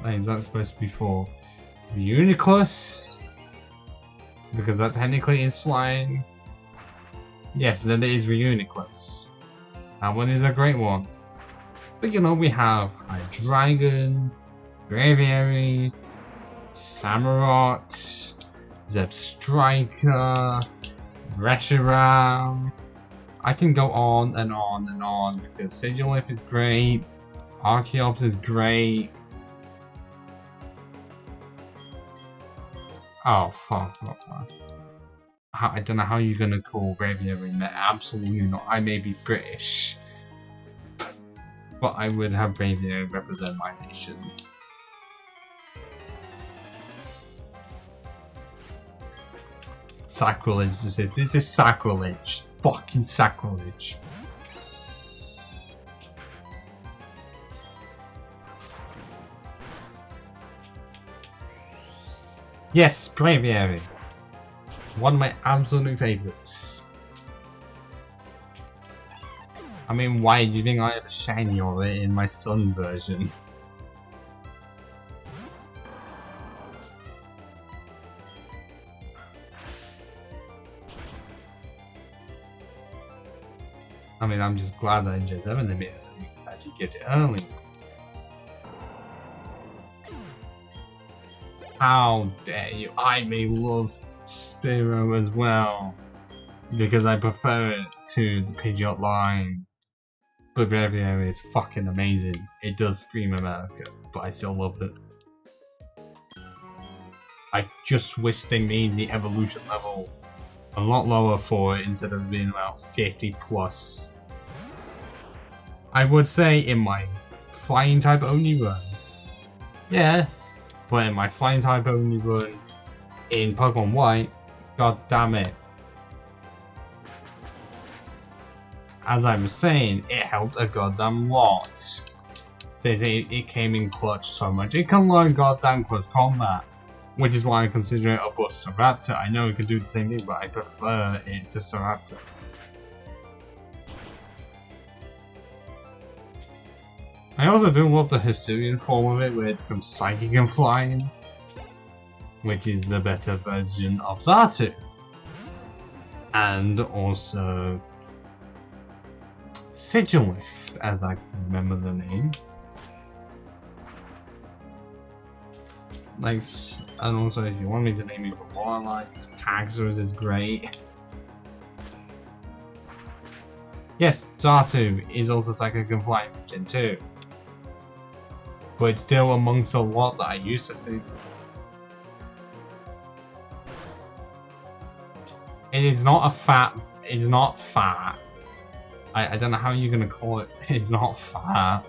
is that supposed to be for Uniclus? Because that technically is flying. Yes, then it is Reuniclus. That one is a great one. But you know, we have Hydreigon, Braviary, Samurott, Zebstrika, Reshiram. I can go on and on and on because Sigilyph is great, Archeops is great. Oh, fuck. I don't know how you're gonna call Braviary Met. Absolutely not. I may be British, but I would have Braviary represent my nation. Sacrilege, this is sacrilege. Fucking sacrilege. Yes, Braviary. One of my absolute favorites. I mean, why do you think I have a shiny of it in my Sun version? I mean, I'm just glad that in Gen 7 they made it so you can actually get it early. How dare you? I may love Spearow as well, because I prefer it to the Pidgeot line. But Braviary is fucking amazing. It does scream America, but I still love it. I just wish they made the evolution level a lot lower for it instead of being about 50 plus. I would say in my flying type only run, yeah, but in my flying type only run in Pokemon White, god damn it, as I was saying, it helped a goddamn lot. It came in clutch so much. It can learn goddamn close combat, which is why I consider it above Staraptor. I know it can do the same thing, but I prefer it to Staraptor. I also do love the Hisuian form of it, where it becomes psychic and flying, which is the better version of Xatu. And also Sigilif, as I can remember the name. Like, and also if you want me to name it more, like, Taxus is great. Yes, Xatu is also psychic and flying Gen 2. But it's still amongst a lot that I used to think. It is not a fat. It's not fat. I don't know how you're gonna call it. It's not fat.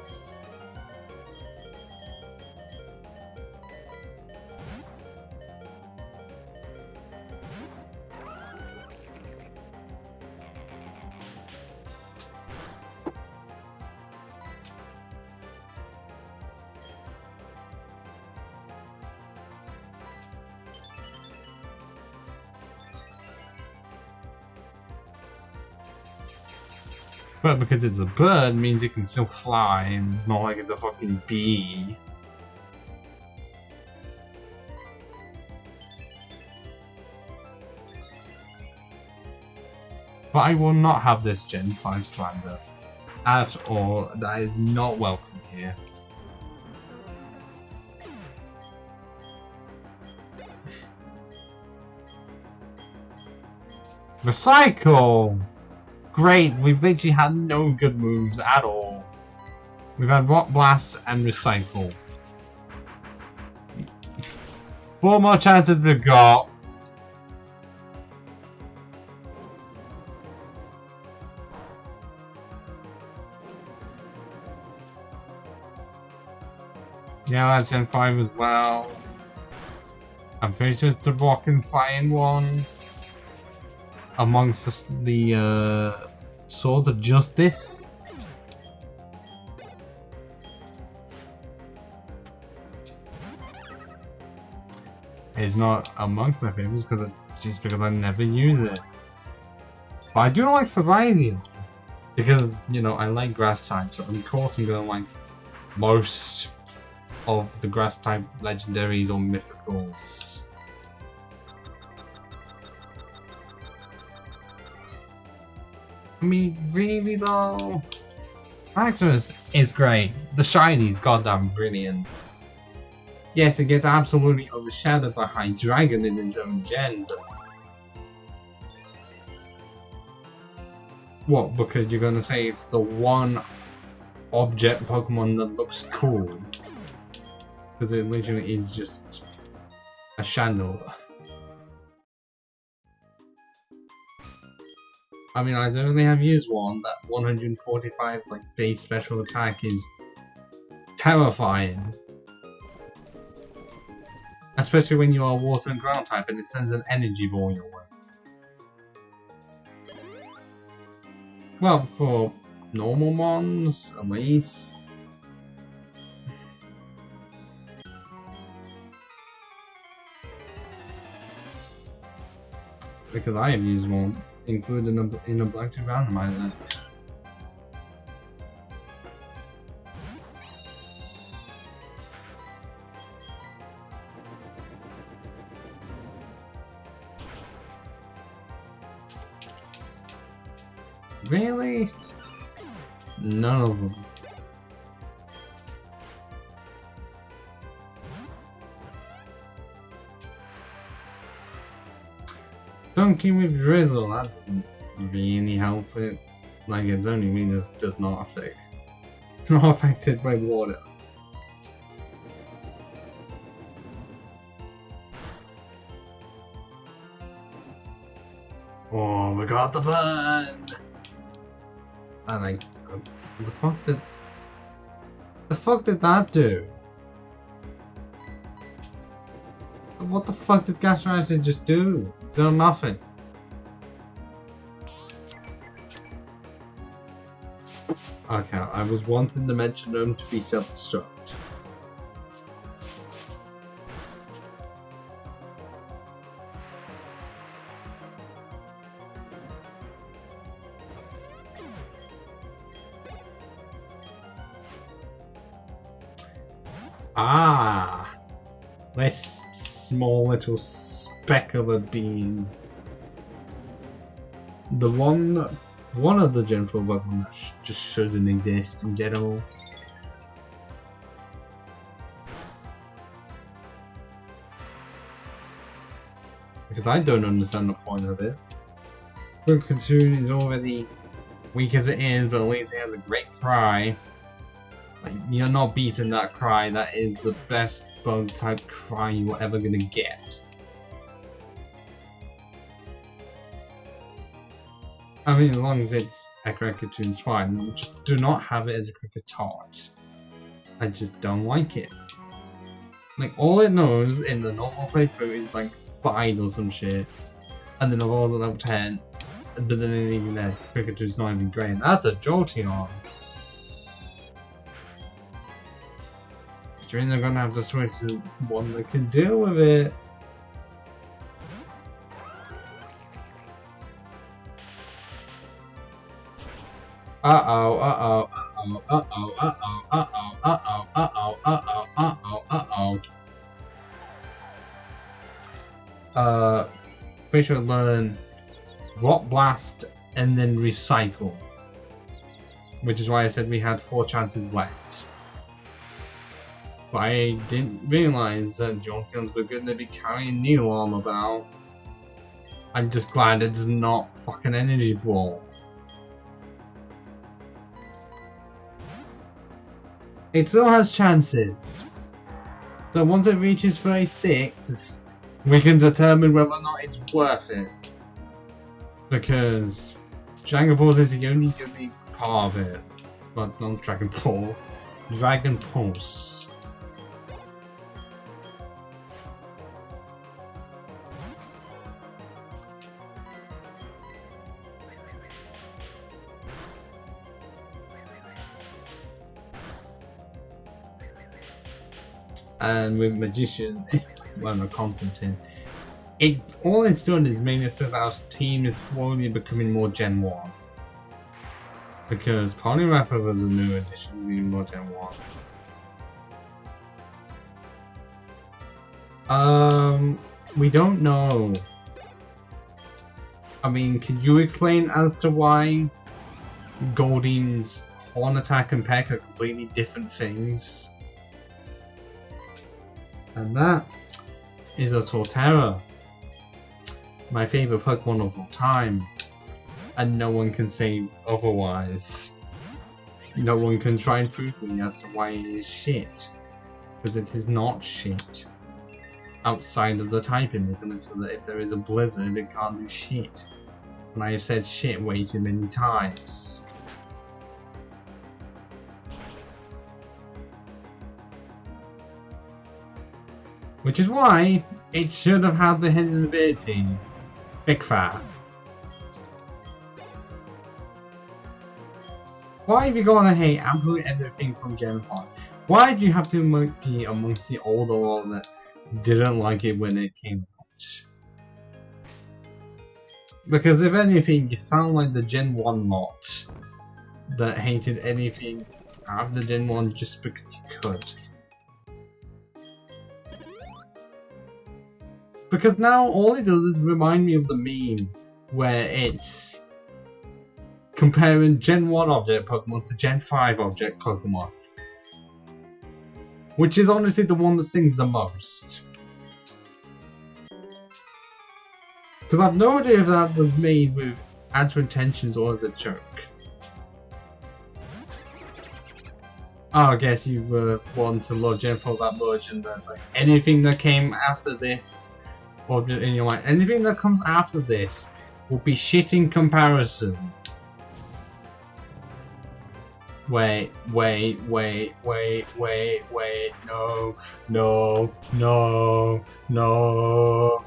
But because it's a bird, means it can still fly, and it's not like it's a fucking bee. But I will not have this Gen 5 slander at all. That is not welcome here. Recycle! Great, we've literally had no good moves at all. We've had Rock Blast and Recycle. 4 more chances we've got. Yeah, that's Gen 5 as well. I'm pretty sure it's the Rock and Flying one. Amongst the Sword of Justice. It's not amongst my favorites just because I never use it. But I do like variety because, you know, I like grass types, so of course I'm gonna like most of the grass type legendaries or mythicals. I mean, really though? Maximus is great. The shiny's goddamn brilliant. Yes, it gets absolutely overshadowed by High Dragon in its own gen, but... What, because you're gonna say it's the one object Pokemon that looks cool? Because it literally is just a Chandler. I mean, I don't really have used one. That 145 like base special attack is terrifying. Especially when you are water and ground type and it sends an energy ball your way. Well, for normal mons, at least. Because I have used one. Included in a Platinum Randomiser. Really? None of them. Dunking with Drizzle, that doesn't really help it. Like, it's only mean it does not affect. It's not affected by water. Oh, we got the burn! And like, the fuck did that do? What the fuck did Gastroacid just do? It's done nothing. Okay, I was wanting the metronome to be self-destruct. Ah! This small little speck of a being. The one of the Gen 4 weapons that just shouldn't exist in general. Because I don't understand the point of it. Platoon is already weak as it is, but at least it has a great cry. Like, you're not beating that cry, that is the best bug type cry you're ever gonna get. I mean, as long as it's a Cricketune, it's fine. Just do not have it as a Cricketart. I just don't like it. Like, all it knows in the normal playthrough is like Bide or some shit. And then evolves at level 10. But then even then, Cricketoo's not even great. And that's a Jolteon. Which means they're gonna have to switch to one that can deal with it. Uh-oh, uh-oh, uh-oh, uh-oh, uh-oh, uh-oh, uh-oh, uh-oh, uh-oh, uh-oh, uh-oh. We should learn Rock Blast and then Recycle. Which is why I said we had 4 chances left. But I didn't realise that Jolteons were going to be carrying New Arm about. I'm just glad it's not fucking Energy Ball. It still has chances. So once it reaches 36, we can determine whether or not it's worth it. Because Dragon Ball is the only good part of it. But not Dragon Ball. Dragon Pulse. And with Magician, well, no, Constantine, all it's done is made it so that our team is slowly becoming more Gen 1. Because Poliwrath was a new addition, being more Gen 1. We don't know. I mean, could you explain as to why Goldeen's Horn Attack and Peck are completely different things? And that is a Torterra, my favourite Pokemon of all time, and no one can say otherwise. No one can try and prove me as to why it is shit, because it is not shit. Outside of the typing mechanism, so that if there is a blizzard, it can't do shit. And I have said shit way too many times. Which is why it should have had the hidden ability, Big Fat. Why have you got to hate absolutely everything from Gen 5? Why do you have to be amongst the older world that didn't like it when it came out? Because if anything, you sound like the Gen 1 lot that hated anything after Gen 1 just because you could. Because now all it does is remind me of the meme where it's comparing Gen 1 object Pokemon to Gen 5 object Pokemon. Which is honestly the one that sings the most. Because I've no idea if that was made with actual intentions or as a joke. Oh, I guess you were wanting to love Gen 4 that much and that's like anything that came after this, or in your mind, anything that comes after this will be shit in comparison. Wait, no.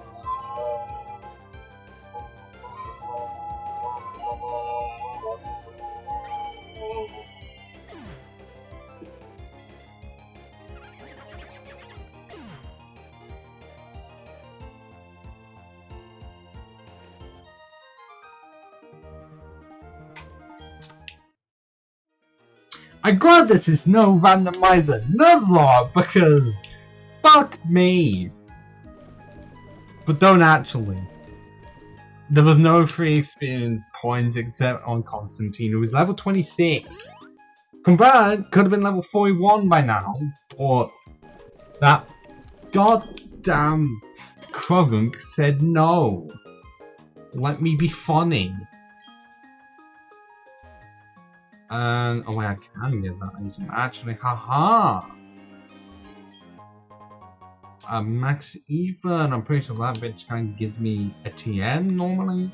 I'm glad this is no randomizer nuzlocke because fuck me. But don't actually. There was no free experience points except on Constantine, who was level 26. Compared, could have been level 41 by now, but that goddamn Krugunk said no. Let me be funny. And oh wait, I can get that item actually, haha. Max Ethan, I'm pretty sure that bitch kind of gives me a TN normally.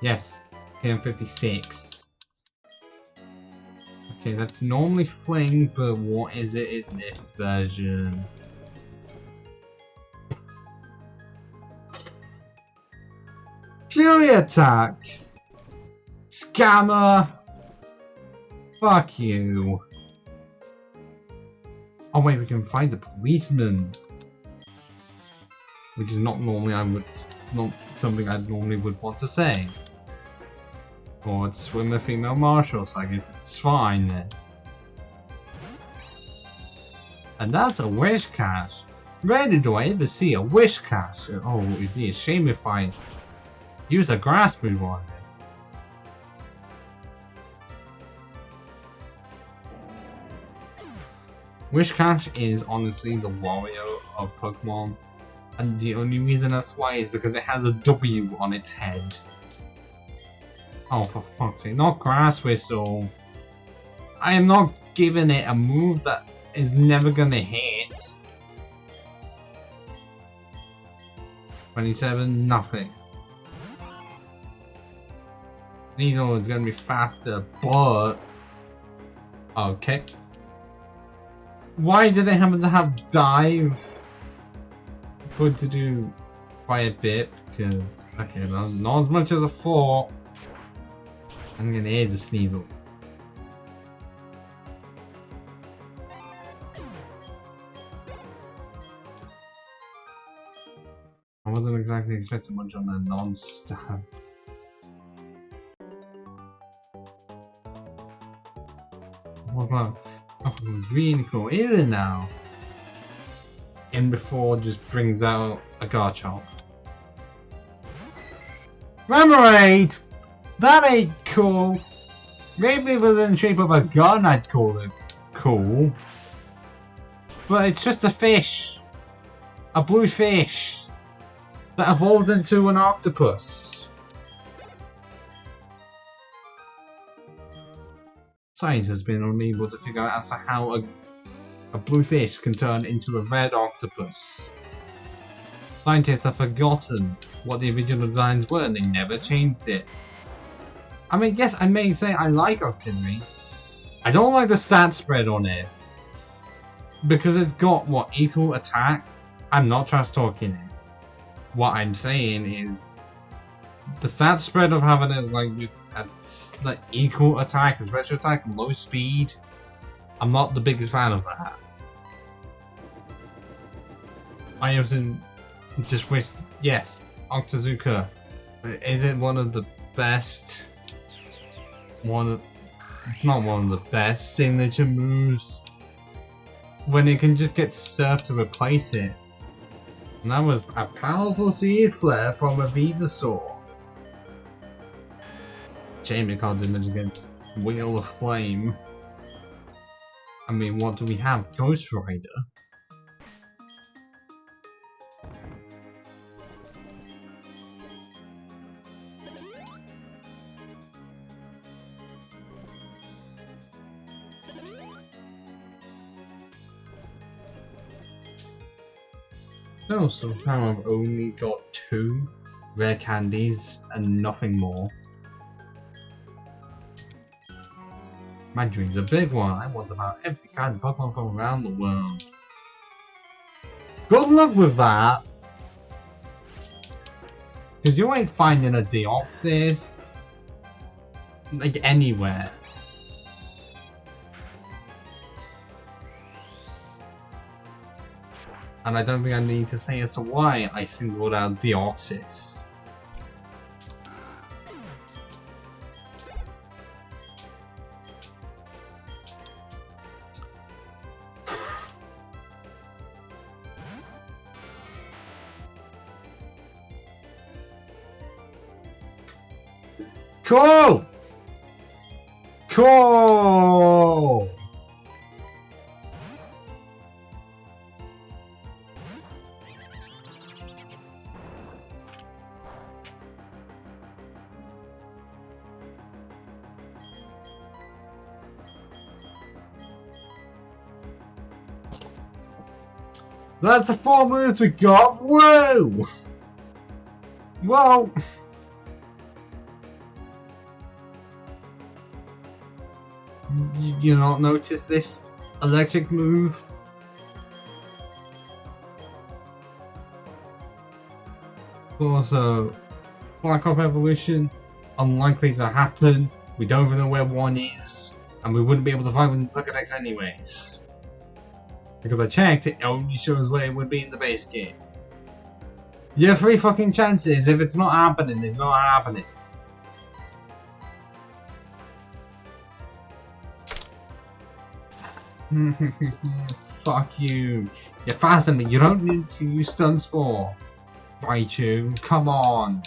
Yes, TN 56. Okay, that's normally Fling, but what is it in this version? Fury Attack! Scammer! Fuck you. Oh wait, we can find the policeman. Which is not normally not something I normally would want to say. Or it's swimmer female marshal, so I guess it's fine then. And that's a wish cache. Rarely do I ever see a wish cache. Oh, it'd be a shame if I use a grass move on it. Wish Cache is honestly the Wario of Pokemon, and the only reason that's why is because it has a W on its head. Oh, for fuck's sake, not Grass Whistle. I am not giving it a move that is never gonna hit. 27, nothing. Needle is gonna be faster, but... okay. Why did it happen to have dive for it to do quite a bit? Because, okay, not as much as I thought. I'm gonna aid the Sneasel. I wasn't exactly expecting much on a non-stab. What about? Oh, it was really cool. Even now. In before just brings out a Garchomp. Remoraid! That ain't cool. Maybe if it was in the shape of a gun, I'd call it cool. But it's just a fish. A blue fish. That evolved into an octopus. Science has been unable to figure out as to how a blue fish can turn into a red octopus. Scientists have forgotten what the original designs were and they never changed it. I mean, yes, I may say I like Octillery. I don't like the stat spread on it. Because it's got, what, equal attack? I'm not trash talking it. What I'm saying is the stat spread of having it like with like equal attack and special attack and low speed. I'm not the biggest fan of that. I also just wish, yes, Octazooka. Is it one of the best? It's not one of the best signature moves. When it can just get surfed to replace it. And that was a powerful seed flare from a Venusaur. Shame it can't do much against Wheel of Flame. I mean, what do we have? Ghost Rider? No, somehow I've only got 2 rare candies and nothing more. My dream's a big one. I want about every kind of Pokemon from around the world. Good luck with that! Because you ain't finding a Deoxys like anywhere. And I don't think I need to say as to why I singled out Deoxys. Cool! Cool! That's the 4 moves we got! Woo! Whoa! You not notice this electric move? Also, Black Ops Evolution, unlikely to happen. We don't even know where 1 is, and we wouldn't be able to find one in Pokédex anyways. Because I checked, it only shows where it would be in the base game. You have 3 fucking chances. If it's not happening, it's not happening. Fuck you. You're faster than me. You don't need to use Stun Spore. Raichu, come on.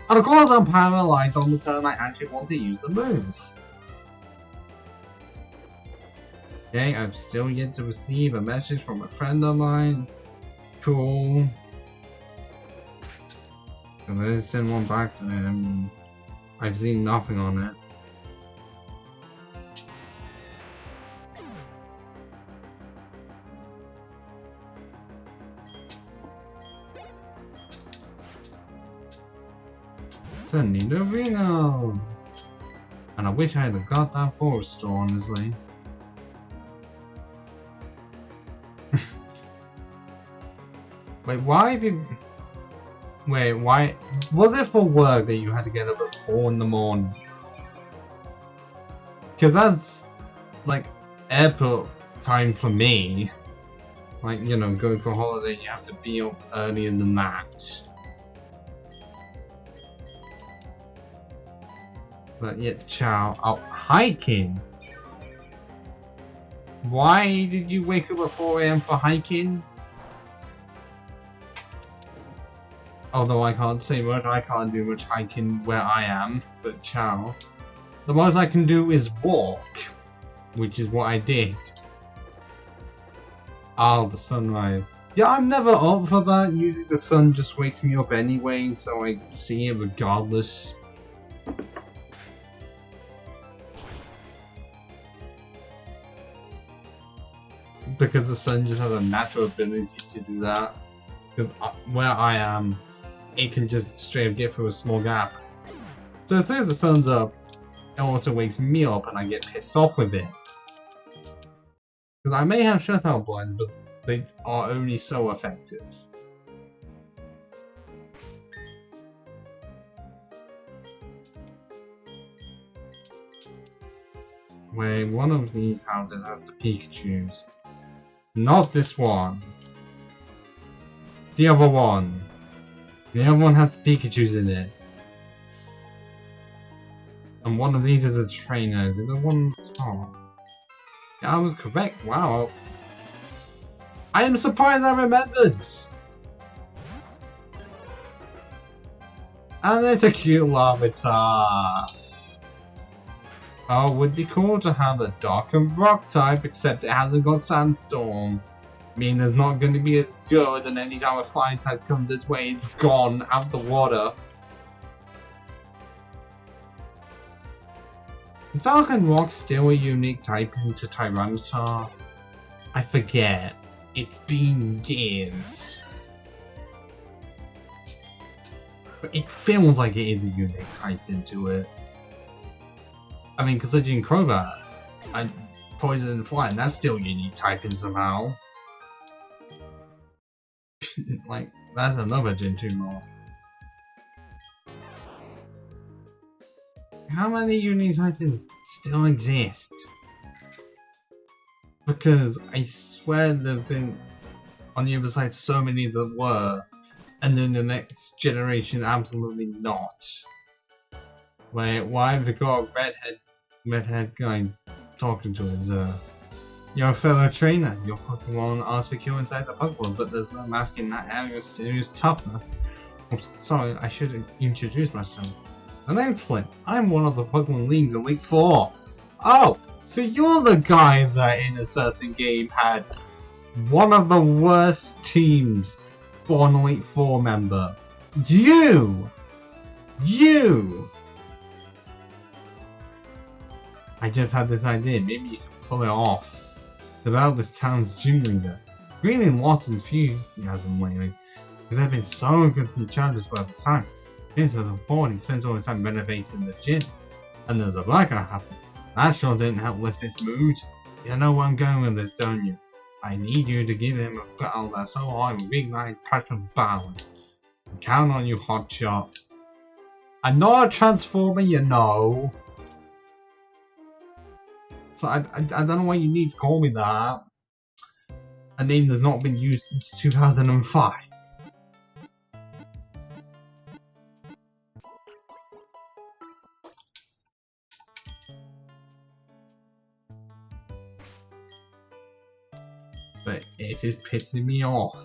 And of course I'm paralyzed on the turn I actually want to use the move. Okay, I've still yet to receive a message from a friend of mine. Cool. I'm gonna send one back to him. I've seen nothing on it. It's a Nidorino! And I wish I had got that forest store, honestly. Wait, why have you... Wait, why... Was it for work that you had to get up at 4 in the morning? Because that's, like, airport time for me. Like, you know, going for a holiday, you have to be up earlier than that. But yet, ciao. Oh, hiking? Why did you wake up at 4 AM for hiking? Although I can't say much, I can't do much hiking where I am, but ciao. The most I can do is walk, which is what I did. Oh, the sunrise. Yeah, I'm never up for that. Usually the sun just wakes me up anyway, so I see it regardless. Because the sun just has a natural ability to do that. Because where I am, it can just straight up get through a small gap. So as soon as the sun's up, it also wakes me up and I get pissed off with it. Because I may have shutout blinds, but they are only so effective. Wait, one of these houses has the Pikachus. Not this one. The other one. The other one has the Pikachus in it. And one of these is a trainer. Is it the one on the top? Yeah, I was correct. Wow. I am surprised I remembered. And it's a cute Larvitar. Oh, it would be cool to have a Dark and Rock type, except it hasn't got Sandstorm. Meaning there's not going to be as good, and any time a flying type comes its way, it's gone out the water. Is Dark and Rock still a unique type into Tyranitar? I forget. It's been years. But it feels like it is a unique type into it. I mean, considering Crobat and Poison and Flying, that's still unique typing somehow. Like, that's another Gen 2 more. How many unique typings still exist? Because I swear there have been on the other side so many that were, and then the next generation absolutely not. Wait, why have we got a redhead guy talking to us? You're a fellow trainer. Your Pokemon are secure inside the Pokeball, but there's no masking that area serious toughness. Oops, sorry, I should introduce myself. My name's Flint. I'm one of the Pokemon League's Elite Four. Oh, so you're the guy that in a certain game had one of the worst teams for an Elite Four member. You! I just had this idea, maybe you can pull it off. Develop this town's gym leader. Really lost his enthusiasm lately, because they've been so good to each other for this time. Since the board, he spends all his time renovating the gym, and there's a blackout happened. That sure didn't help lift his mood. You know where I'm going with this, don't you? I need you to give him a battle that's so high with ignites passion balance. Count on you, hotshot. I'm not a transformer, you know. So I don't know why you need to call me that. A name that's not been used since 2005. But it is pissing me off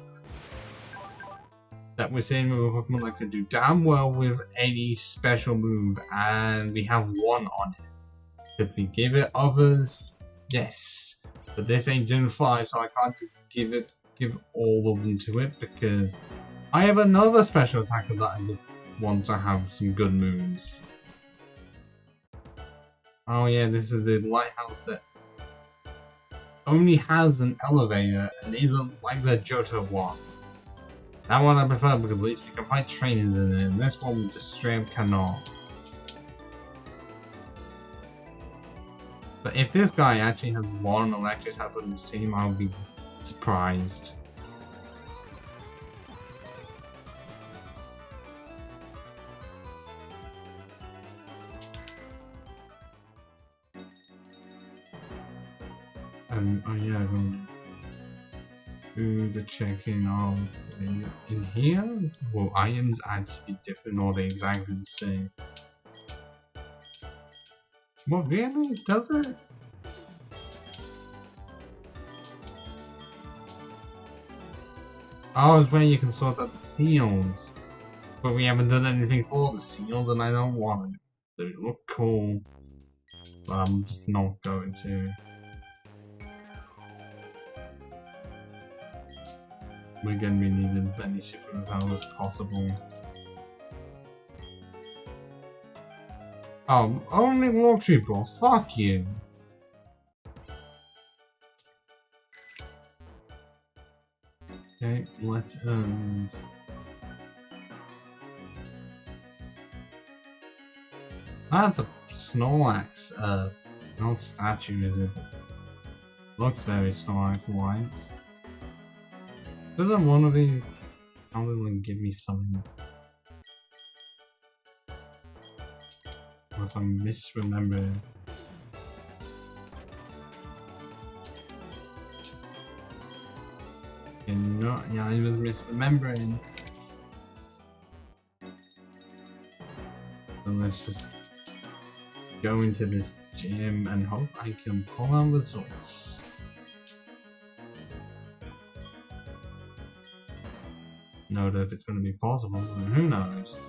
that we're saying with a Pokemon that could do damn well with any special move, and we have one on it. Could we give it others? Yes. But this ain't Gen 5, so I can't just give all of them to it, because I have another special attacker that I want to have some good moves. Oh yeah, this is the lighthouse that only has an elevator and isn't like the Johto one. That one I prefer because at least we can fight trainers in it, and this one we just straight up cannot. But if this guy actually has one electric type on his team, I'll be surprised. Oh yeah, I'm gonna do the check-in of in here. Will items actually different or are they exactly the same? What, really? Does it? Oh, it's where you can sort out the seals. But we haven't done anything for the seals and I don't want it. They look cool. But I'm just not going to. We're going to be needing as many superpowers as possible. Oh, only lottery balls. Fuck you. Okay, let that's a Snorlax, not statue, is it? Looks very Snorlax-like. Doesn't one of these probably give me something? Unless I'm misremembering. Yeah, I was misremembering. So let's just go into this gym and hope I can pull out results. Know that if it's going to be possible, and who knows?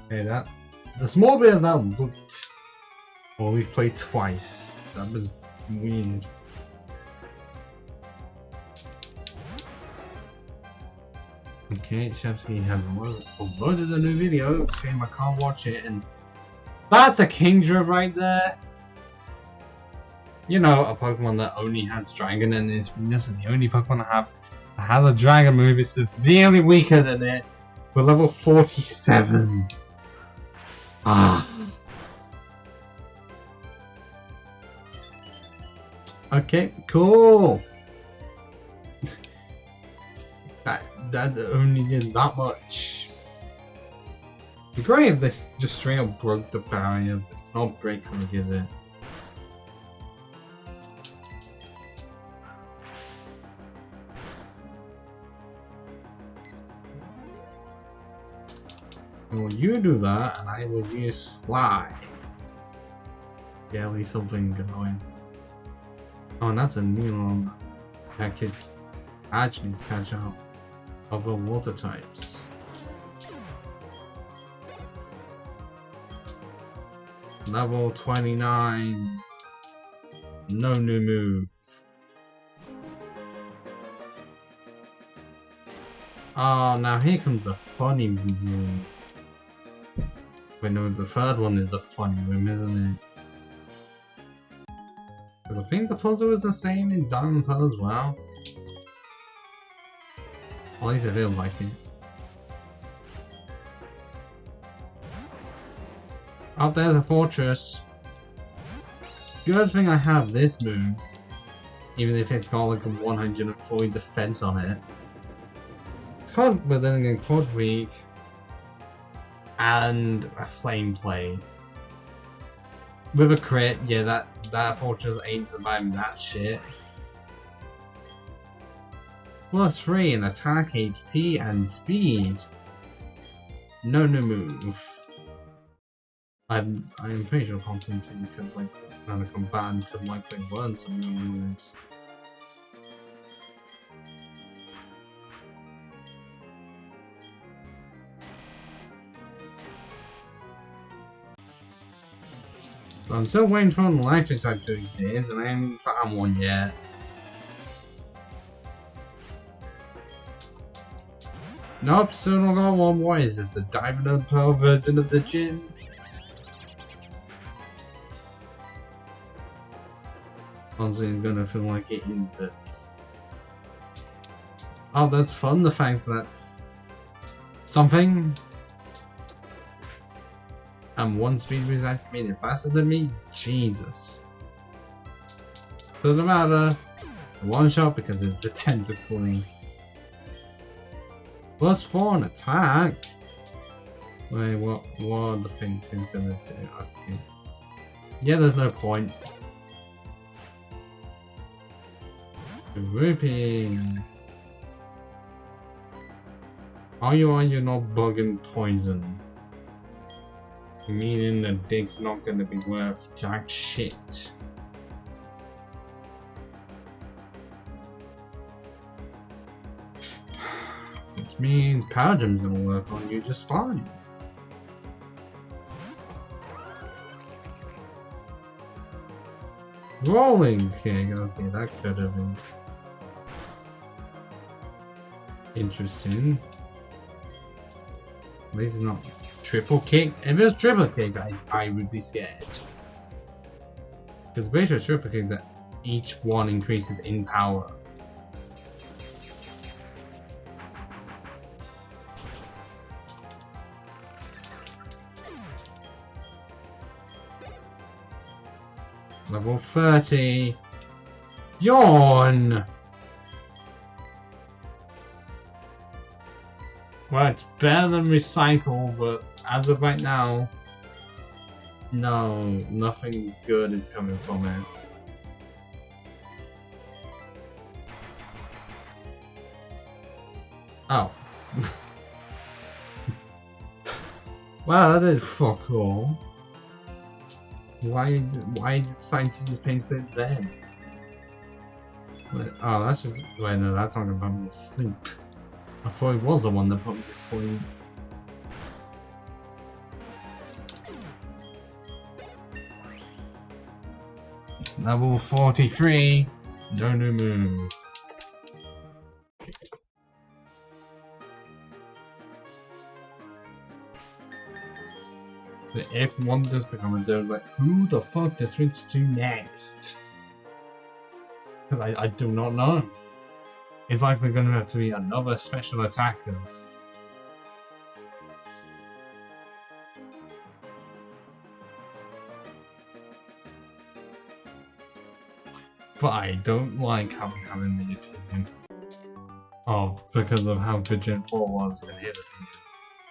Okay, the small bit of that looked, or at least played twice. That was weird. Okay, Shepsky has uploaded a new video. Shame I can't watch it, and that's a Kingdra right there. You know, a Pokemon that only has Dragon and is the only Pokemon I have that has a Dragon move is severely weaker than it. We're level 47. Ah. Okay, cool. That only did that much. It'd be great if this just straight up broke the barrier, but it's not breaking, is it? Well, you do that, and I will use Fly. Yeah, at least something going. Oh, and that's a new one that could actually catch up other water types. Level 29. No new move. Oh, now here comes a funny room. Wait, no, the third one is a funny room, isn't it? Because I think the puzzle is the same in Diamond Pearl as well. At least it feels like it. Oh, there's a fortress. Good thing I have this move. Even if it's got like a 140 defense on it. It's called, but then again, quad weak. And a flame play. With a crit, yeah, that fortress ain't surviving that shit. +3 in attack, HP, and speed. No new move. I'm pretty sure Constantine could like, and a combatant could likely learn some new moves. I'm still waiting for an electric type to exist, and I haven't found one yet. Nope, still not got one. What is this? The Diamond Pearl version of the gym? Honestly, it's gonna feel like it is it. Oh, that's fun, the fact that's something. And one speed was activated faster than me? Jesus. Doesn't matter. One shot because it's the tentacling. +4 on attack? Wait, what are the things he's gonna do? Okay. Yeah, there's no point. Whooping. Are you not bugging poison? Meaning the dig's not gonna be worth jack shit. Which means Power Gem's gonna work on you just fine. Rolling kick, okay, that could have been interesting. At least it's not triple kick. If it was triple kick, I would be scared. Because basically triple kick that each one increases in power. Level 30. Yawn! Well, it's better than recycle, but as of right now, no, nothing good is coming from it. Oh. Well, that did fuck all. Why decide to just paint split then? Wait, oh, that's just. Wait, no, that's not gonna put me to sleep. I thought it was the one that put me to sleep. Level 43. No new move. But if one does become a dog, like, who the fuck to switch to next? Because I do not know. It's likely going to have to be another special attacker. But I don't like having the opinion of, because of how good Gen 4 was in his opinion.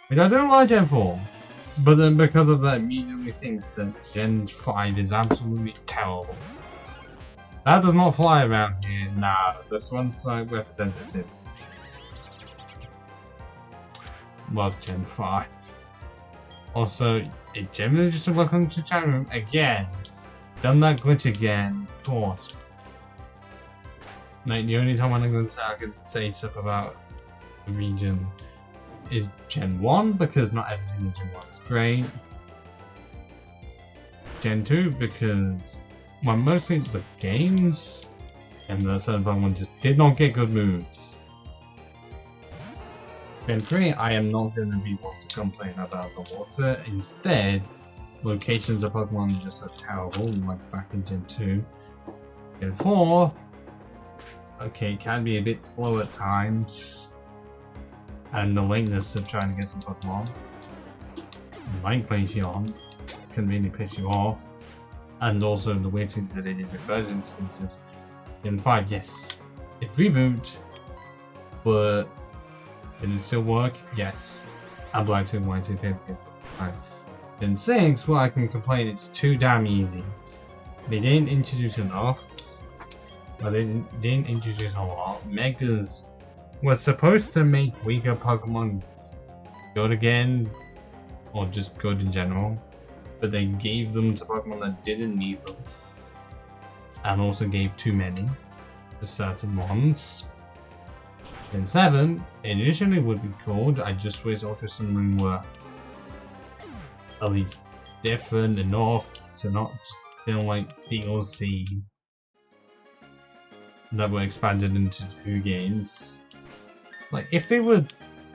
Which I don't like Gen 4. But then because of that, immediately thinks that Gen 5 is absolutely terrible. That does not fly around here. Nah, this one's like representatives. Love Gen 5. Also, it generally just welcome to chat room again. Done that glitch again. Of course. Like, the only time I'm going to say I could say stuff about the region is Gen 1, because not everything in Gen 1 is great. Gen 2, because, well, mostly the games and the certain Pokemon just did not get good moves. Gen 3, I am not going to be one to complain about the water. Instead, locations of Pokemon just are terrible, like back in Gen 2. Gen 4, okay, it can be a bit slow at times. And the lateness of trying to get some Pokemon, like Glaceon, can really piss you off. And also the weird things that they did with first instances. Gen 5, yes, it reboot, but did it still work? Yes. And Black 2 and White 2 favorite. Gen 6, well, I can complain, it's too damn easy. They didn't introduce enough, but they didn't introduce a lot. Megas was supposed to make weaker Pokemon good again, or just good in general, but they gave them to Pokemon that didn't need them, and also gave too many to certain ones. Gen 7 initially would be cool. I just wish Ultra Sun and Moon were at least different enough to not feel like DLC that were expanded into 2 games. Like, if they were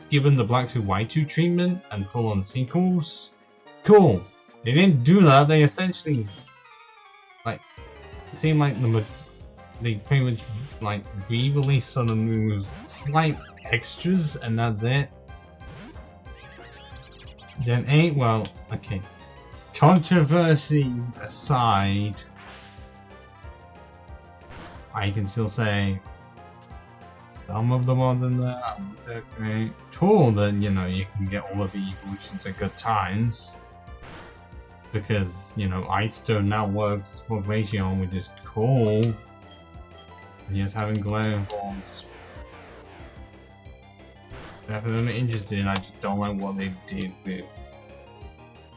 given the Black 2 White 2 treatment and full-on sequels, cool. They didn't do that. They essentially, like, it seemed like they pretty much like re-released Sun and Moon with slight extras, and that's it. Gen 8, well, okay. Controversy aside, I can still say some of the mods in there aren't so great. Cool that, you know, you can get all of the evolutions at good times. Because, you know, Ice Stone now works for Glaceon, which is cool. And yes, having glaring forms. Definitely interesting, I just don't like what they did with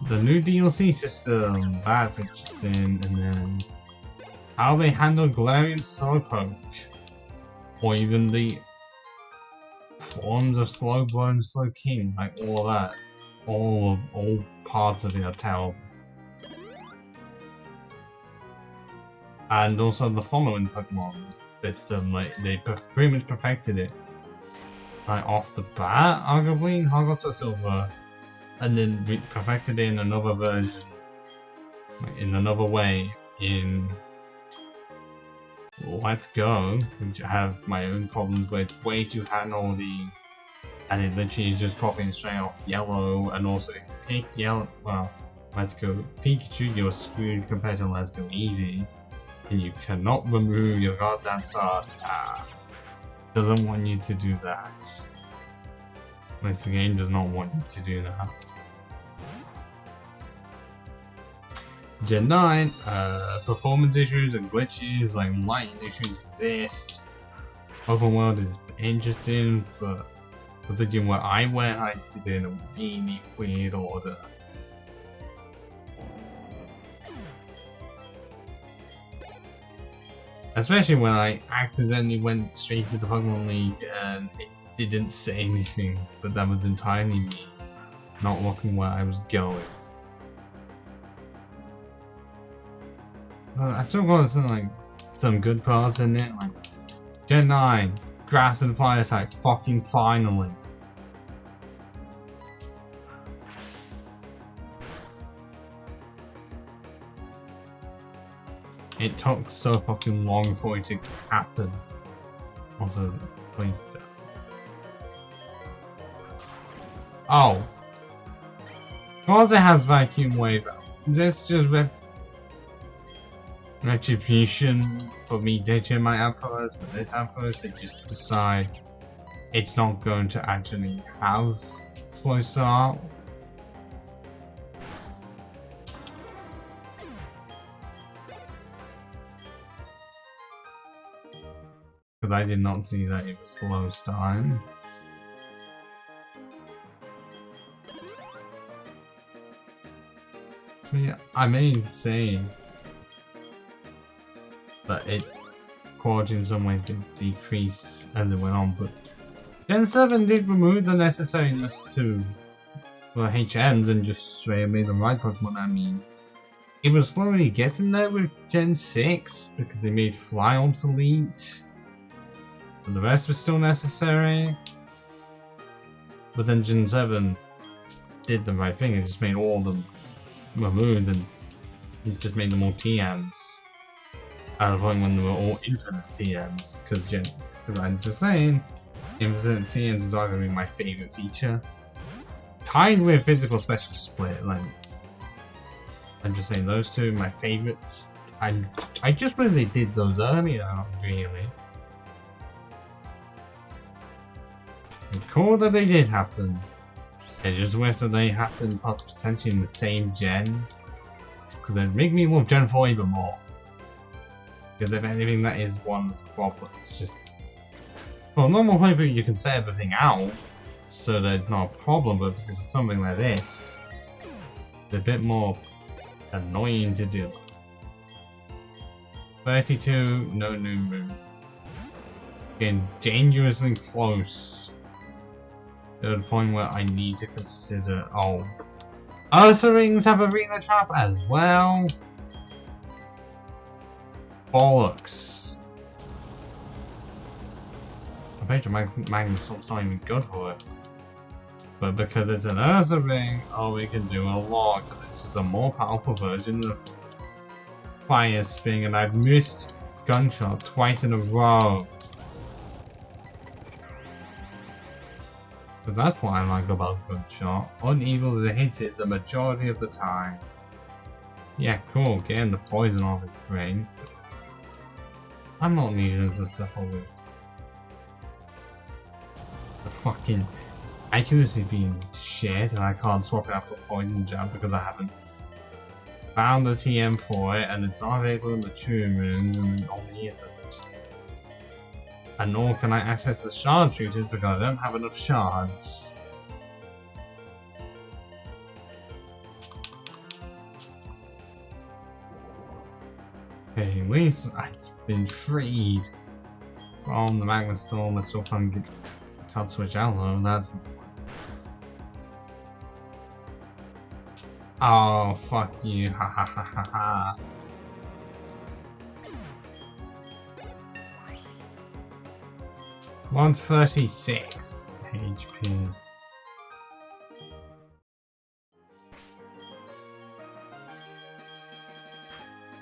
the new DLC system. That's interesting, and then how they handle Galarian Slowpoke, or even the forms of Slowbro and Slowking, like all of that, all parts of it are terrible. And also the following Pokemon system, like they pretty much perfected it. Like off the bat, arguably in Hogwarts Silver, and then perfected it in another version, like in another way in Let's Go, which I have my own problems with. Way too handholdy, and it literally is just copying straight off Yellow, and also if you pick Yellow, well, Let's Go Pikachu, you're screwed compared to Let's Go Eevee, and you cannot remove your goddamn sword. Doesn't want you to do that. Like, the game does not want you to do that. Gen 9, performance issues and glitches, like lighting issues exist. Open world is interesting, but considering where I went, I did it in a really weird order. Especially when I accidentally went straight to the Pokemon League and it didn't say anything, but that was entirely me not looking where I was going. But I still got some good parts in it, like Gen 9, Grass and Fire type, fucking finally. It took so fucking long for it to happen. Also, please. Oh. Because it has Vacuum Wave, is this just retribution for me ditching my Ampharos for this Ampharos to just decide it's not going to actually have slow start? Because I did not see that it was slow starting. Yeah, I may say that it quality in some ways did decrease as it went on, but Gen 7 did remove the necessariness for HMs and just straight made the right Pokemon. I mean, it was slowly getting there with Gen 6 because they made Fly obsolete, but the rest was still necessary. But then Gen 7 did the right thing, it just made all of them removed and it just made them all TMs. At a point when they were all infinite TMs, because I'm just saying, infinite TMs is arguably my favorite feature. Tied with physical special split, like, I'm just saying those two are my favorites. I just wish they did those earlier, really. It's cool that they did happen. I just wish that they happened potentially in the same gen, because it'd make me love Gen 4 even more. Because if anything, that is one of the problems. Just, well, normal playthrough you can set everything out, so that it's not a problem. But if it's something like this, it's a bit more annoying to do. 32, no new move. Getting dangerously close to the point where I need to consider. Oh, Ursa Rings have Arena Trap as well. Bollocks. I bet your Magnus not even good for it. But because it's an Ursa Ring, oh, we can do a lot, because it's just a more powerful version of Fire Spin, and I've missed Gunshot twice in a row. But that's what I like about Gunshot. Unable to hit it the majority of the time. Yeah, cool, getting the poison off his brain. I'm not needing to suffer with the fucking accuracy being shit, and I can't swap it out for poison jab because I haven't found the TM for it, and it's not available in the Tomb Rooms, and it only isn't. And nor can I access the shard shooters because I don't have enough shards. Okay, at least I've been freed from the Magma Storm. I still can't switch out though, that's... Oh, fuck you, ha ha ha ha ha. $136 HP.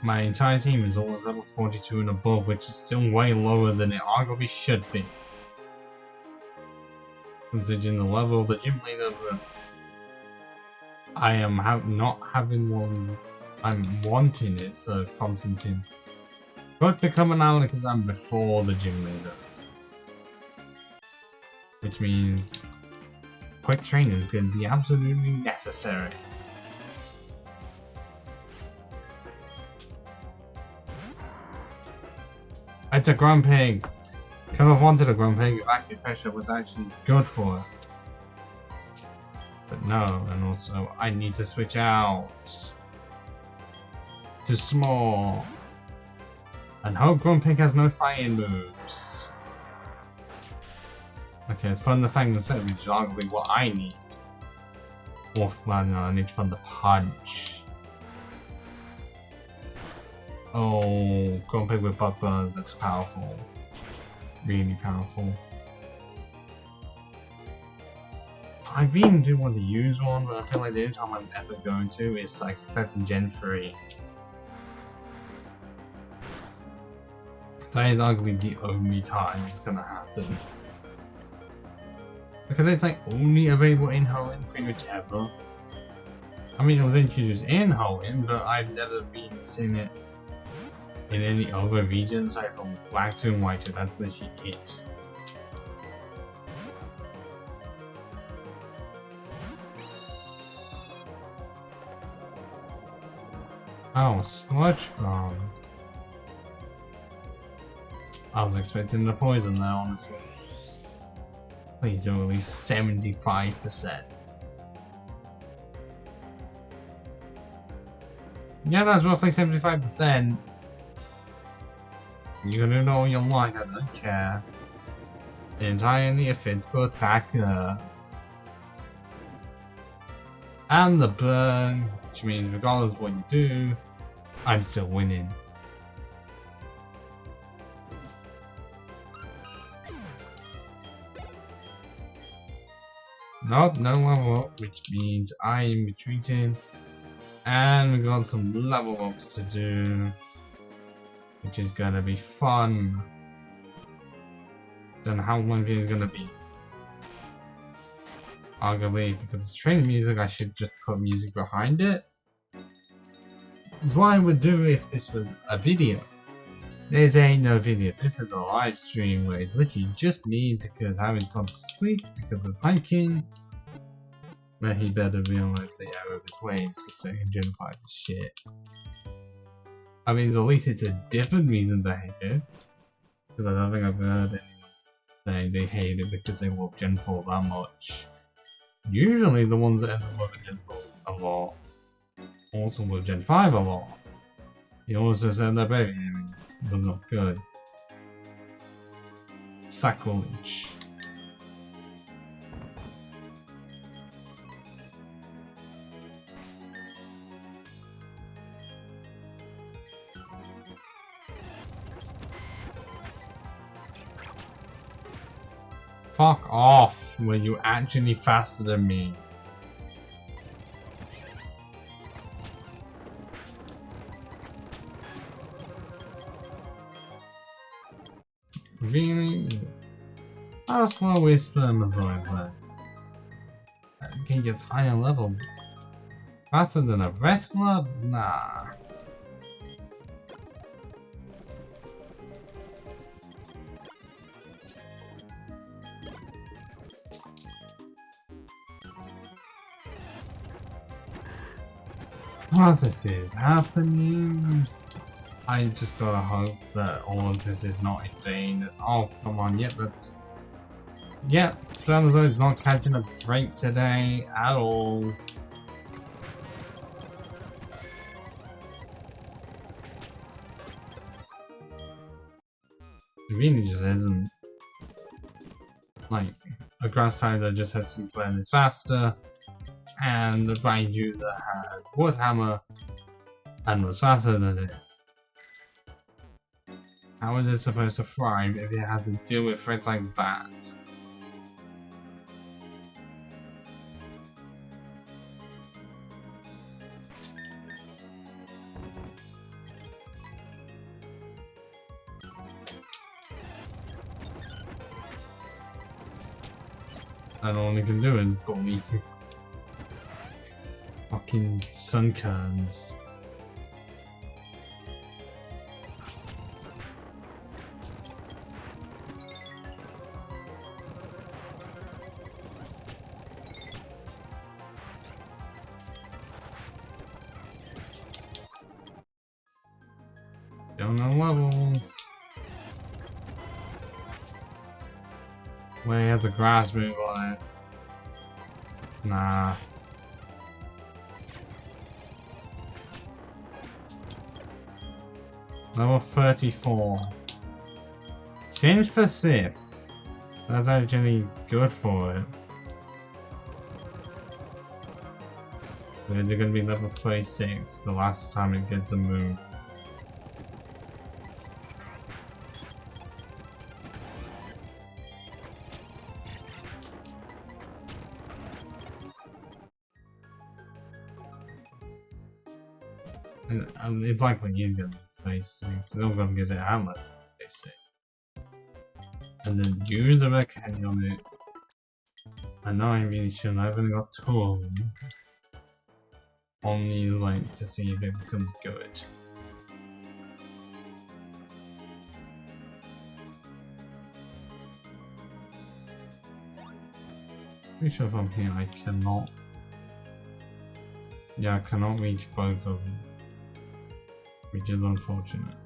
My entire team is always level 42 and above, which is still way lower than it arguably should be. Considering the level of the gym leader, but I am not having one. I'm wanting it, so Constantine. But become an ally because I'm before the gym leader. Which means quick training is going to be absolutely necessary. It's a Grumpig! Could have wanted a Grumpig if acupressure was actually good for it. But no, and also I need to switch out to small. And hope Grumpig has no fighting moves. Okay, it's fun the Fang the set, which is arguably what I need. Or, well, no, I need to fund the punch. Oh, Grumpig with Bug Buzz, that's powerful. Really powerful. I really do want to use one, but I feel like the only time I'm ever going to is like that's in Gen 3. That is arguably the only time it's gonna happen. Because it's like only available in Hoenn pretty much ever. I mean, it was introduced in Hoenn, but I've never seen it in any other region aside from Black 2 and White 2. That's literally it. Oh, Sludge Bomb. I was expecting the poison there, honestly. Please do at least 75%. Yeah, that's roughly 75%. You can do it all you like, I don't care. Entirely a physical attacker. And the burn, which means regardless of what you do, I'm still winning. Nope, no level up, which means I am retreating. And we got some level ups to do, which is gonna be fun. Don't know how long it is gonna be. Arguably, because it's training music, I should just put music behind it. It's what I would do if this was a video. This ain't no video, this is a live stream where it's literally just me because I haven't gone to sleep because of hiking. Then he better realize the error of his ways for saying Gen 5 shit. I mean, at least it's a different reason to hate it. Because I don't think I've heard anyone say they hate it because they love Gen 4 that much. Usually the ones that end up loving Gen 4 a lot also love Gen 5 a lot. He also said that baby gaming was not good. Sacrilege. Fuck off, were you actually faster than me? Really? How slow is Spermazoid then? He gets higher level. Faster than a wrestler? Nah. Whilst this is happening, I just gotta hope that all of this is not in vain. Oh, come on, yep, that's... Yep, Spermazoid's not catching a break today at all. It really just isn't. Like, a grass type that just has some plan is faster, and the Raiju that had Wood Hammer and was faster than it. How is it supposed to thrive if it has to deal with threats like that? And all you can do is bully fucking Sunkerns. Don't know levels. Where he has a grass move on it. Nah. Level 34. Change persists. That's actually good for it. But is it going to be level 36 the last time it gets a move? And it's likely he's going to be 36. Still going to get it at level 36. And then use the red candy on it. I know I really shouldn't. I've only got 2 of them. Only like to see if it becomes good. Pretty sure from here I cannot. Yeah, I cannot reach both of them, which is unfortunate.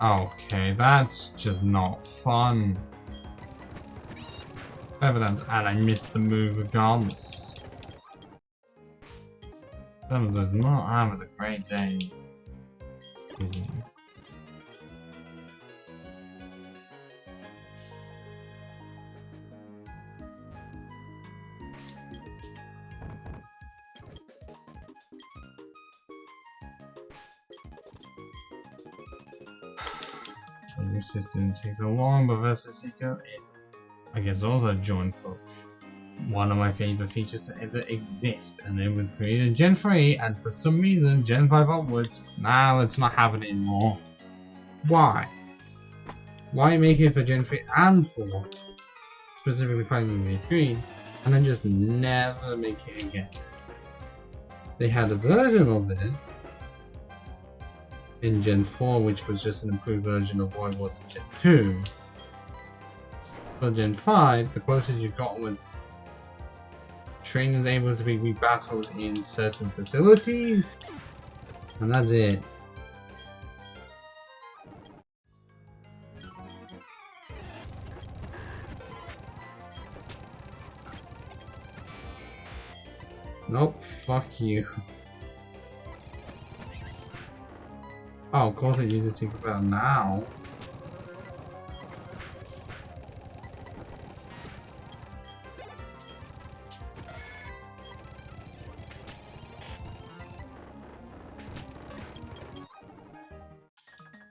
Okay, that's just not fun. Evidence, and I missed the move regardless. Evans is not having a great day, is he? The new system takes a long, but versus Eco, it, I guess, also joined for one of my favorite features to ever exist, and it was created in Gen 3, and for some reason, Gen 5 onwards, now it's not happening anymore. Why? Why make it for Gen 3 and 4, specifically Platinum 3, and then just never make it again? They had a version of it in Gen 4, which was just an improved version of what it was in Gen 2. For Gen 5, the closest you got was trainers able to be rebattled in certain facilities, and that's it. Nope, fuck you. Oh, of course it uses Secret Battle now.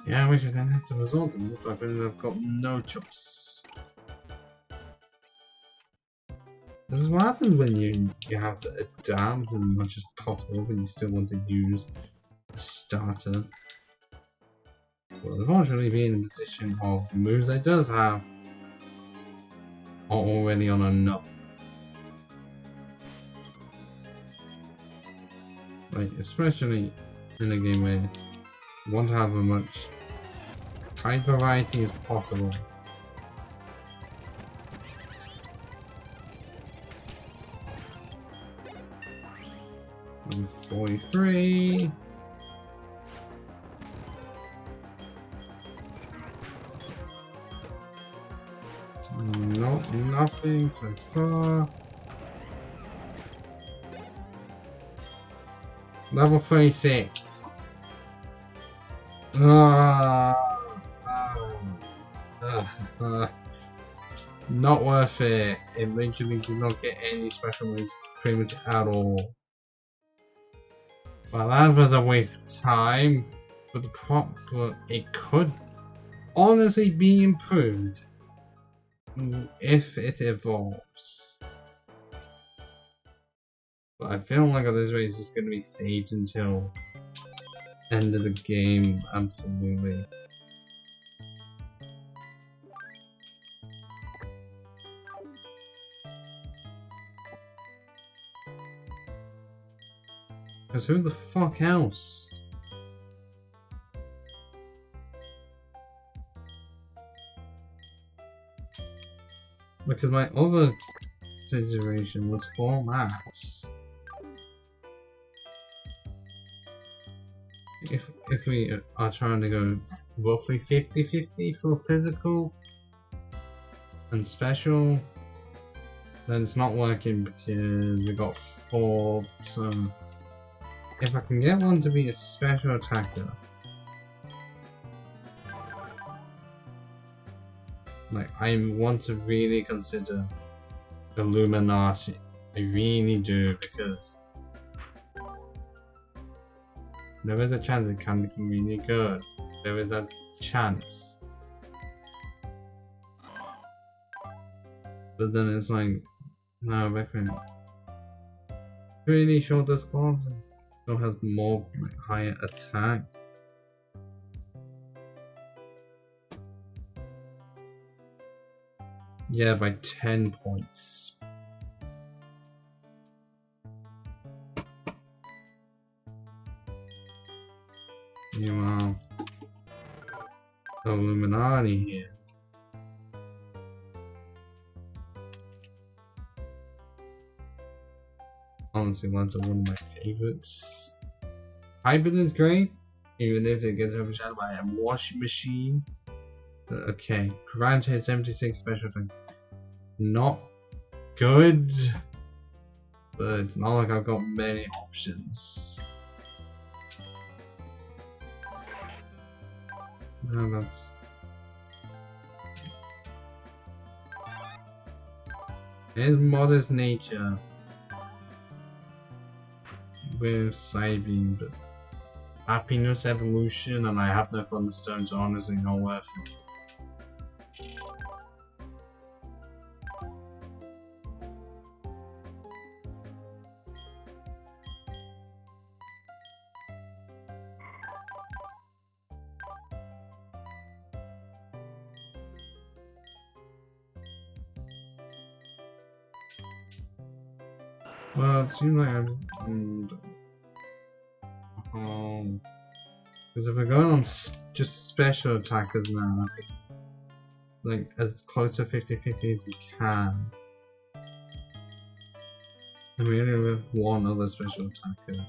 Yeah, which is then has to result in this, but I've got no choice. This is what happens when you have to adapt as much as possible, but you still want to use a starter. Well, unfortunately, being in a position of the moves I does have are already on a no. Like, especially in a game where you want to have as much type variety as possible. Number 43. Nope, nothing so far. Level 36. Not worth it. It literally did not get any special moves pretty much at all. Well, that was a waste of time, but it could honestly be improved if it evolves. But I feel like at this rate it's just going to be saved until end of the game, absolutely. Because who the fuck else? Because my other situation was 4 max. If we are trying to go roughly 50-50 for physical and special, then it's not working because we got 4. So if I can get one to be a special attacker, like I want to really consider Illuminati. I really do, because there is a chance it can become really good. There is a chance. But then it's like, no, Beckman. Pretty sure this class still has more, like, higher attack. Yeah, by 10 points. Meanwhile, Illuminati here. Honestly, that's one of my favorites. Hybrid is great, even if it gets overshadowed by a washing machine. Okay, granted 76 special attack. Not good, but it's not like I've got many options. No, that's... His modest nature with Psybeam, but happiness evolution, and I have no Thunderstone, so honestly not worth it. Well, it seems like I'm... because if we're going on just special attackers now, I think, like, as close to 50-50 as we can. And we only have one other special attacker.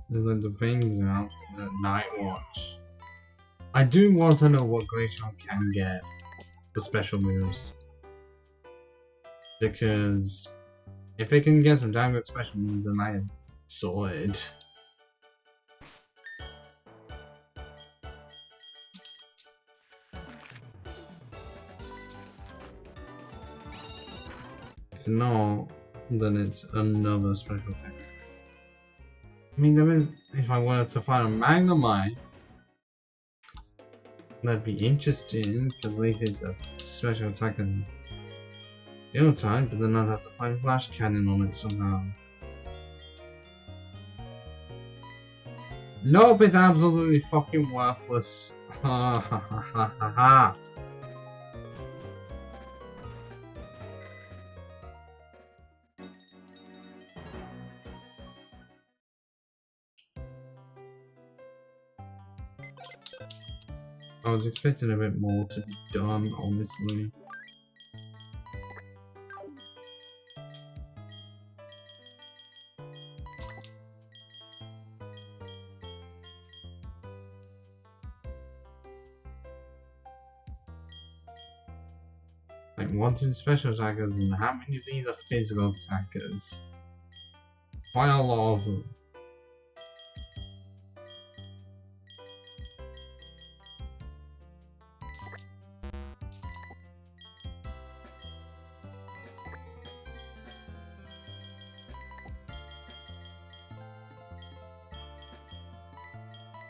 There's like the rings out, the Night Watch. I do want to know what Glacial can get for special moves. Because if it can get some damn good special moves, then I am sorted. If not, then it's another special attack. I mean, there is, if I were to find a Magnemite, that'd be interesting, because at least it's a special attack and deal type, but then I'd have to find Flash Cannon on it somehow. Nope, it's absolutely fucking worthless. Ha ha ha ha ha ha. I was expecting a bit more to be done, honestly. Like, what's in special attackers and how many of these are physical attackers? Quite a lot of them.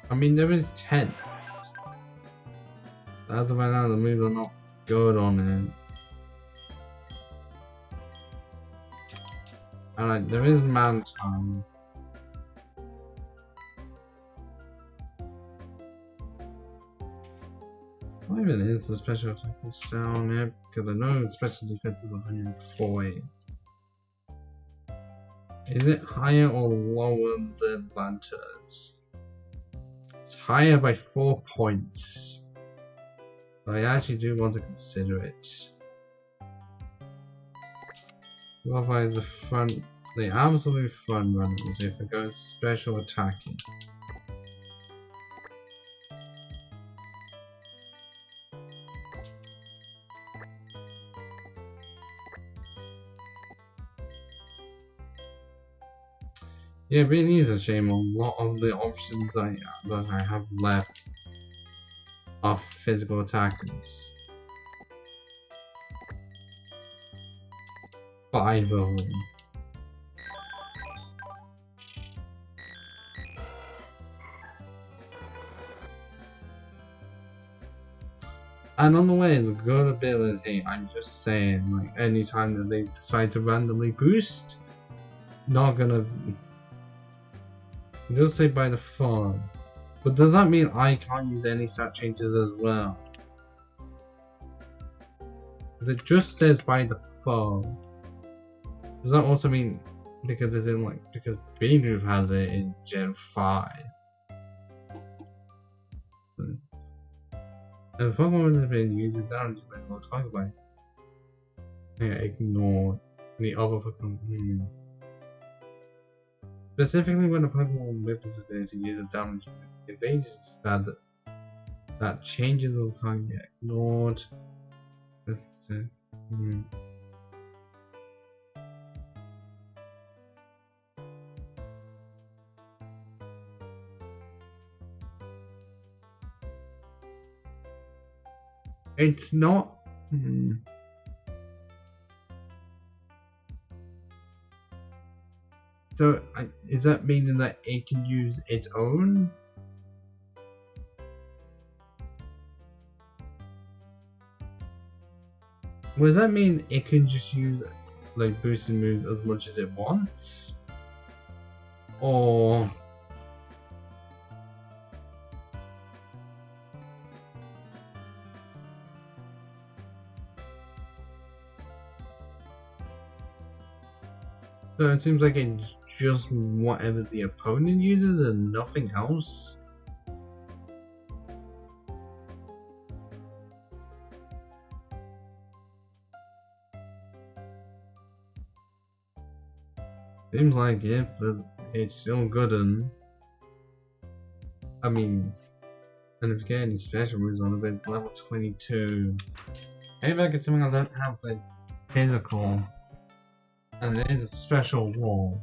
I mean, there is tents. That's about now the moves are not good on it. Alright, there is man time. What even is the special attack is down here? Because I know special defense is 140. Is it higher or lower than Lanterns? It's higher by 4 points. I actually do want to consider it. Otherwise, the absolute front runners if I go special attacking. Yeah, it really is a shame. A lot of the options that I have left are physical attackers. 5 of them. And on the way, it's a good ability. I'm just saying, like, anytime that they decide to randomly boost, not gonna. It does say by the fun, but does that mean I can't use any stat changes as well? It just says by the fun. Does that also mean because it's in like because Beedrive has it in Gen 5? If Pokemon has been uses down, just like we'll talk about. Yeah, ignore the other Pokemon. Specifically when a Pokemon with this ability uses damage evasions that changes all the time get ignored. It's not. So, is that meaning that it can use its own? Well, does that mean it can just use like boosted moves as much as it wants? Or so it seems like it's just whatever the opponent uses and nothing else. Seems like it, but it's still good and I mean, and if you get any special moves on it, it's level 22. Maybe I get something I don't have, but it's physical. And it is a special wall.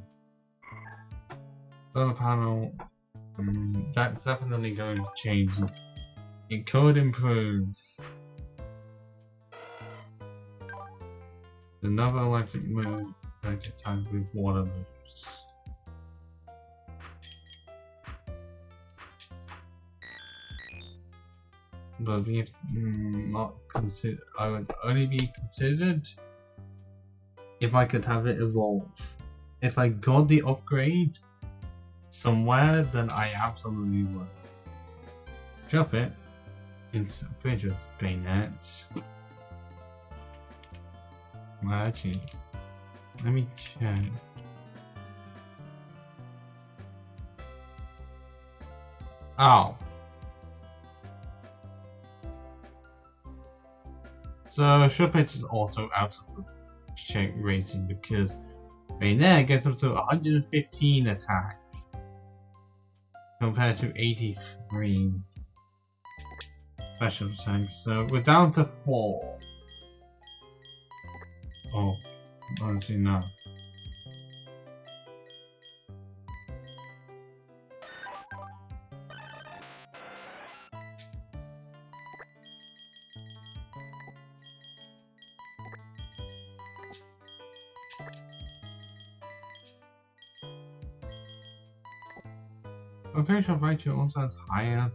Solar panel, that's definitely going to change. It could improve. Another electric move, electric type with water moves. But we have not consider. I would only be considered if I could have it evolve. If I got the upgrade somewhere, then I absolutely would. Drop it into Bridget's Bayonet. Well, actually, let me check. Oh. So Shuppet is also out of the check racing because Bayonet gets up to 115 attack compared to 83 special attacks. So we're down to 4. Oh, honestly no. Vocational Fighter also has higher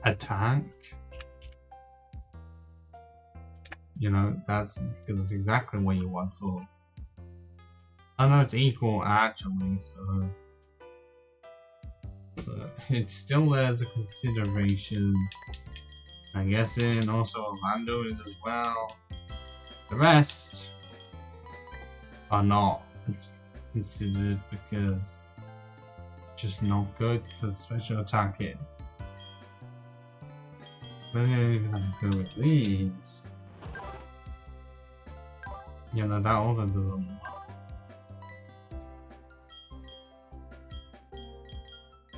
attack. You know, that's exactly what you want for. I know it's equal actually, so it's still there as a consideration. I guess and also Orlando is as well. The rest are not considered because just not good for the special attack it. Maybe I even have to go with these. Yeah, no, that also doesn't work.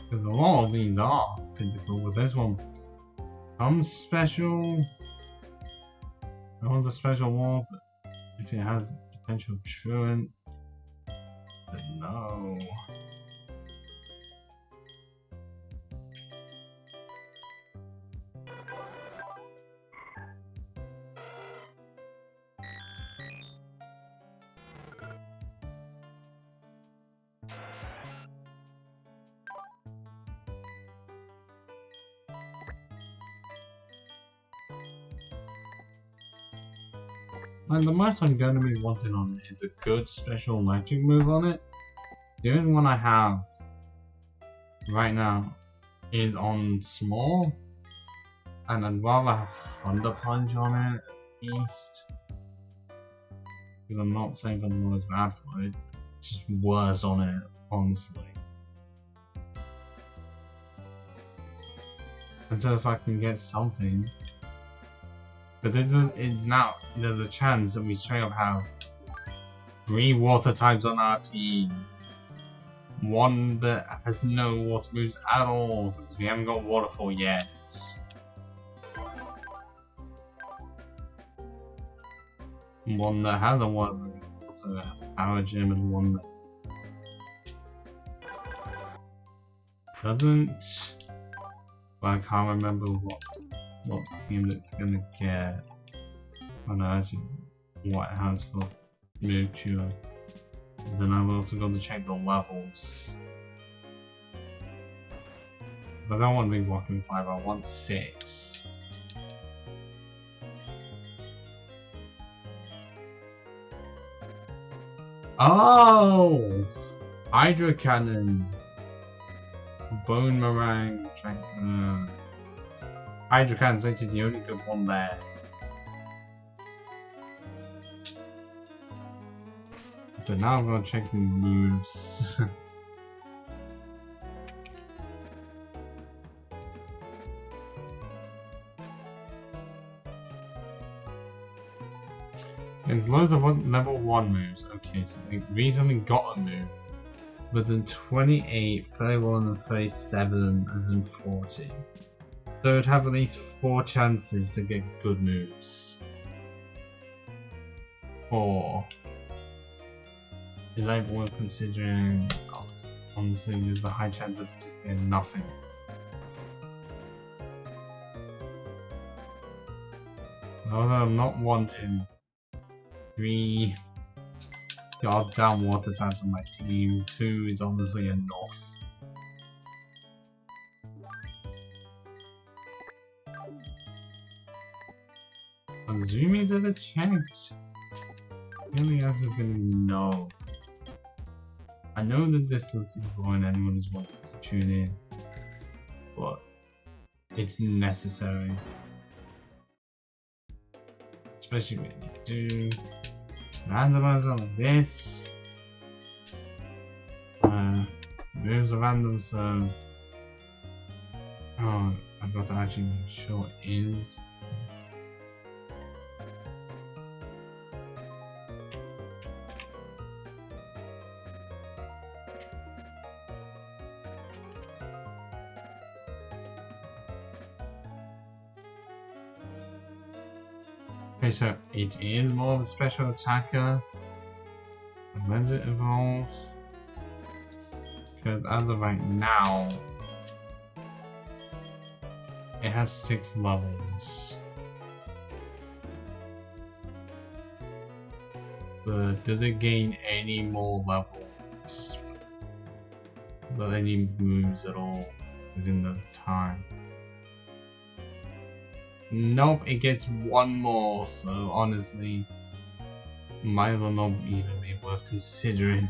Because a lot of these are physical, but this one comes special. That one's a special wall, but if it has potential truant, then no. And the most I'm going to be wanting on it is a good special electric move on it. The only one I have right now is on small, and I'd rather have Thunder Punch on it at least. Because I'm not saying Thunder Punch is bad for it, it's just worse on it, honestly. And so if I can get something. But it's now, there's a chance that we straight up have 3 water types on our team. one that has no water moves at all, because we haven't got Waterfall yet. One that has a water move, also has a power gem, and one that doesn't. But I can't remember what team it's gonna get. I know actually what it has for Mewtwo. Then I've also got to check the levels. But I don't want to be walking 5, I want 6. Oh! Hydro Cannon! Bone Meringue, Hydro Cannon's actually the only good one there. But now I'm gonna check the moves. There's loads of level 1 moves. Okay, so we recently got a move. But then 28, 31, and 37, and then 40. So it'd have at least 4 chances to get good moves. 4. Is that worth considering? Honestly, there's a high chance of just getting nothing. Although I'm not wanting 3 goddamn water types on my team, 2 is honestly enough. Assuming that it checked. The only answer is gonna be no. I know that this is going anyone who's wanted to tune in, but it's necessary. Especially when you do randomizer like this. Moves are random, so I've got to actually make sure it is. Okay, so it is more of a special attacker. And when does it evolve? Because as of right now, it has 6 levels. But does it gain any more levels? But any moves at all within the time? Nope, it gets 1 more, so honestly, might as well not even be worth considering.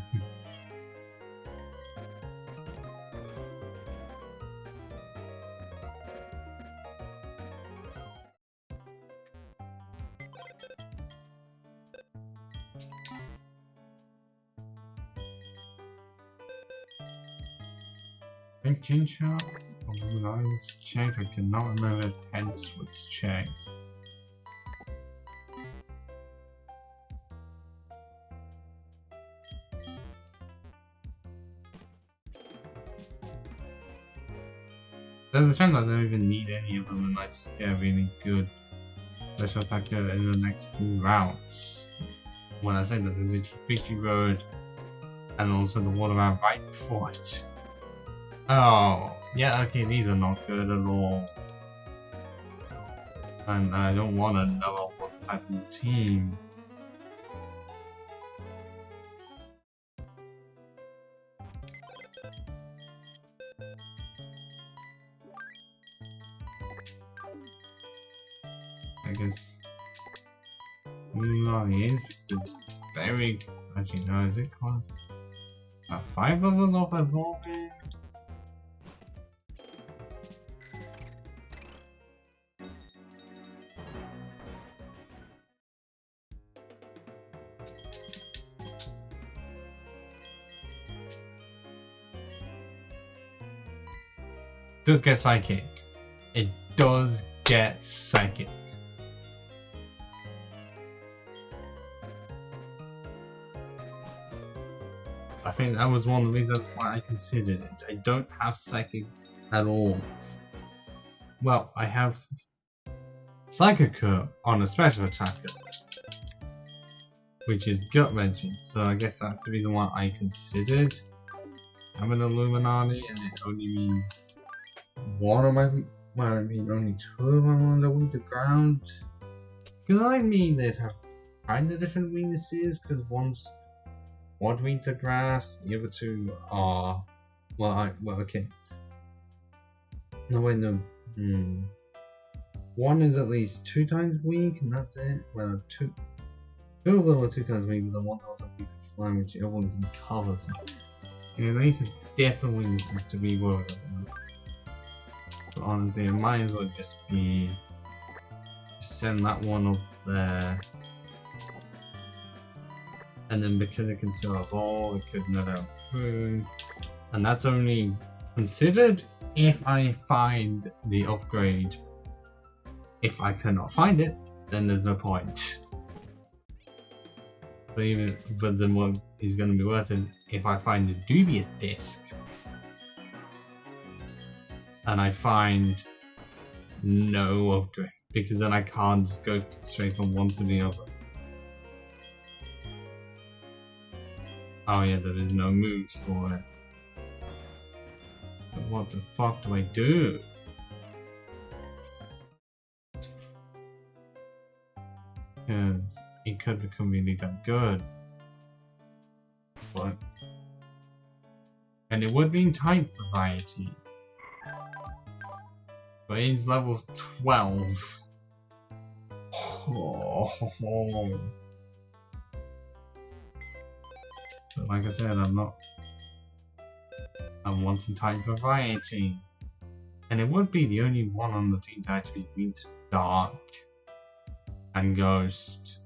Thinking shot? Oh, it's checked. I cannot remember if tense was checked. There's a chance I don't even need any of them and I just get a really good special attacker in the next few rounds. When I say that, there's a Fiji Road and also the water round right before it. Oh, yeah, okay, these are not good at all. And I don't want another water type in the team. I guess no, it is because it's very. Actually, no, is it close? 5 levels off evolving? It does get psychic. It does get psychic. A think that was one of the reasons why I considered it. I don't have Psychic at all. Well, I have Psychic on a special attacker, which is gut wrenching, so I guess that's the reason why I considered having Illuminati, and it only means one of my, well, I mean only two of my ones are weak to ground. Because I mean they'd have kind of different weaknesses, because one's one weak to grass, the other two are, well, okay. No, wait, no. One is at least 2 times weak, and that's it. Well, two of them are 2 times weak, but the one's also weak to flying, which everyone can cover. So, yeah, these are different weaknesses to be worried about. But honestly, it might as well just be send that one up there. And then because it can still evolve, it could nut out through. And that's only considered if I find the upgrade. If I cannot find it, then there's no point. But then what is going to be worse is if I find a dubious disc and I find no upgrade, because then I can't just go straight from one to the other. Oh yeah, there is no moves for it. But what the fuck do I do? Because it could become really that good. But... and it would be in type variety. But it's level 12. Oh. But like I said, I'm wanting type variety. And it would be the only one on the team that actually beats Dark and Ghost.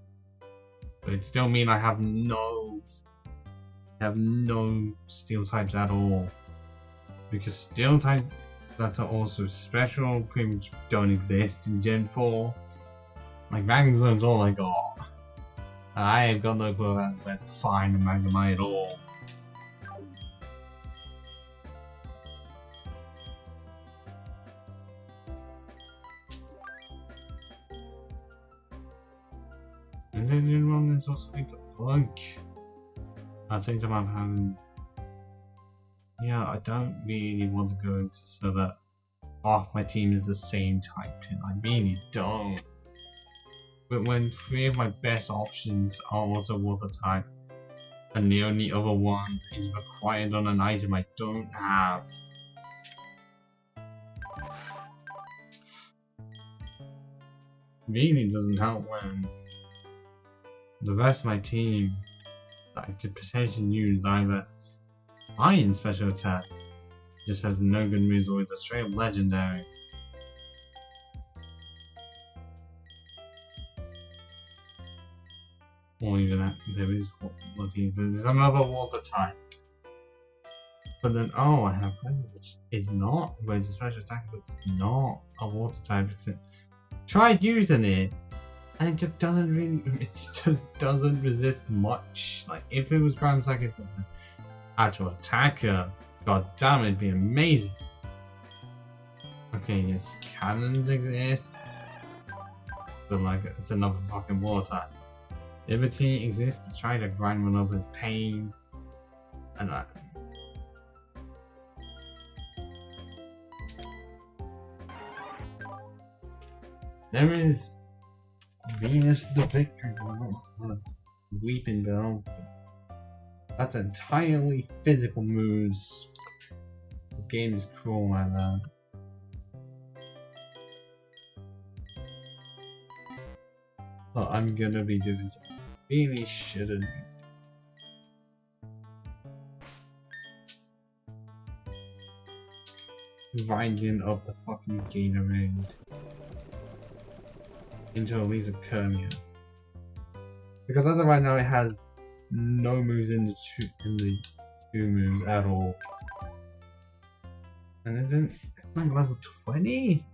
But it still means I have no steel types at all. Because steel types that are also special pretty much don't exist in Gen 4. Like Magnezone's all I got. And I have got no clue as where to find a Magnemite at all. Is it the one that's also going to plug? I think I'm having. Yeah, I don't really want to go into so that half my team is the same type. I really don't. But when 3 of my best options are also water type, and the only other one is required on an item I don't have. Really doesn't help when the rest of my team that I could potentially use either Iron Special Attack, just has no good moves, or is a straight up legendary. Or even that, there is there's another water type. But then, oh, I have one which is not, but it's a special attack, but it's not a water type. Tried using it, and it just doesn't really, it just doesn't resist much. Like, if it was ground psychic as an actual attacker, god damn, it'd be amazing. Okay, yes, cannons exist, but like, it's another fucking water type. Liberty exists, but try to grind one up with pain, and there is Venus the Victory, Weeping Bell. That's entirely physical moves. The game is cruel like that. So I'm gonna be doing something really shouldn't. Grinding up the fucking Gatorade into at least a Kermia. Because as of right now it has no moves in the two moves at all. And it's like level 20?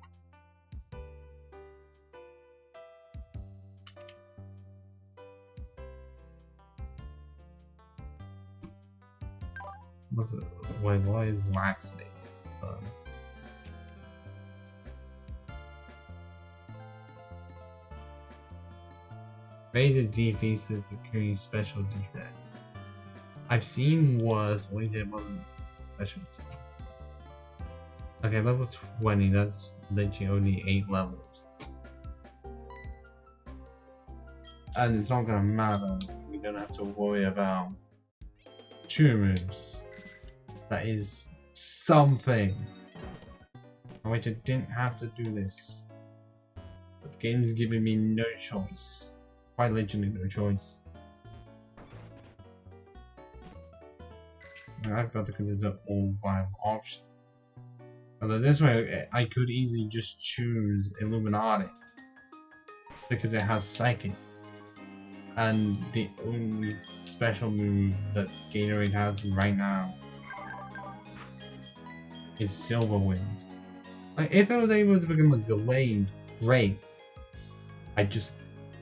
What's it? Wait, what is laxity? Raises defensive occurring special defense. I've seen worse, at least it wasn't special. Okay, level 20, that's literally only 8 levels. And it's not gonna matter, we don't have to worry about true moves. That is something. I wish I didn't have to do this. But the game's giving me no choice. Quite literally no choice. I've got to consider all viable options. Although this way, I could easily just choose Illuminati. Because it has Psychic. And the only special move that Gatorade has right now is Silver Wind. Like, if I was able to become a Gallade, great. I just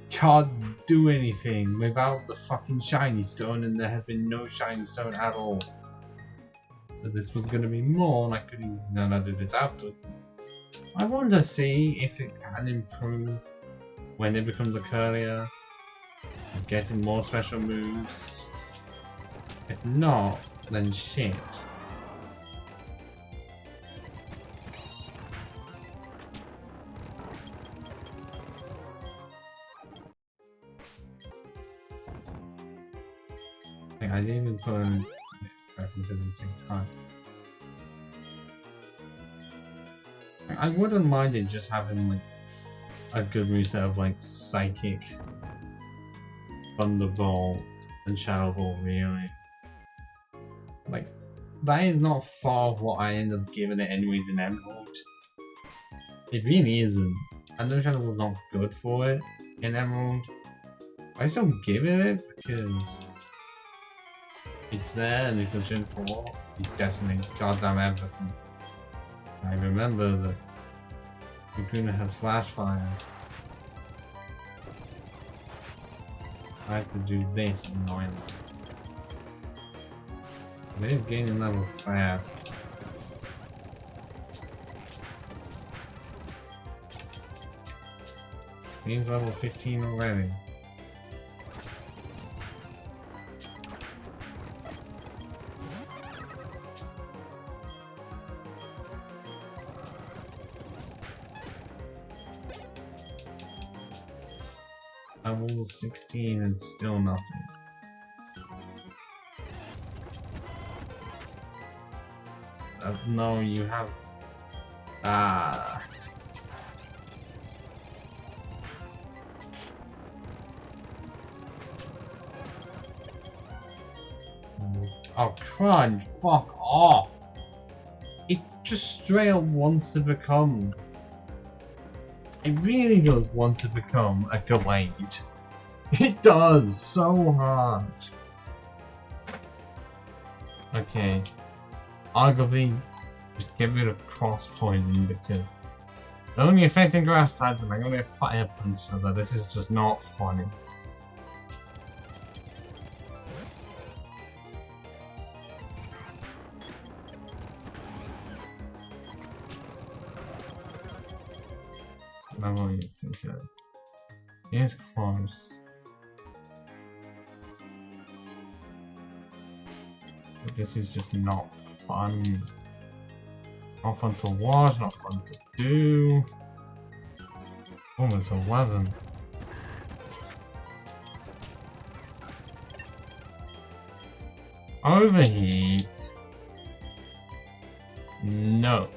can't do anything without the fucking shiny stone, and there has been no shiny stone at all. So this was gonna be more, and I could even do this after. I want to see if it can improve when it becomes a Curlier, getting more special moves. If not, then shit. I didn't even put in references at the same time. I wouldn't mind it just having like a good reset of like Psychic, Thunderbolt, and Shadow Ball, really. Like, that is not far of what I end up giving it anyways in Emerald. It really isn't. I know Shadow Ball's not good for it in Emerald. I still give it because it's there and it can shoot for it decimates goddamn everything. I remember that Laguna has Flash Fire. I have to do this annoyingly. They're gaining levels fast. He's level 15 already. Level 16 and still nothing. No, you have... Oh, crunch! Fuck off! It just straight up wants to become... It really does want to become a Gallade. It does so hard. Okay. Arguably, just get rid of Cross Poison because it's only affecting grass types and I'm gonna Fire Punch, so that this is just not funny. Level 87. It's close. But this is just not fun. Not fun to watch, not fun to do. Almost 11. Overheat. No.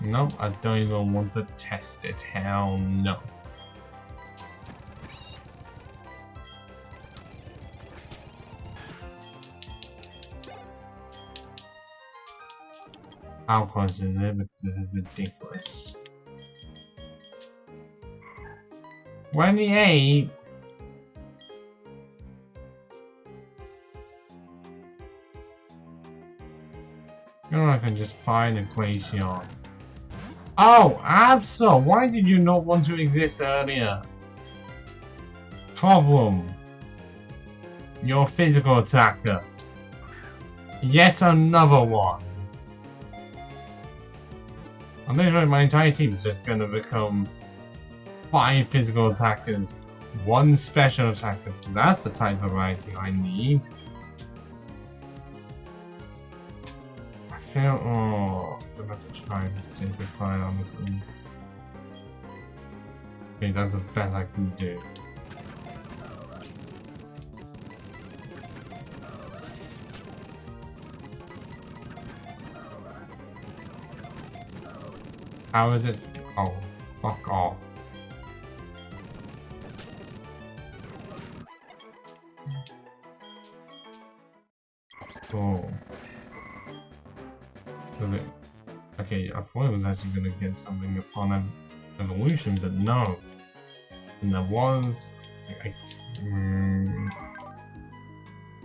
Nope, I don't even want to test it. Hell no. How close is it? Because this is ridiculous. 28? You know I can just find a glacier. Oh, Absa! Why did you not want to exist earlier? Problem. You're a physical attacker. Yet another one. I'm literally my entire team is just gonna become 5 physical attackers, 1 special attacker. That's the type of variety I need. I feel I'm gonna have to try to simplify it, honestly. Okay, that's the best I can do. How is it? Oh, fuck off. Oh. Was it? Okay, I thought it was actually gonna get something upon evolution, but no. And there was.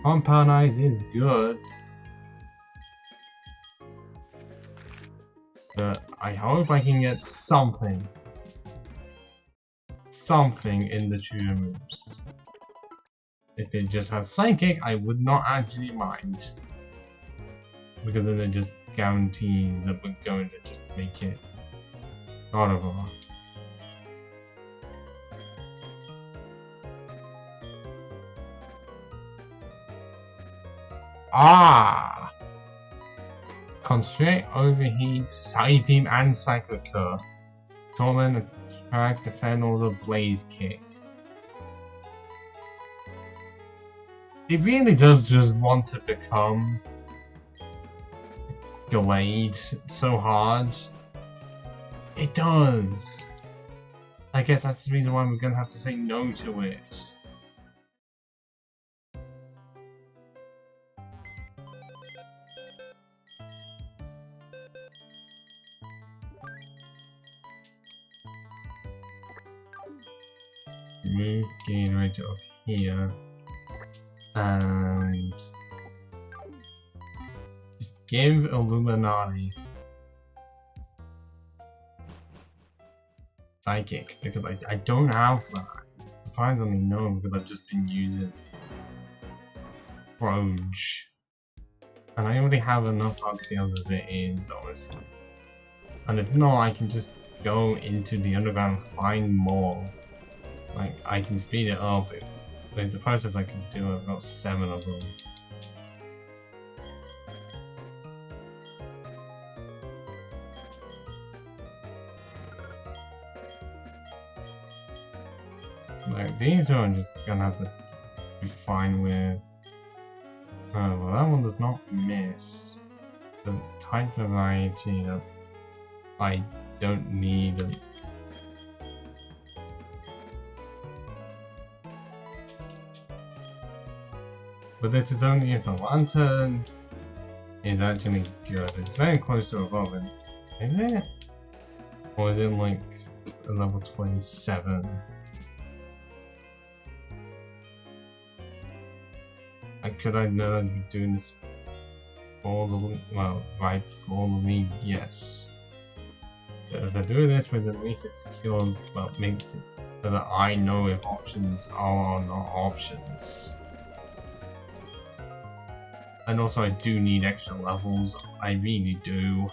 Compound Eyes is good. But I hope I can get something. Something in the tutor moves. If it just has Psychic, I would not actually mind. Because then it just guarantees that we're going to just make it horrible. Ah! Constraint, Overheat, Side Beam, and Psycho Curve. Torment, Attract, Defend, or the Blaze Kick. It really does just want to become Glade so hard. It does. I guess that's the reason why we're gonna have to say no to it. Move Gatorade up here and just give Illuminati Psychic because I don't have that. Surprisingly no, because I've just been using Roge. And I already have enough hard skills as it is, honestly. And if not, I can just go into the underground and find more. Like, I can speed it up. If the process I can do, I've got 7 of them. Like, these are I'm just gonna have to be fine with. Oh, well, that one does not miss. The type variety that I don't need. But this is only if the lantern is actually good. It's very close to evolving. Is it? Or is it like a level 27? Could I know I'd be doing this for the league? Well, right before the league, yes. But if I do this with at least it secures, well, makes it so that I know if options are or not options. And also I do need extra levels, I really do.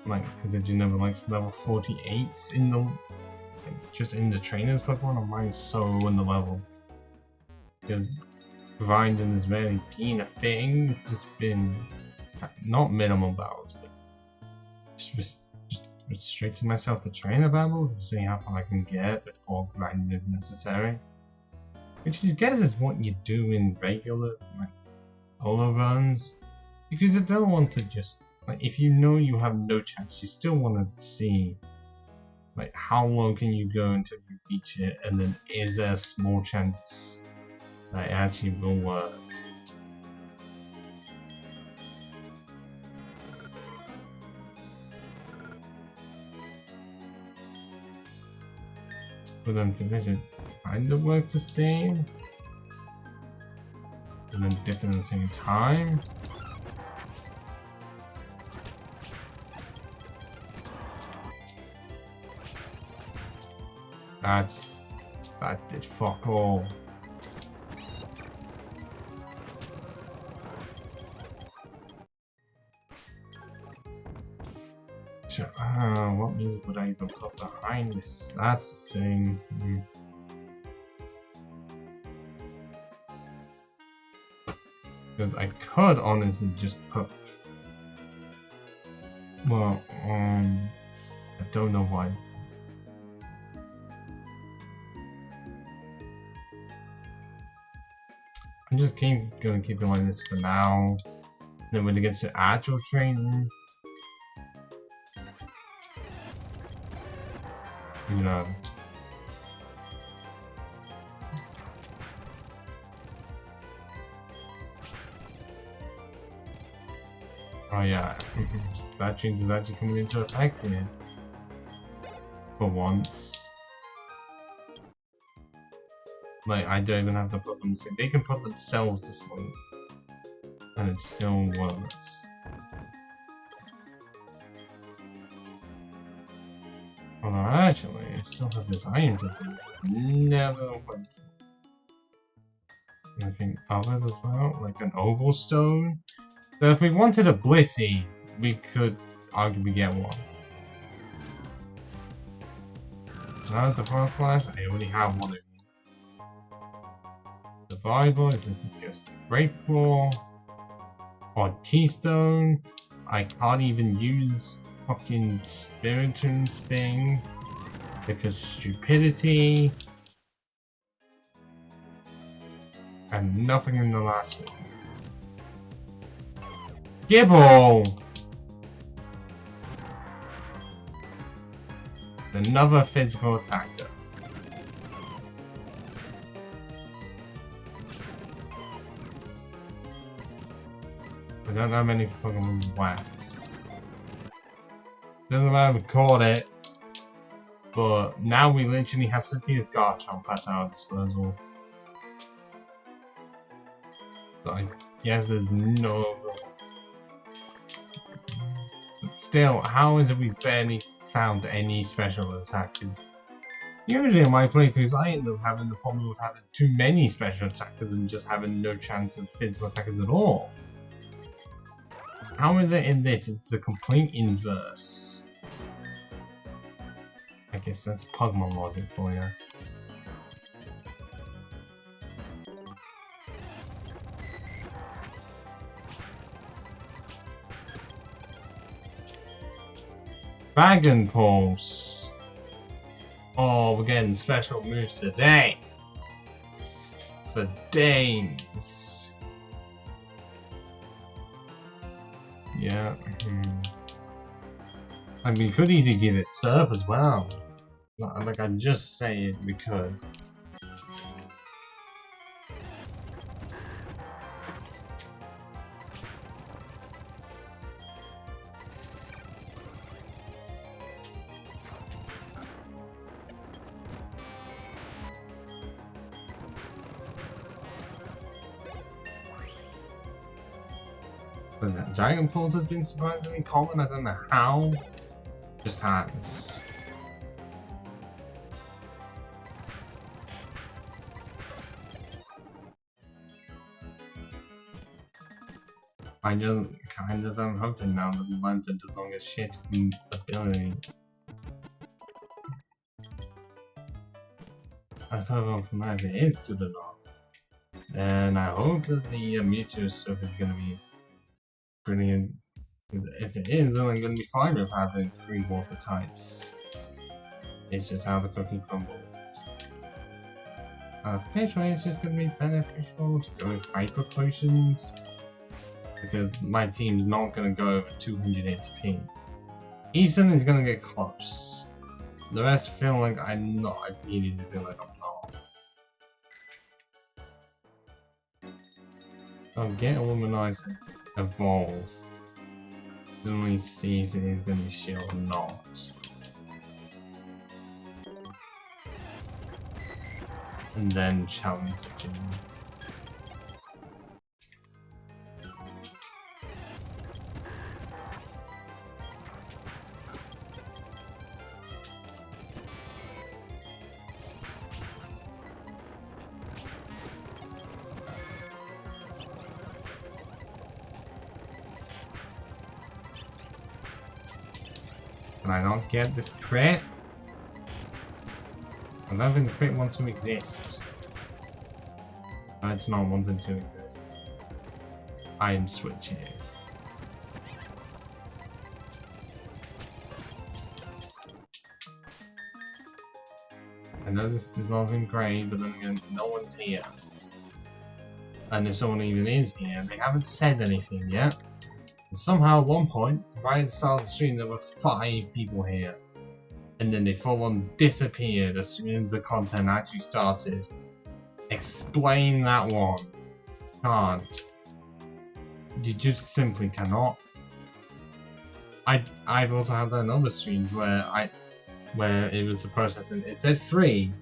Like, because I do never like level 48s in the, like, just in the trainers Pokemon, and mine's so in the level. Because grinding has really been a thing, it's just been, not minimum battles, but just restricting myself to trainer battles to see how far I can get before grinding is necessary. Which is guess is what you do in regular, like, solo runs, because you don't want to just, like, if you know you have no chance, you still want to see, like, how long can you go until you reach it, and then is there a small chance that it actually will work. But then for this it kind of works the same. And then different at the same time. That did fuck all. What music would I even put behind this? That's the thing. Because I could honestly just put. Well, I don't know why. I'm just gonna keep it like this for now. Then when it gets to actual training, you know. Oh yeah, that change is actually coming into effect here. For once. Like, I don't even have to put them to sleep. They can put themselves to sleep. And it still works. Although actually, I still have this iron to do. Never went for. Anything others as well? Like an oval stone? So if we wanted a Blissey, we could arguably get one. Now the first class, I already have one of them. Survival is just Great Claw. Or Keystone. I can't even use fucking Spiritoon's thing. Because stupidity. And nothing in the last one. Gibble! Another physical attacker. I don't know many Pokemon with wax. Doesn't matter, we caught it. But now we literally have Cynthia's Garchomp at our disposal. So I guess there's no. But still, how is it we barely found any special attackers? Usually in my playthroughs, I end up having the problem of having too many special attackers and just having no chance of physical attackers at all. How is it in this? It's the complete inverse. I guess that's Pokemon logic for you. Dragon Pulse. Oh, we're getting special moves today. For days. Yeah. And we could easily give it Surf as well. Like I just say it, we could. But that Dragon Pulse has been surprisingly common, I don't know how. Just has. I just kind of am hoping now that we learned it as long as shit ability. I thought from that if it is good enough. And I hope that the Mewtwo stuff is gonna be brilliant. If it is, then I'm gonna be fine with having 3 water types. It's just how the cookie crumbled. Potentially it's just gonna be beneficial to go with Hyper Potions. Because my team's not gonna go over 200 HP. Easton is gonna get close. The rest feel like I'm not. I really do feel like I'm not. I'll get a Womanizer, evolve. Then we see if it is gonna be shield or not. and then challenge the gym. Can I not get this crit? I don't think the crit wants to exist. It's not wanting to exist. I am switching. I know this does not seem great, but then again, no one's here. And if someone even is here, they haven't said anything yet. And somehow at one point, right at the start of the stream, there were 5 people here. And then they full on disappeared as soon as the content actually started. Explain that one. Can't. You just simply cannot. I've also had that in other streams where it was a process and it said free,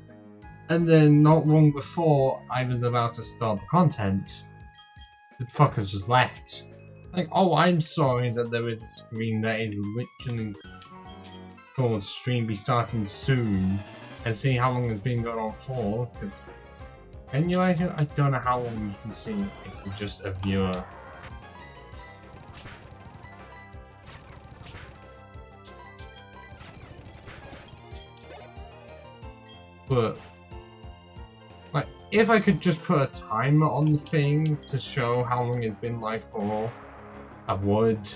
and then not long before I was about to start the content, the fuckers just left. Like, oh, I'm sorry that there is a screen that is literally called stream be starting soon, and see how long it's been going on for, because can you imagine? I don't know how long you can see if you're just a viewer. But, like, if I could just put a timer on the thing to show how long it's been live for, I would.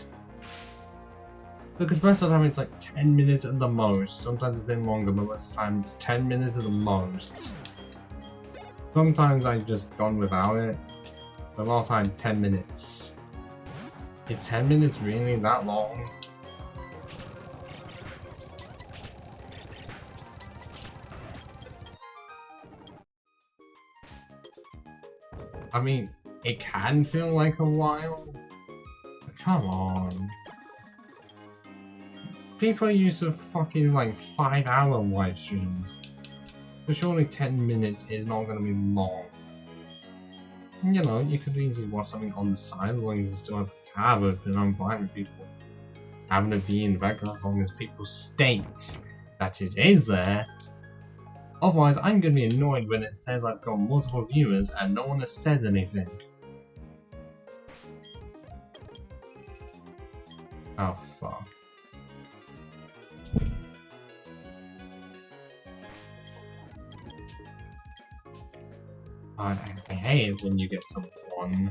Because most of the time it's like 10 minutes at the most. Sometimes it's been longer, but most of the time it's 10 minutes at the most. Sometimes I've just gone without it, but a lot of the time 10 minutes. Is 10 minutes really that long? I mean, it can feel like a while. But come on. People used to fucking like 5-hour live streams. So surely 10 minutes is not going to be long. You know, you could easily watch something on the side as long as you still have the tab open. I'm fine with people having it be in the background as long as people state that it is there. Otherwise, I'm going to be annoyed when it says I've got multiple viewers and no one has said anything. Oh, fuck. I hate it when you get someone.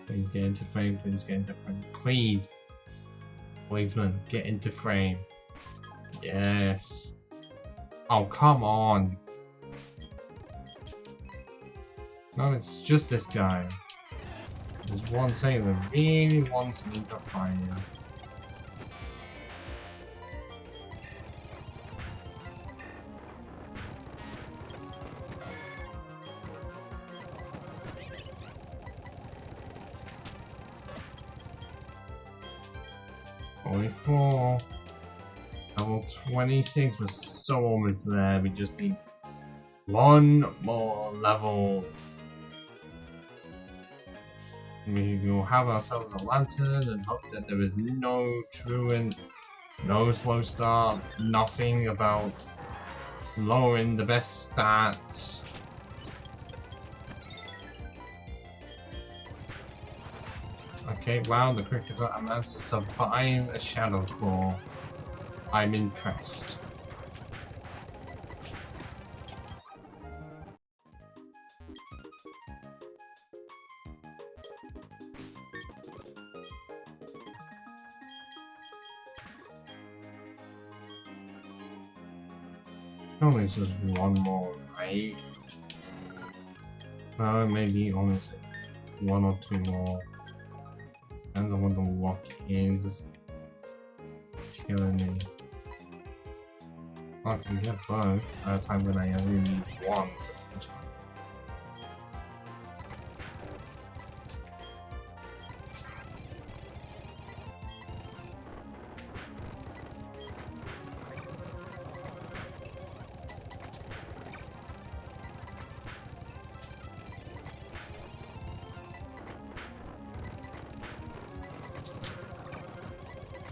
Please get into frame, please get into frame. Please! Policeman, get into frame. Yes. Oh, come on! No, it's just this guy. There's one sailor really wants me to fire. .44. Level 26 was so almost there. We just need one more level. We will have ourselves a lantern and hope that there is no truant, no slow start, nothing about lowering the best stats. Okay, wow, the crickets are managed to survive a Shadow Claw. I'm impressed. Only just one more, right? Maybe honestly, 1 or 2 more. Depends on what the lock is. This is killing me. I can get both at a time when I only need 1.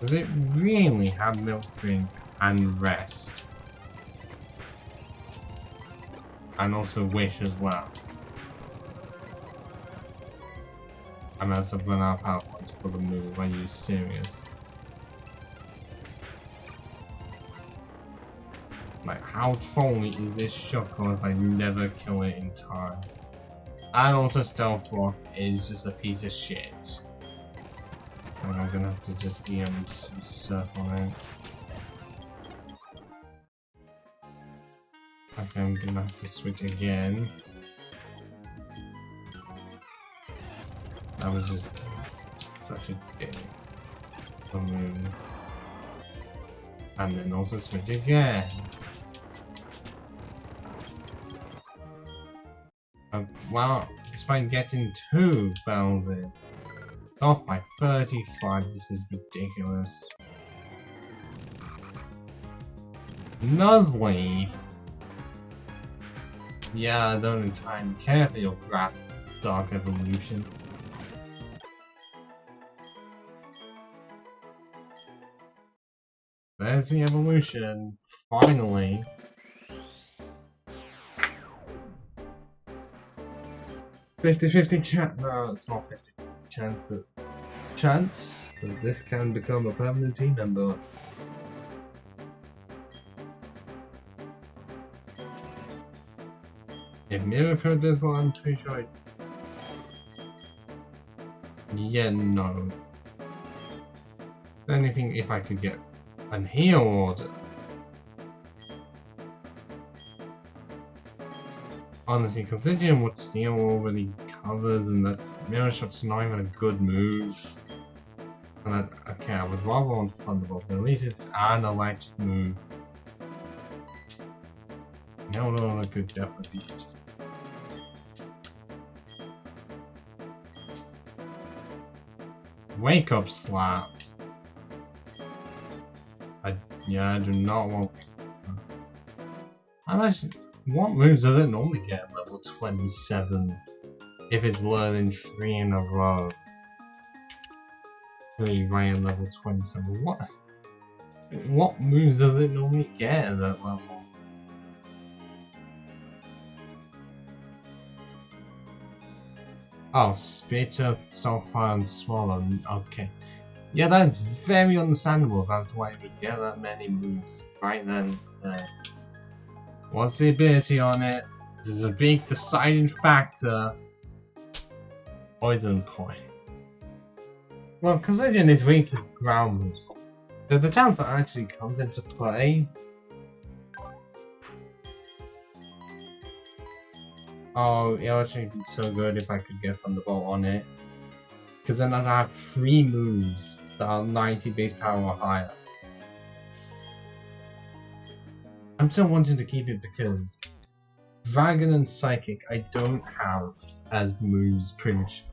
Does it really have milk drink and rest? And also wish as well. I must have run out of power points for the move. Are you serious? Like, how trolly is this shotgun if I never kill it in time? And also Stealth Rock is just a piece of shit. And I'm gonna have to just surf on it. Okay, I'm gonna have to switch again. That was just such a dick. And then also switch again. Well, despite getting 2 bells in. Off by 35, this is ridiculous. Nuzleaf! Yeah, don't entirely care for your Brat's Dark Evolution. There's the evolution, finally. "50-50 chance." No, it's not 50 chance, but chance that this can become a permanent team member. If Miracle does what I'm pretty sure yeah, no. Anything if I could get an heal order. Honestly, considering what Steel already covers and that Mirror Shot's not even a good move. And that, okay, I would rather want Thunderbolt, but at least it's an electric move. No, it could definitely be just... Wake Up Slap! Yeah, I do not want... I'm actually... What moves does it normally get at level 27? If it's learning 3 in a row. 3 right at level 27. What moves does it normally get at that level? Oh, Spit Up, Softfire, and Swallow. Okay. Yeah, that's very understandable. That's why it would get that many moves right then. What's the ability on it? This is a big deciding factor. Poison Point. Well, considering it's weak to ground moves, the chance that actually comes into play. Oh, it would actually be so good if I could get Thunderbolt on it. Because then I'd have 3 moves that are 90 base power or higher. I'm still wanting to keep it because Dragon and Psychic I don't have as moves pretty much.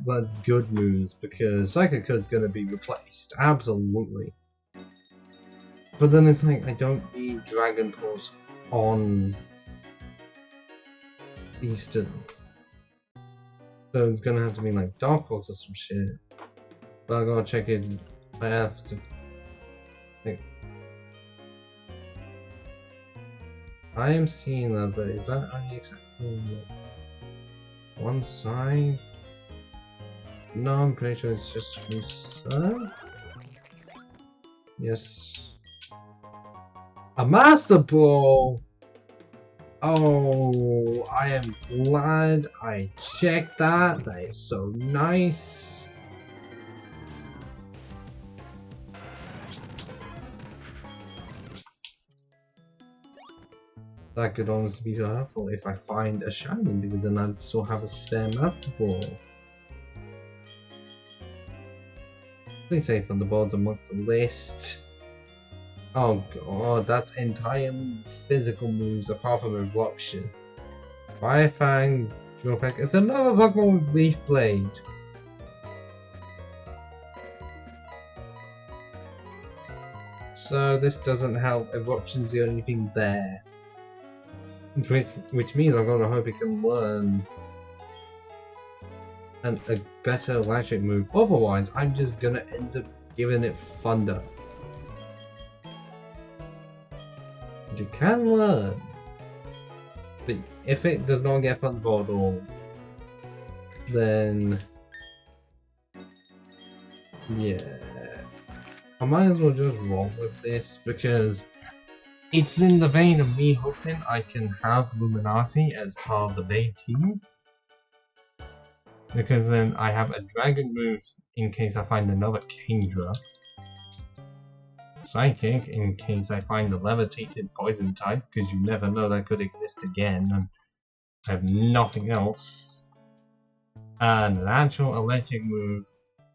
Well, it's good moves because Psychic Cud's gonna be replaced, absolutely. But then it's like I don't need Dragon Pulse on Eastern. So it's gonna have to be like Dark Pulse or some shit. But I gotta check it. I have to like I am seeing that, but is that only accessible on one side? No, I'm pretty sure it's just from side. Yes. A Master Ball! Oh, I am glad I checked that. That is so nice. That could honestly be so helpful if I find a shiny, because then I'd still have a spare Master Ball. Please say Thunderbolts amongst the list. Oh god, that's entirely physical moves apart from Eruption. Fire Fang, Drill Peck. It's another Pokemon with Leaf Blade. So this doesn't help. Eruption's the only thing there. Which means I'm gonna hope it can learn a better electric move. Otherwise, I'm just gonna end up giving it thunder. You can learn. But if it does not get thunderball at all, then yeah, I might as well just roll with this because it's in the vein of me hoping I can have Luminati as part of the main team. Because then I have a dragon move in case I find another Kingdra. Psychic in case I find a levitated poison type, because you never know that could exist again, and I have nothing else. And an actual electric move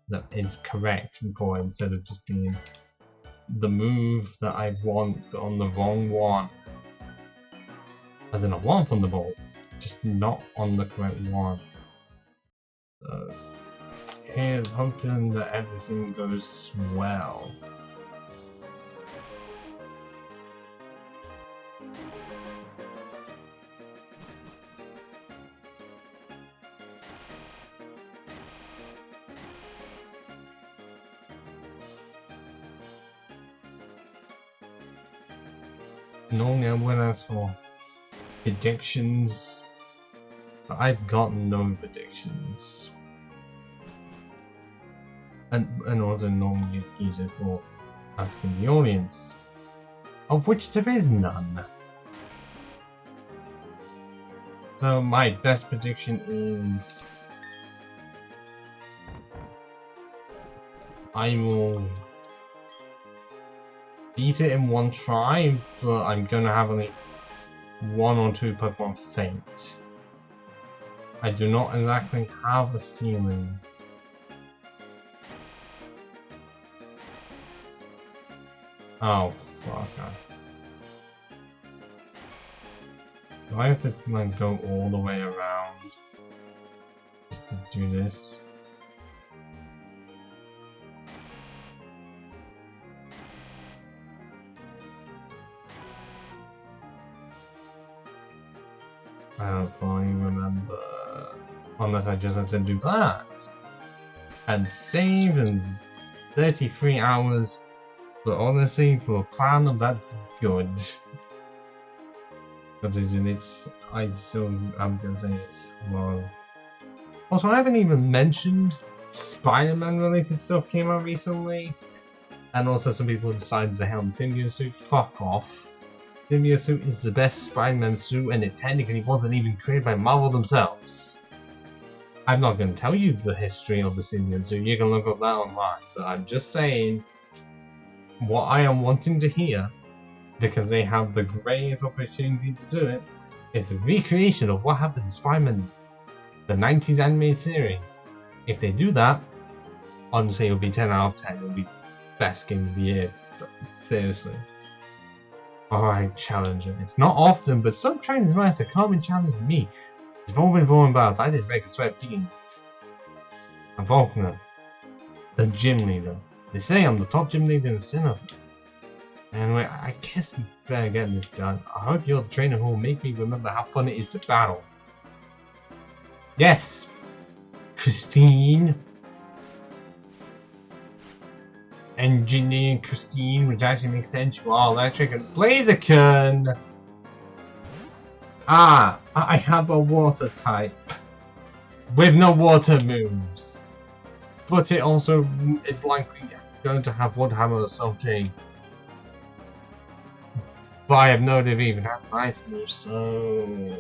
that is correct for instead of just being the move that I want but on the wrong one. As in I want Thunderbolt, just not on the correct one. So here's hoping that everything goes well. Normally I would ask for predictions, but I've got no predictions. And also normally use it for asking the audience, of which there is none. So my best prediction is I will beat it in one try, but I'm gonna have at least 1 or 2 Pokemon faint. I do not exactly have a feeling. Oh fuck. Do I have to like go all the way around just to do this? I don't fully remember, unless I just have to do that. And save in 33 hours, but honestly, for Platinum, that's good. But I'm gonna say it's low. Also, I haven't even mentioned Spider-Man related stuff came out recently. And also some people decided to help Symbiote suit. Fuck off. Symbiote suit is the best Spider-Man suit, and it technically wasn't even created by Marvel themselves. I'm not going to tell you the history of the Symbiote suit, you can look up that online, but I'm just saying what I am wanting to hear, because they have the greatest opportunity to do it, is a recreation of what happened in Spider-Man, the 90s animated series. If they do that, honestly it'll be 10 out of 10, it'll be best game of the year, seriously. Alright, challenger. It's not often, but some trainers manage to come and challenge me. They've all been born battles. I didn't break a sweat beating. I'm Faulkner, the gym leader. They say I'm the top gym leader in the Sinnoh. Anyway, I guess we better get this done. I hope you're the trainer who will make me remember how fun it is to battle. Yes! Christine! Engineer Christine, which actually makes sense. You are electric and Blaziken! Ah, I have a water type with no water moves, but it also is likely going to have Wood Hammer or something. But I have no idea if it even has an item move, so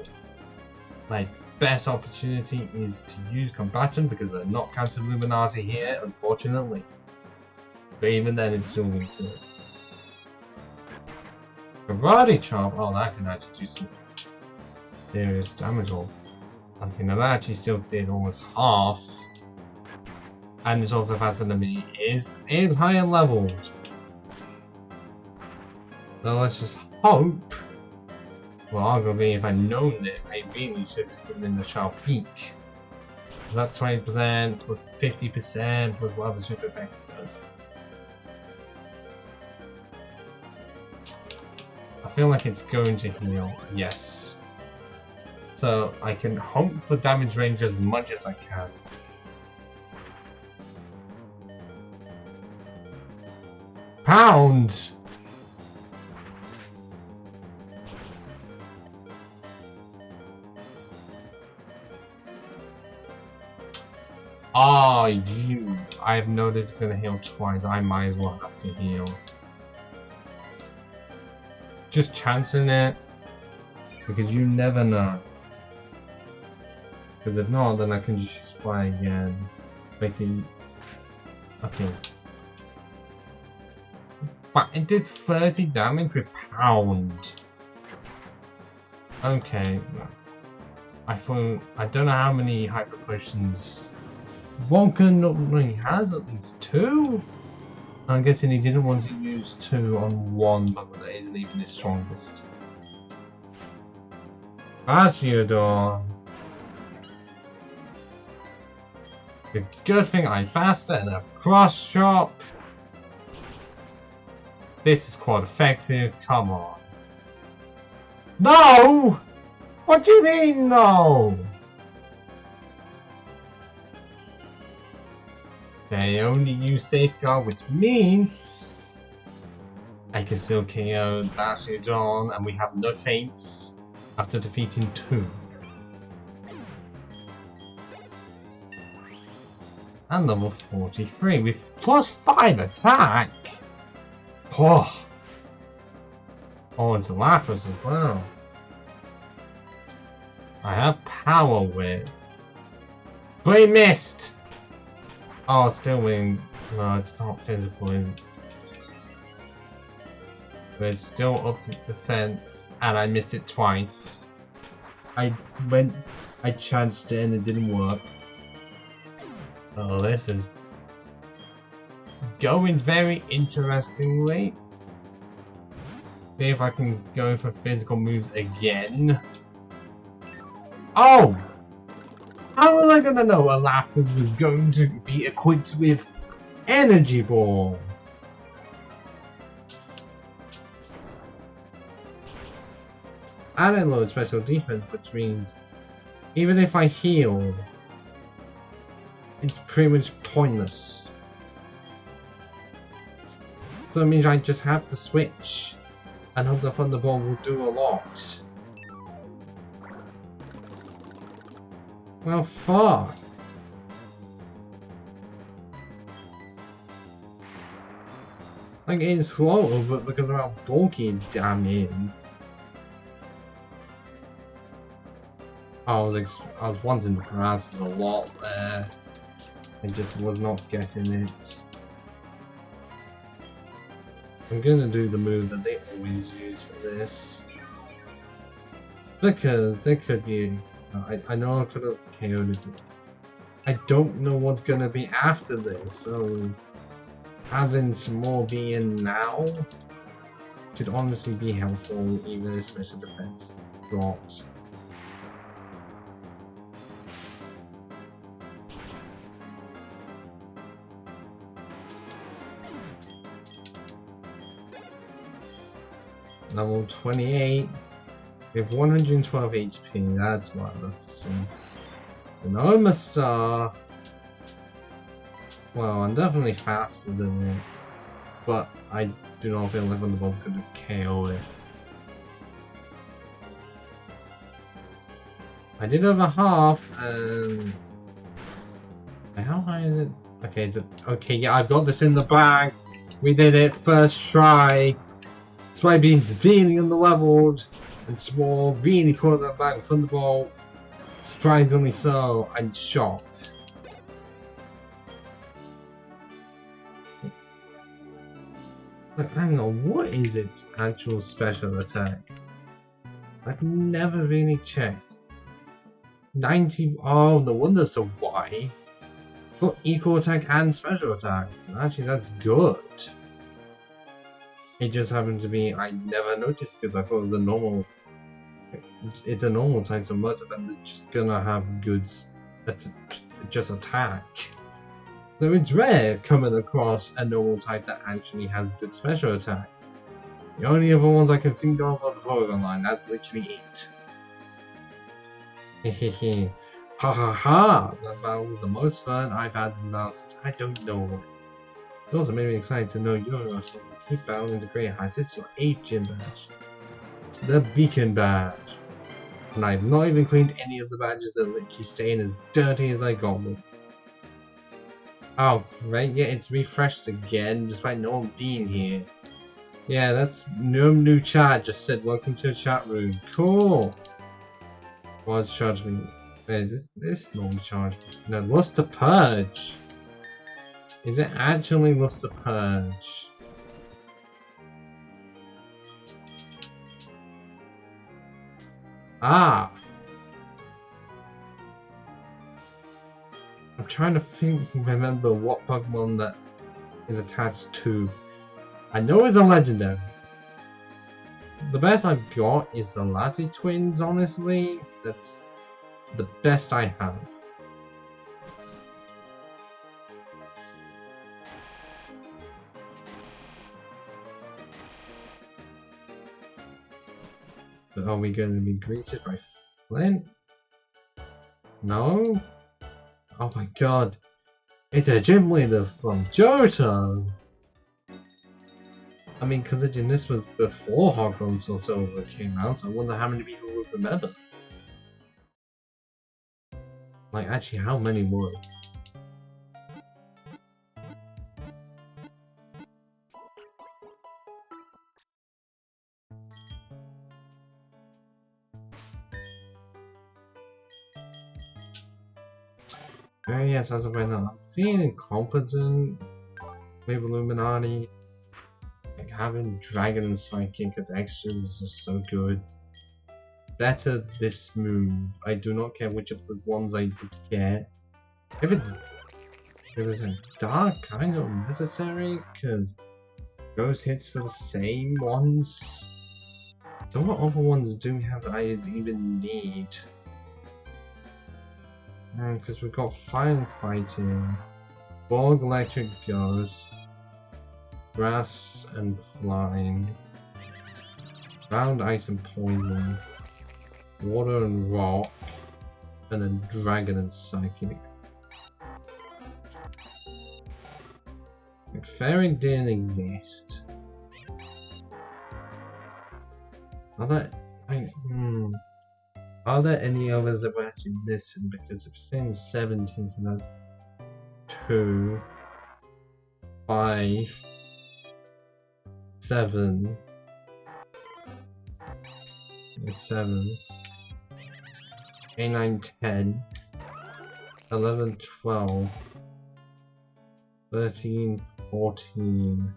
my best opportunity is to use Combatant because we're not counting Luminati here, unfortunately. But even then, it's still weak to it. Karate Chop, oh, that can actually do some serious damage. Okay, now that actually still did almost half. And it's also faster than me. Is higher leveled. So let's just hope. Well, arguably, if I'd known this, I really should have given in the Sharp Peak. That's 20% plus 50% plus whatever super effect it does. I feel like it's going to heal, yes. So I can hope for damage range as much as I can. Pound! Ah, you. I have noticed it's gonna heal twice. I might as well have to heal. Just chancing it. Because you never know. Because if not, then I can just fly again. Making. Okay. But it did 30 damage with pound. Okay. I don't know how many hyper potions Vulcan normally has, at least 2? I'm guessing he didn't want to use 2 on 1, but that isn't even his strongest. Asiodon. The good thing I'm faster and have cross chop. This is quite effective, come on. No! What do you mean no? They only use Safeguard, which means I can still KO Asiodon and we have no feints after defeating 2. And level 43 with +5 attack! Oh, it's a Lapras as well. I have Power Whip. But he missed! Oh, it's still winning. No, it's not physical, is it? But it's still up to defense, and I missed it twice. I chanced it and it didn't work. Oh, this is going very interestingly. See if I can go for physical moves again. Oh! How was I gonna know a Lapras was going to be equipped with Energy Ball? I didn't load special defense, which means even if I heal, it's pretty much pointless. So it means I just have to switch and hope the Thunderbolt will do a lot. Well, fuck. I'm getting slower, but because of how bulky damn is. I was wanting the grasses a lot there. I just was not getting it. I'm gonna do the move that they always use for this. Because there could be... I know I could have KO'd it. I don't know what's gonna be after this, so... having some more being now could honestly be helpful, even if special defense drops. Level 28 with 112 HP, that's what I'd love to see. An Armor Star. Well, I'm definitely faster than it, but I do not feel like Thunderbolt's going to KO it. I did over half, and how high is it? Okay, okay, yeah, I've got this in the bag. We did it first try. Despite being severely underleveled and small, really pulling that back with Thunderbolt. Surprisingly so, I'm shocked. Like, hang on, what is its actual special attack? I've never really checked. 90. Oh, no wonder so why. Got equal attack and special attacks. Actually, that's good. It just happened to be I never noticed because I thought it was a normal. It's a normal type, so most of them are just gonna have good just attack. So it's rare coming across a normal type that actually has good special attack. The only other ones I can think of are the Porygon line. That's literally it. Hehehe. Ha ha ha! That was the most fun I've had in the last. I don't know. It also made me excited to know you're so keep battling the Great Heights. It's your 8th gym badge. The Beacon Badge. And I've not even cleaned any of the badges that keep staying as dirty as I got them. Oh, great, yeah, it's refreshed again, despite no one being here. Yeah, that's no new chat, just said welcome to the chat room. Cool! What's charge me? Is this normally charge me? No, Lust to Purge! Is it actually Lust to Purge? Ah! I'm trying to remember what Pokemon that is attached to. I know it's a legendary. The best I've got is the Lati twins, honestly. That's the best I have. But are we going to be greeted by Flint? No? Oh my god. It's a gym leader from Johto! I mean, considering this was before Hogwarts Soul Silver came out, so I wonder how many people would remember. Like, actually, how many would? Yes, as of right now, I'm feeling confident with Illuminati. Like, having Dragon and Psychic as extras is just so good. Better this move. I do not care which of the ones I get. If it's a dark, kind of necessary, because Ghost hits for the same ones. So what other ones do we have that I even need? Because we've got Firefighting, Bog, Electric, Ghost, Grass and Flying, Ground, Ice and Poison, Water and Rock, and then Dragon and Psychic. Like, Fairy didn't exist. Are there any others that we're actually missing? Because if we're saying 17, so that's 2, 5, 7, 8, 9, 10, 11, 12, 13, 14,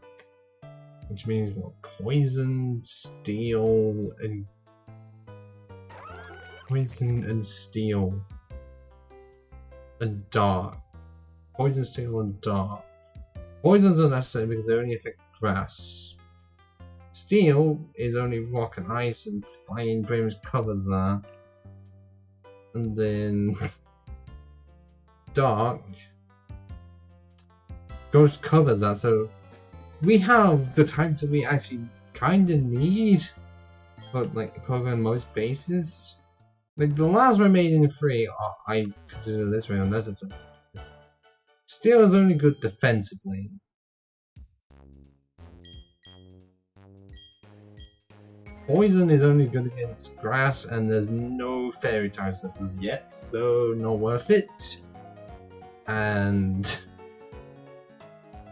which means what? Poison, Steel, and Dark. Poison, Steel, and Dark. Poison's not necessary because they only affect grass. Steel is only rock and ice, and flying pretty much covers that. And then Dark Ghost covers that, so we have the types that we actually kinda need, but like cover most bases. Like the last remaining 3, I consider this way unless it's a Steel is only good defensively. Poison is only good against grass, and there's no fairy types as of yet, so not worth it. And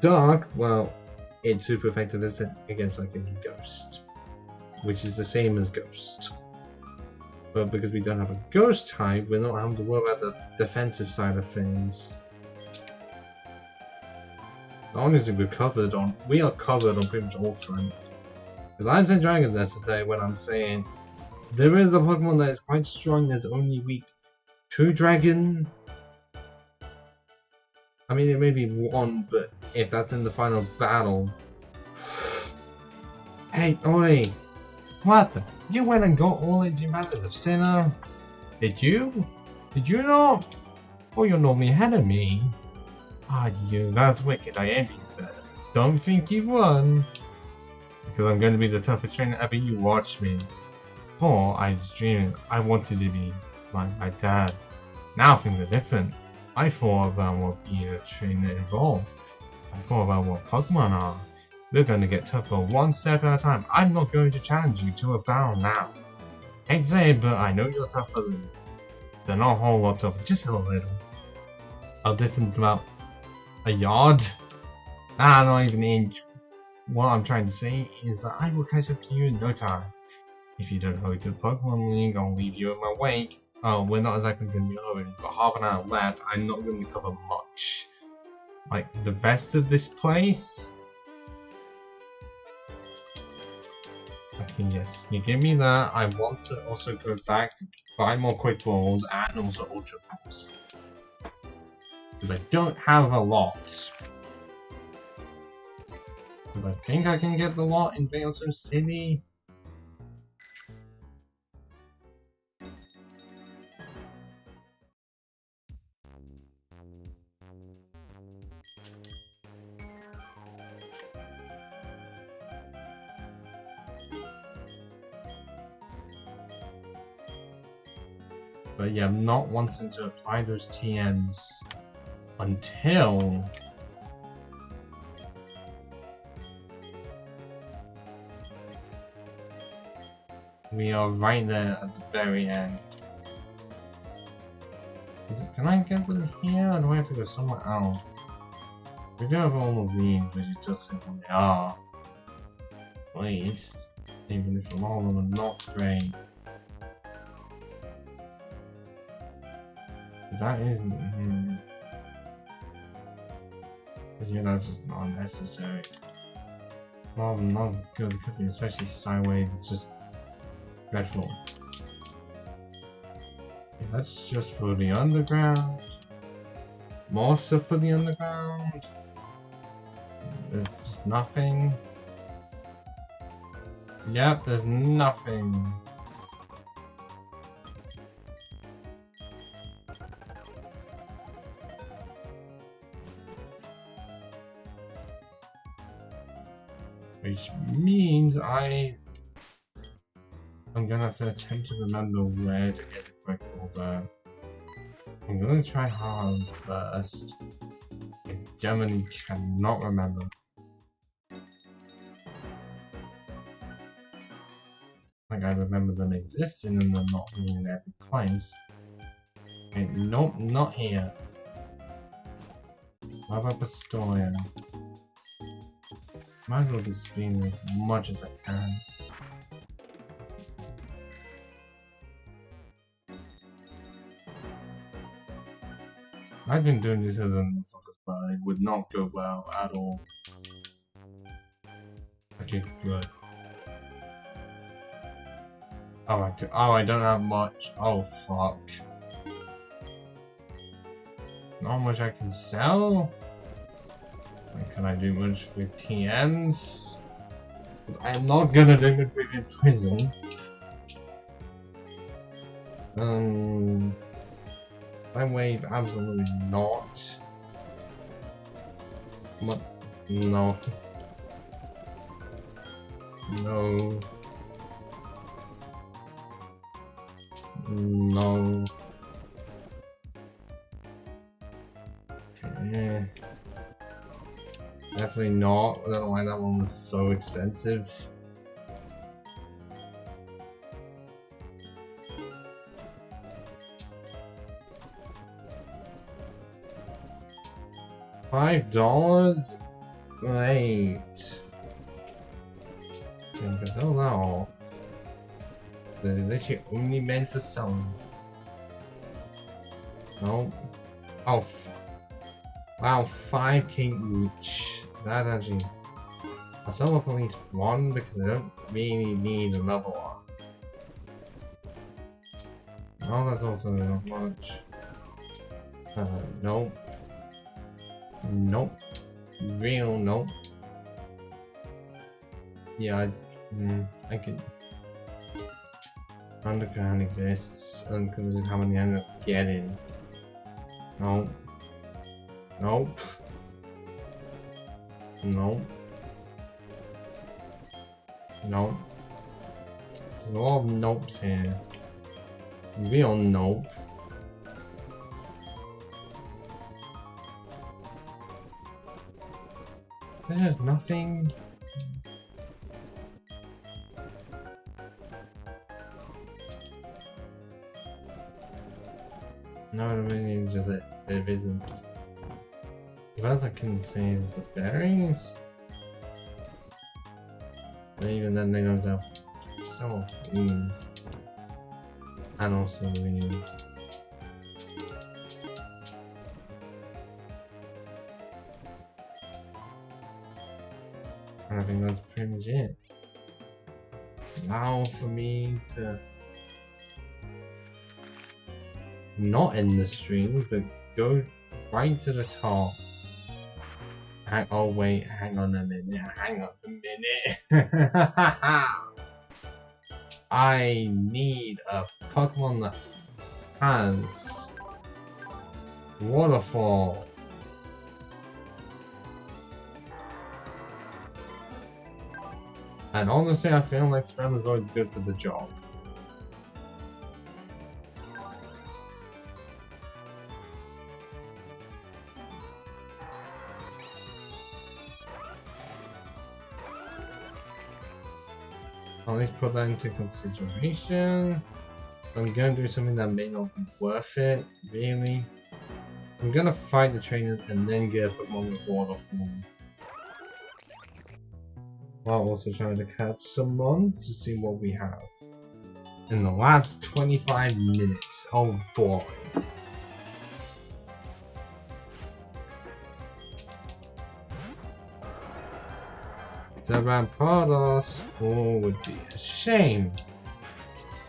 Dark, well, it's super effective against like a Ghost, which is the same as Ghost. But because we don't have a Ghost type, we're not having to worry about the defensive side of things. Honestly, we are covered on pretty much all fronts. Because I'm saying Dragon's necessary when I'm saying there is a Pokemon that is quite strong that's only weak to Dragon. I mean, it may be 1, but if that's in the final battle. Hey, Ori! What the? You went and got all the Matters of Sinner? Did you? Did you not? Oh, you're normally ahead of me. Ah, that's wicked. I envy you better. Don't think you won. Because I'm going to be the toughest trainer ever, you watch me. Oh, I was dreaming. I wanted to be like my dad. Now things are different. I thought about what being a trainer involved. I thought about what Pokemon are. We're going to get tougher one step at a time. I'm not going to challenge you to a battle now. Hate to say it, but I know you're tougher than a whole lot tougher, just a little. Our difference is about a yard? Ah, not even an inch. What I'm trying to say is that I will catch up to you in no time. If you don't hurry to the Pokemon League, I'll leave you in my wake. Oh, we're not exactly going to be hurrying, but half an hour left. I'm not going to cover much. Like, the rest of this place? Okay, yes, you give me that. I want to also go back to buy more quick balls and also ultra balls. Because I don't have a lot. But I think I can get the lot in Veilstone City. But yeah, I'm not wanting to apply those TMs until we are right there at the very end. Can I get them here, or do I have to go somewhere else? We do have all of these, which is just simple they are. At least, even if a lot of them are not great. That isn't. Yeah, that's just not necessary. Well, not as good as it could be, especially sideways. It's just dreadful. Okay, that's just for the underground. More stuff for the underground. There's just nothing. Yep, there's nothing. Which means I'm gonna have to attempt to remember where to get the quick ball there. I'm gonna try hard first. I genuinely cannot remember. Like I remember them existing and them not being in every place. Okay, nope, not here. How about Pistoia? Might as well be speeding as much as I can. I've been doing this as an office, but it would not go well at all. Actually, good. Oh, I don't have much. Oh, fuck. Not much I can sell? Can I do much with TMs? I'm not gonna do much with in prison. My wave, absolutely not. What? No. No. No. Okay. Definitely not. I don't know why that one was so expensive. $5? Great. Okay, I can sell that off. This is actually only meant for selling. No. Oh, wow, 5k each. That actually. I'll sell off at least one because I don't really need another one. Oh, that's also not much. Nope. Nope. Real nope. Yeah, I can. Underground exists, and because this is how many I end up getting. Nope. Nope. Nope. Nope. There's a lot of nopes here. Real nope. There's just nothing. No, I mean, just it isn't. As I can save the berries. But even then, they don't have so these. And also these. And I think that's pretty much it. Now for me to not end the stream, but go right to the top. Oh wait, hang on a minute, I need a Pokemon that has Waterfall. And honestly, I feel like Spinozoid's good for the job. I'll need to put that into consideration. I'm gonna do something that may not be worth it, really. I'm gonna fight the trainers and then get a Pokemon with Waterfall. While also trying to catch some mons to see what we have. In the last 25 minutes, oh boy. Protoss, oh, would be a shame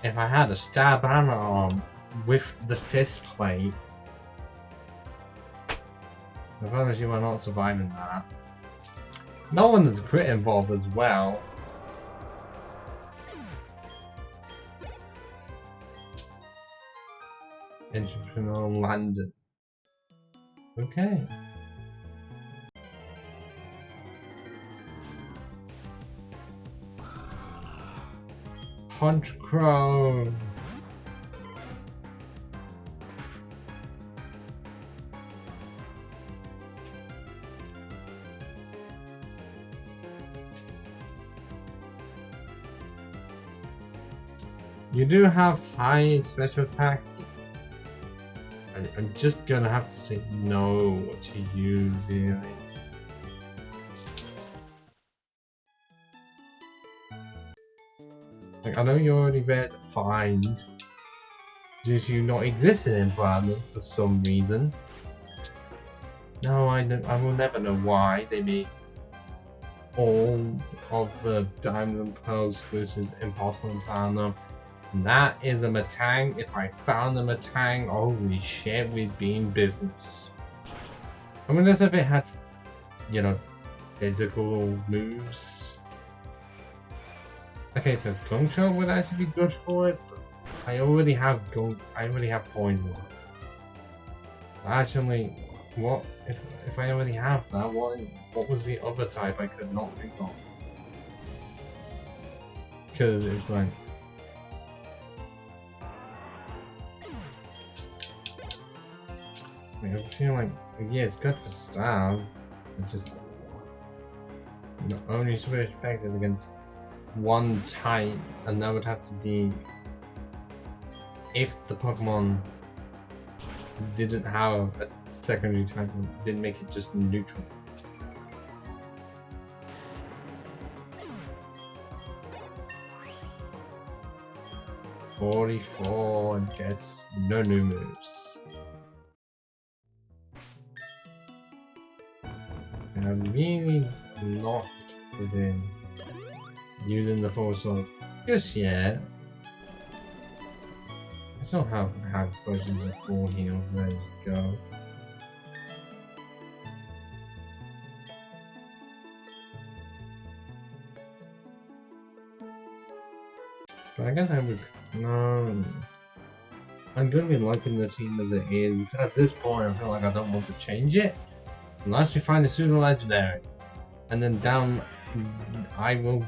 if I had a stab hammer on with the fist plate. I promise you are not surviving that. No one has crit involved as well. Entrepreneur London. Okay. Punch Crow. You do have high special attack. I'm just gonna have to say no to you, really. Like, I know you're already there to find due to you not existing in Platinum for some reason. No, I will never know why they made all of the Diamond and Pearl exclusives impossible in Platinum. And that is a Matang. If I found a Matang, holy shit, we'd be in business. I mean, as if it had, you know, physical moves. Okay, so Gong Shot would actually be good for it, but I already have poison. Actually, what if I already have that? What was the other type I could not think of? Because it's like, I feel like, yeah, it's good for stab. It just only super effective against one type, and that would have to be if the Pokemon didn't have a secondary type and didn't make it just neutral. .44 and gets no new moves. And I'm really not within using the full swords just yet. I still have versions of full heals ready to go. But I guess I would no. I'm gonna be liking the team as it is. At this point I feel like I don't want to change it. Unless we find a pseudo legendary. And then down I will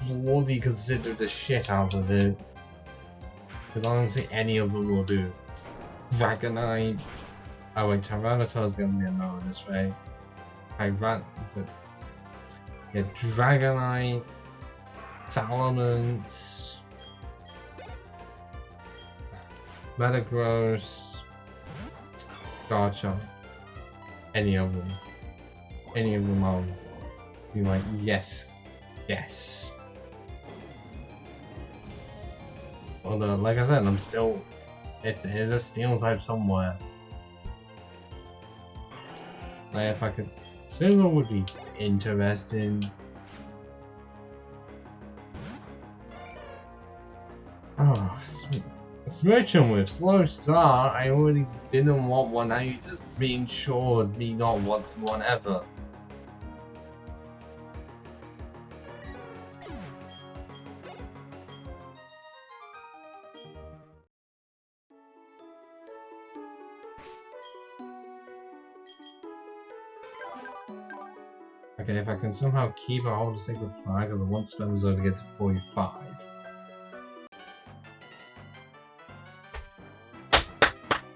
bloody consider the shit out of it. Because I don't see any of them will do. Dragonite. Oh wait, Tyranitar's gonna be a no this way. Get Dragonite, Salamence, Metagross, Garchomp, any of them I'll be like, yes, yes. Although, like I said, I'm still, if there's a steel type somewhere, like if I could, Steel would be interesting. Oh, switching with slow start. I already didn't want one. Now you just reinsured me not wanting one ever. Okay, if I can somehow keep a hold of Sacred Fire, because I want Spermazole to get to 45.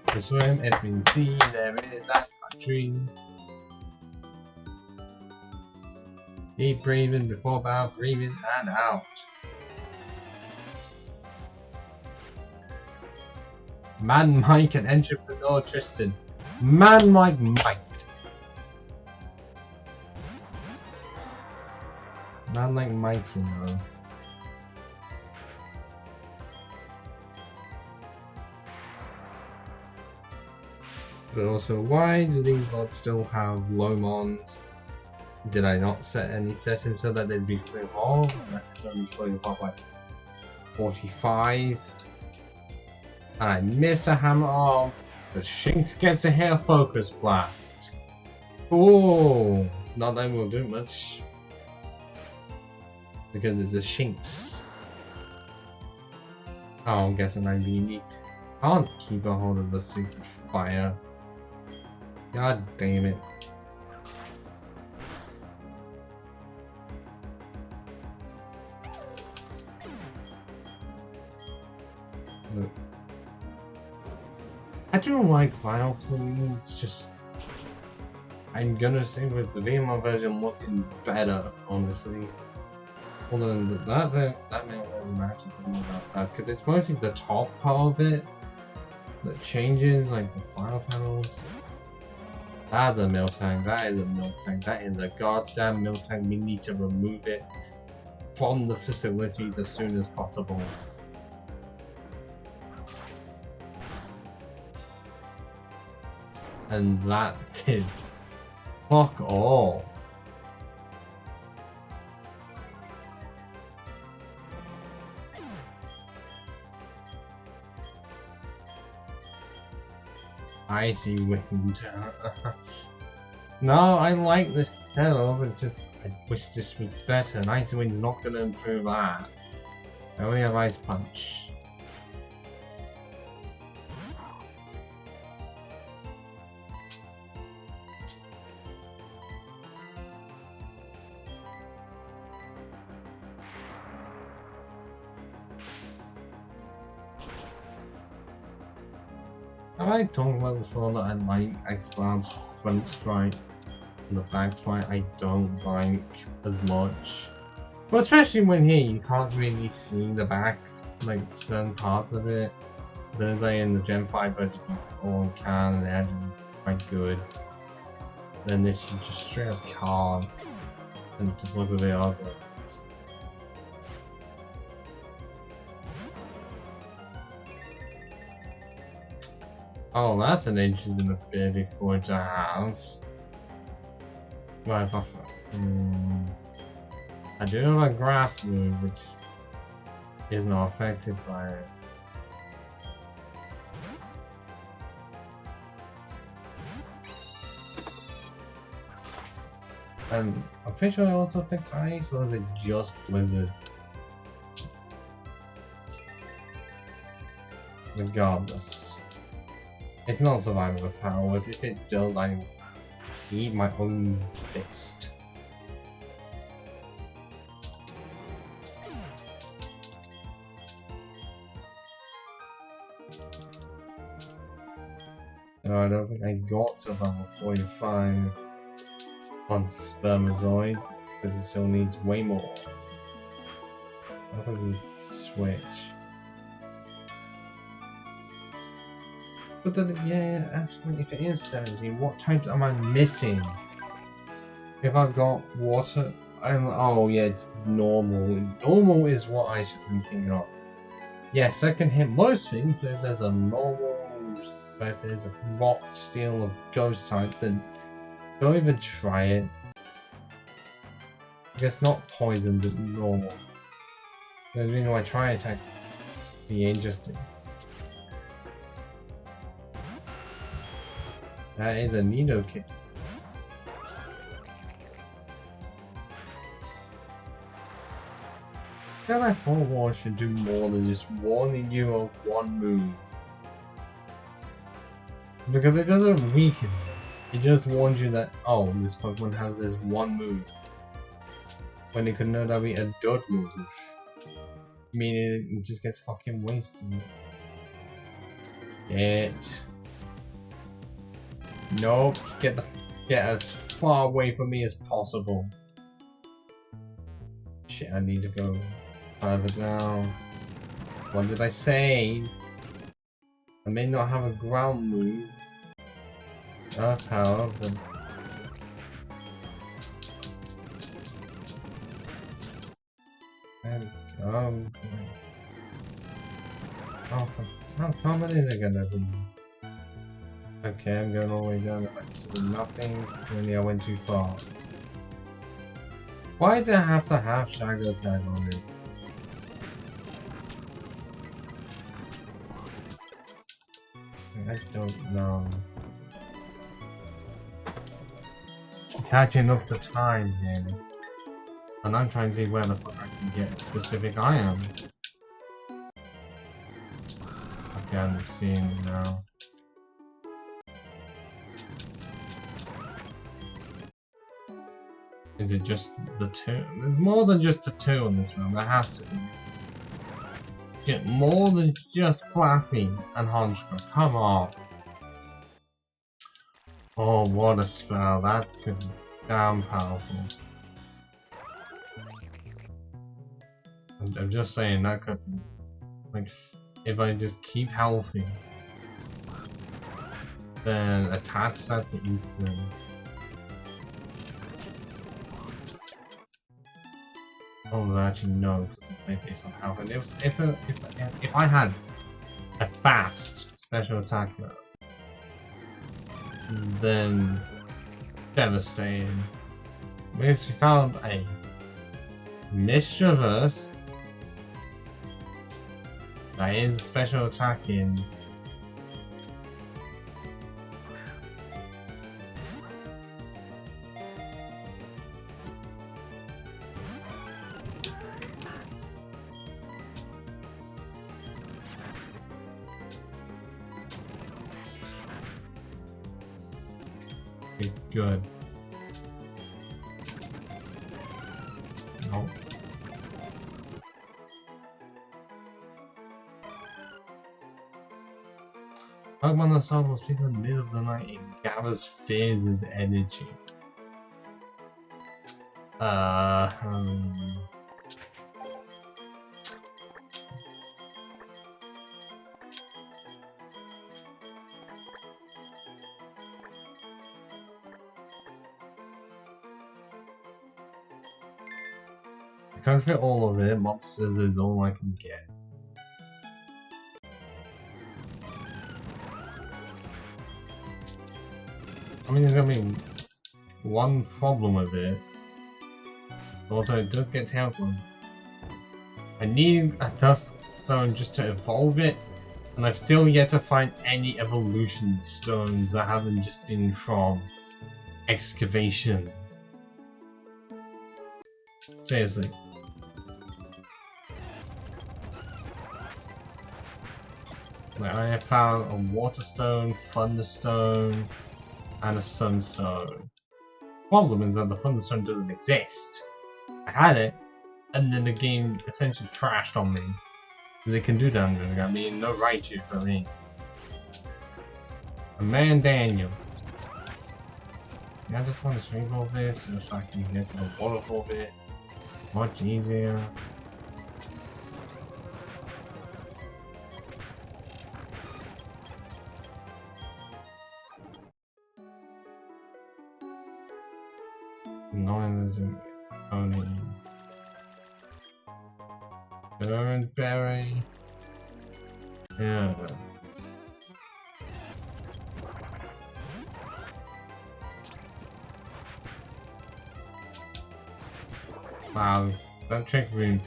To swim, everything see, there is at my dream. Deep breathing before bow, breathing and out. Man Mike and Entrepreneur Tristan. Man like Mike. Man like Mike, you know. But also, why do these lots still have Lomons? Did I not set any settings so that they'd be fully evolved? Unless it's only fully evolved by 45. And I missed a hammer arm. But Shinx gets a hair focus blast. Oh, not that will do much. Because it's a Shinx. Oh, I'm guessing I really can't keep a hold of the Sacred Fire. God damn it. Look. I don't like Vial Plume, it's just... I'm gonna say with the VMR version looking better, honestly. Although that male version actually doesn't look that bad, because it's mostly the top part of it that changes, like the file panels. That's a Miltank, that is a Miltank, that is a goddamn Miltank. We need to remove it from the facilities as soon as possible. And that did fuck all. Icy Wind. No, I like this setup, it's just I wish this was better, and Icy Wind's not gonna improve that. I only have Ice Punch. Have I talked about before that I like X-Cloud's front sprite and the back sprite I don't like as much? Well, especially when here you can't really see the back, like certain parts of it. There's like in the Gen 5 version before can and the edge is quite good. Then this you just straight up can't and it just looks a bit ugly. Oh, that's an interesting ability for it to have. Well, if I do have a grass move, which is not affected by it. And I'm pretty sure it also affects ice, or is it just blizzard? Regardless. It's not surviving with power whip. If it does, I need my own fist. No, I don't think I got to level 45 on Spermazoid. Because it still needs way more. How can we switch? But then, yeah, actually, if it is 17, what types am I missing? If I've got water, oh yeah, it's normal. Normal is what I should be thinking of. Yes, I can hit most things, but if there's a normal, but if there's a rock, steel, or ghost type, then don't even try it. I guess not poison, but normal. The reason why I try attack be interesting. That is a needle kick. I feel like 4 Wars should do more than just warning you of one move. Because it doesn't weaken you. It just warns you that, oh, this Pokemon has this one move. When it could know that be a dud move. Meaning it just gets fucking wasted. Nope, get as far away from me as possible. Shit, I need to go further down. What did I say? I may not have a ground move. Earth power, but... There we go. Oh, how common is it gonna be? Okay, I'm going all the way down to nothing. Only I went too far. Why does it have to have Shadow Attack on it? I don't know. Catching up to time here. And I'm trying to see where the fuck I can get a specific item. Okay, I'm seeing it now. Is it just the 2? There's more than just the 2 in this room, there has to be. Get more than just Flaffy and Honchkrow, come on. Oh, what a spell, that could be damn powerful. I'm just saying, that could be, like, if I just keep healthy, then attach that to Eastern. Oh, actually no, because the play based on health. And if I had a fast special attack, then devastating. Because we found a Mischievous that is special attacking. Good. No. Pokemon that will speak in the middle of the night, it gathers Fizz' energy. I can't fit all of it, monsters is all I can get. I mean, there's gonna be one problem with it. Also, it does get terrible. I need a Dust Stone just to evolve it, and I've still yet to find any evolution stones that haven't just been from excavation. Seriously. Like, I have found a Water Stone, Thunder Stone, and a Sunstone. Problem is that the Thunderstone doesn't exist. I had it, and then the game essentially crashed on me. Because it can do damage. I mean, no Raichu for me. A man Daniel. I just want to stream all this so I can get to the waterfall bit much easier. Noises and ponies. Turnberry. Yeah. Wow, that trick room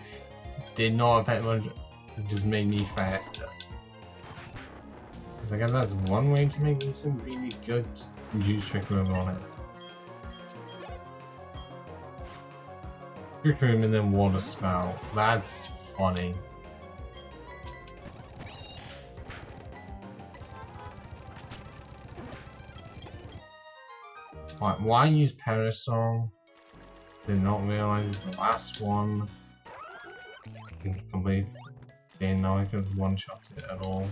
did not affect much, it just made me faster. I guess that's one way to make some really good juice trick room on it. Trick room and then water spout, that's funny. Right, why use Parasol? Did not realize the last one. I can't believe didn't know I could one-shot it at all.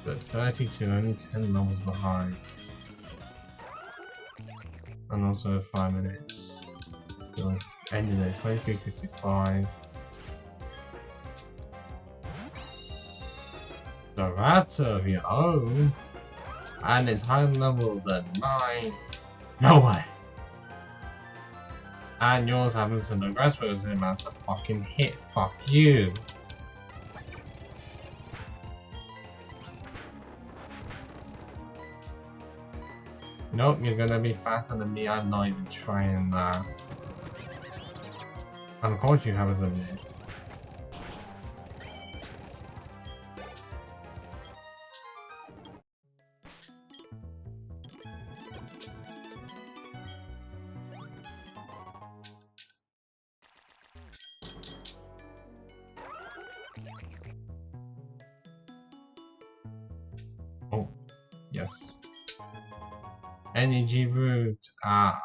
But 32, only 10 levels behind. And also 5 minutes. So ending at 23:55. The Raptor of your own, and it's higher level than mine. No way. And yours happens to no grass rose and that's a fucking hit. Fuck you. Nope, you're gonna be faster than me. I'm not even trying that. And of course you have it than this. Oh, yes. Energy route. Ah.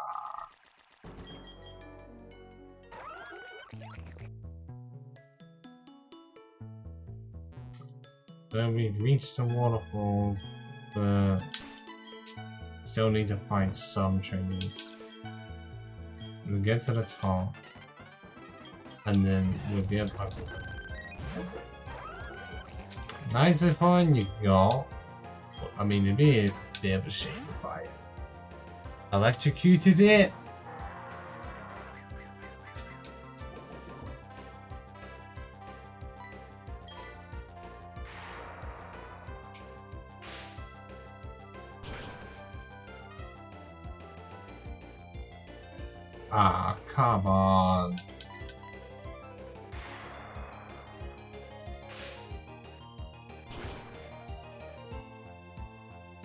So we've reached the waterfall, but still need to find some trees. We'll get to the top, and then we'll be able to it. Nice fun you got. I mean, it'd be a bit of a shame if I electrocuted it. Ah, come on.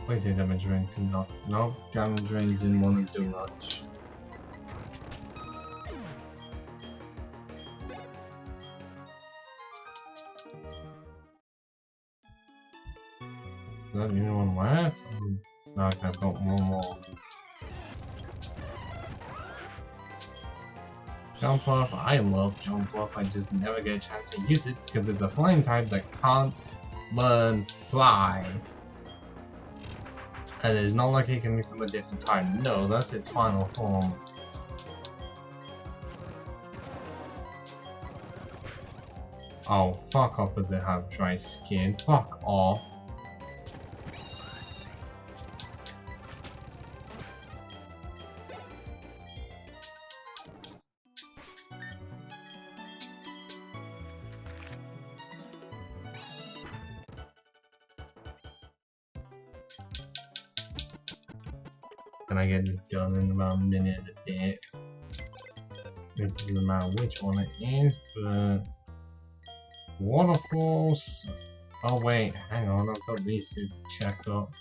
Please say damage range no. Nope, damage range didn't want to do much. Is that the only one left? No, okay, I've got one more. Jump off, I love jump off, I just never get a chance to use it because it's a flying type that can't learn fly. And it's not like it can become a different type. No, that's its final form. Oh, fuck off, does it have dry skin? Fuck off. Can I get this done in about a minute and a bit? It doesn't matter which one it is, but... Waterfalls... Oh wait, hang on, I've got these two to check up.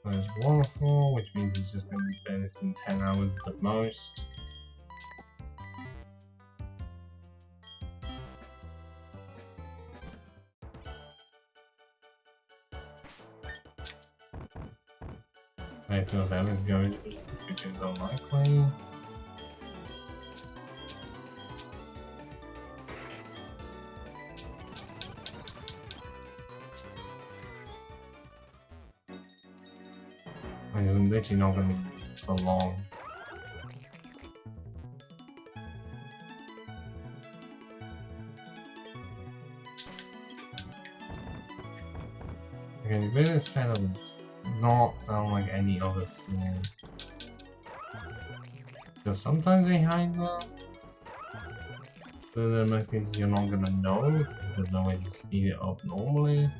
There's Waterfall, which means it's just going to be better than 10 hours at the most. I feel that is going to be, which is unlikely. literally not gonna be used for long. Okay, the village panel does not sound like any other floor. Because sometimes they hide well. But in most cases you're not gonna know, because there's no way to speed it up normally.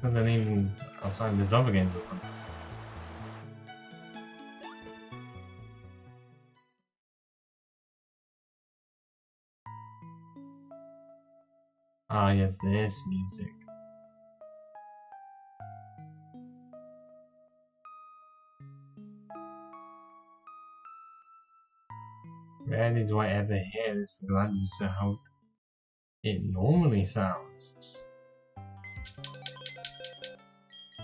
But then even outside this other game, ah yes, this music. Rarely do I ever hear this because I'm used to how it normally sounds.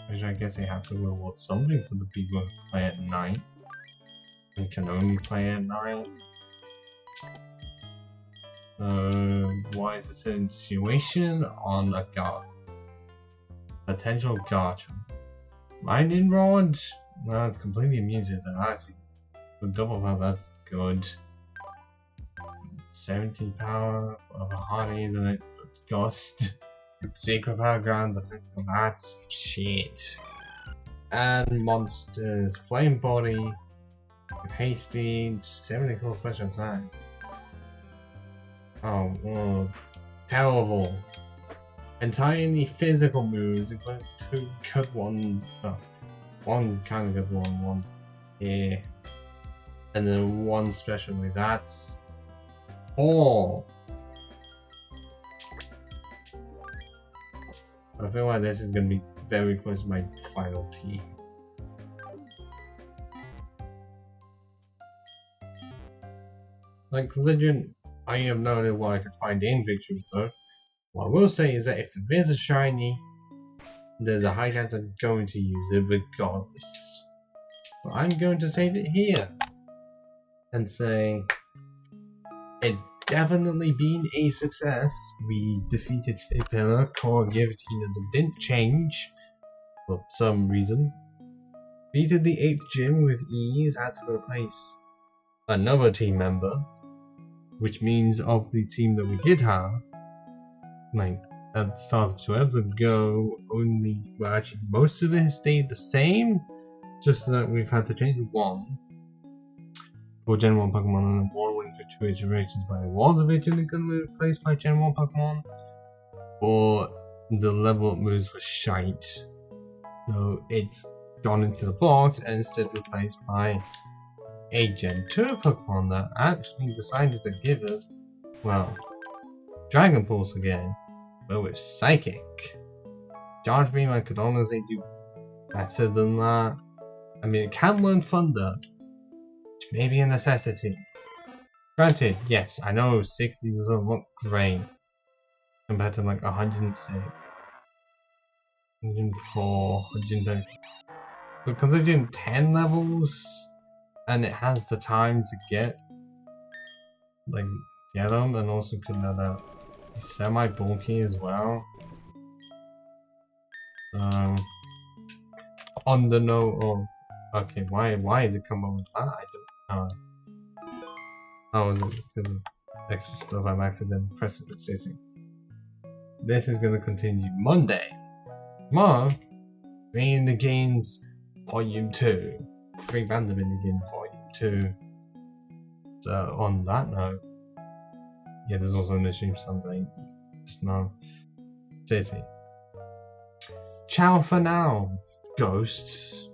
Which I guess they have to reward something for the people who play at night. And can only play at night. So why is this a situation on a guard? Potential gacha. Lightning rod? No, it's completely immune to it actually. With double power, that's good. 70 power of a hardy, isn't it? But ghost. Secret power ground, defensive bats, shit. And monsters, flame body, hasty, 70 cool special attack. Oh, terrible. Entirely physical moves, including 2 good ones, one kind of good one here, and then 1 special move. That's 4. I feel like this is going to be very close to my final team. Like, considering I have no idea what I could find in Victory though, what I will say is that if the viz is shiny, there's a high chance I'm going to use it regardless. But I'm going to save it here and say it's definitely been a success. We defeated Spit Pillar, Core Giratina that didn't change for some reason. Defeated the 8th gym with ease, had to replace another team member, which means of the team that we did have, like at the start of 2 episodes ago, only, well actually most of it has stayed the same, just that we've had to change 1 for Gen 1 Pokemon and 1 win for 2 iterations, but it was originally going to be replaced by Gen 1 Pokemon, or the level up moves were shite, so it's gone into the box and instead replaced by a Gen 2 Pokemon that actually decided to give us, well, Dragon Pulse again, but with Psychic. Charge Beam I could honestly do better than that. I mean, it can learn Thunder, which may be a necessity. Granted, yes, I know 60 doesn't look great compared to like 106, 104, 130. But considering 10 levels, and it has the time to get them, and also could know that he's semi-bulky as well. On the note of, okay, why is it come up with that? I don't know. Oh, is it because of extra stuff I'm accidentally precipitating? This is gonna continue Monday. Tomorrow, Free in the Games Volume 2. Free Random in the Game Volume 2. So on that note, yeah, there's also an stream Sunday. Just now. City. Ciao for now, ghosts.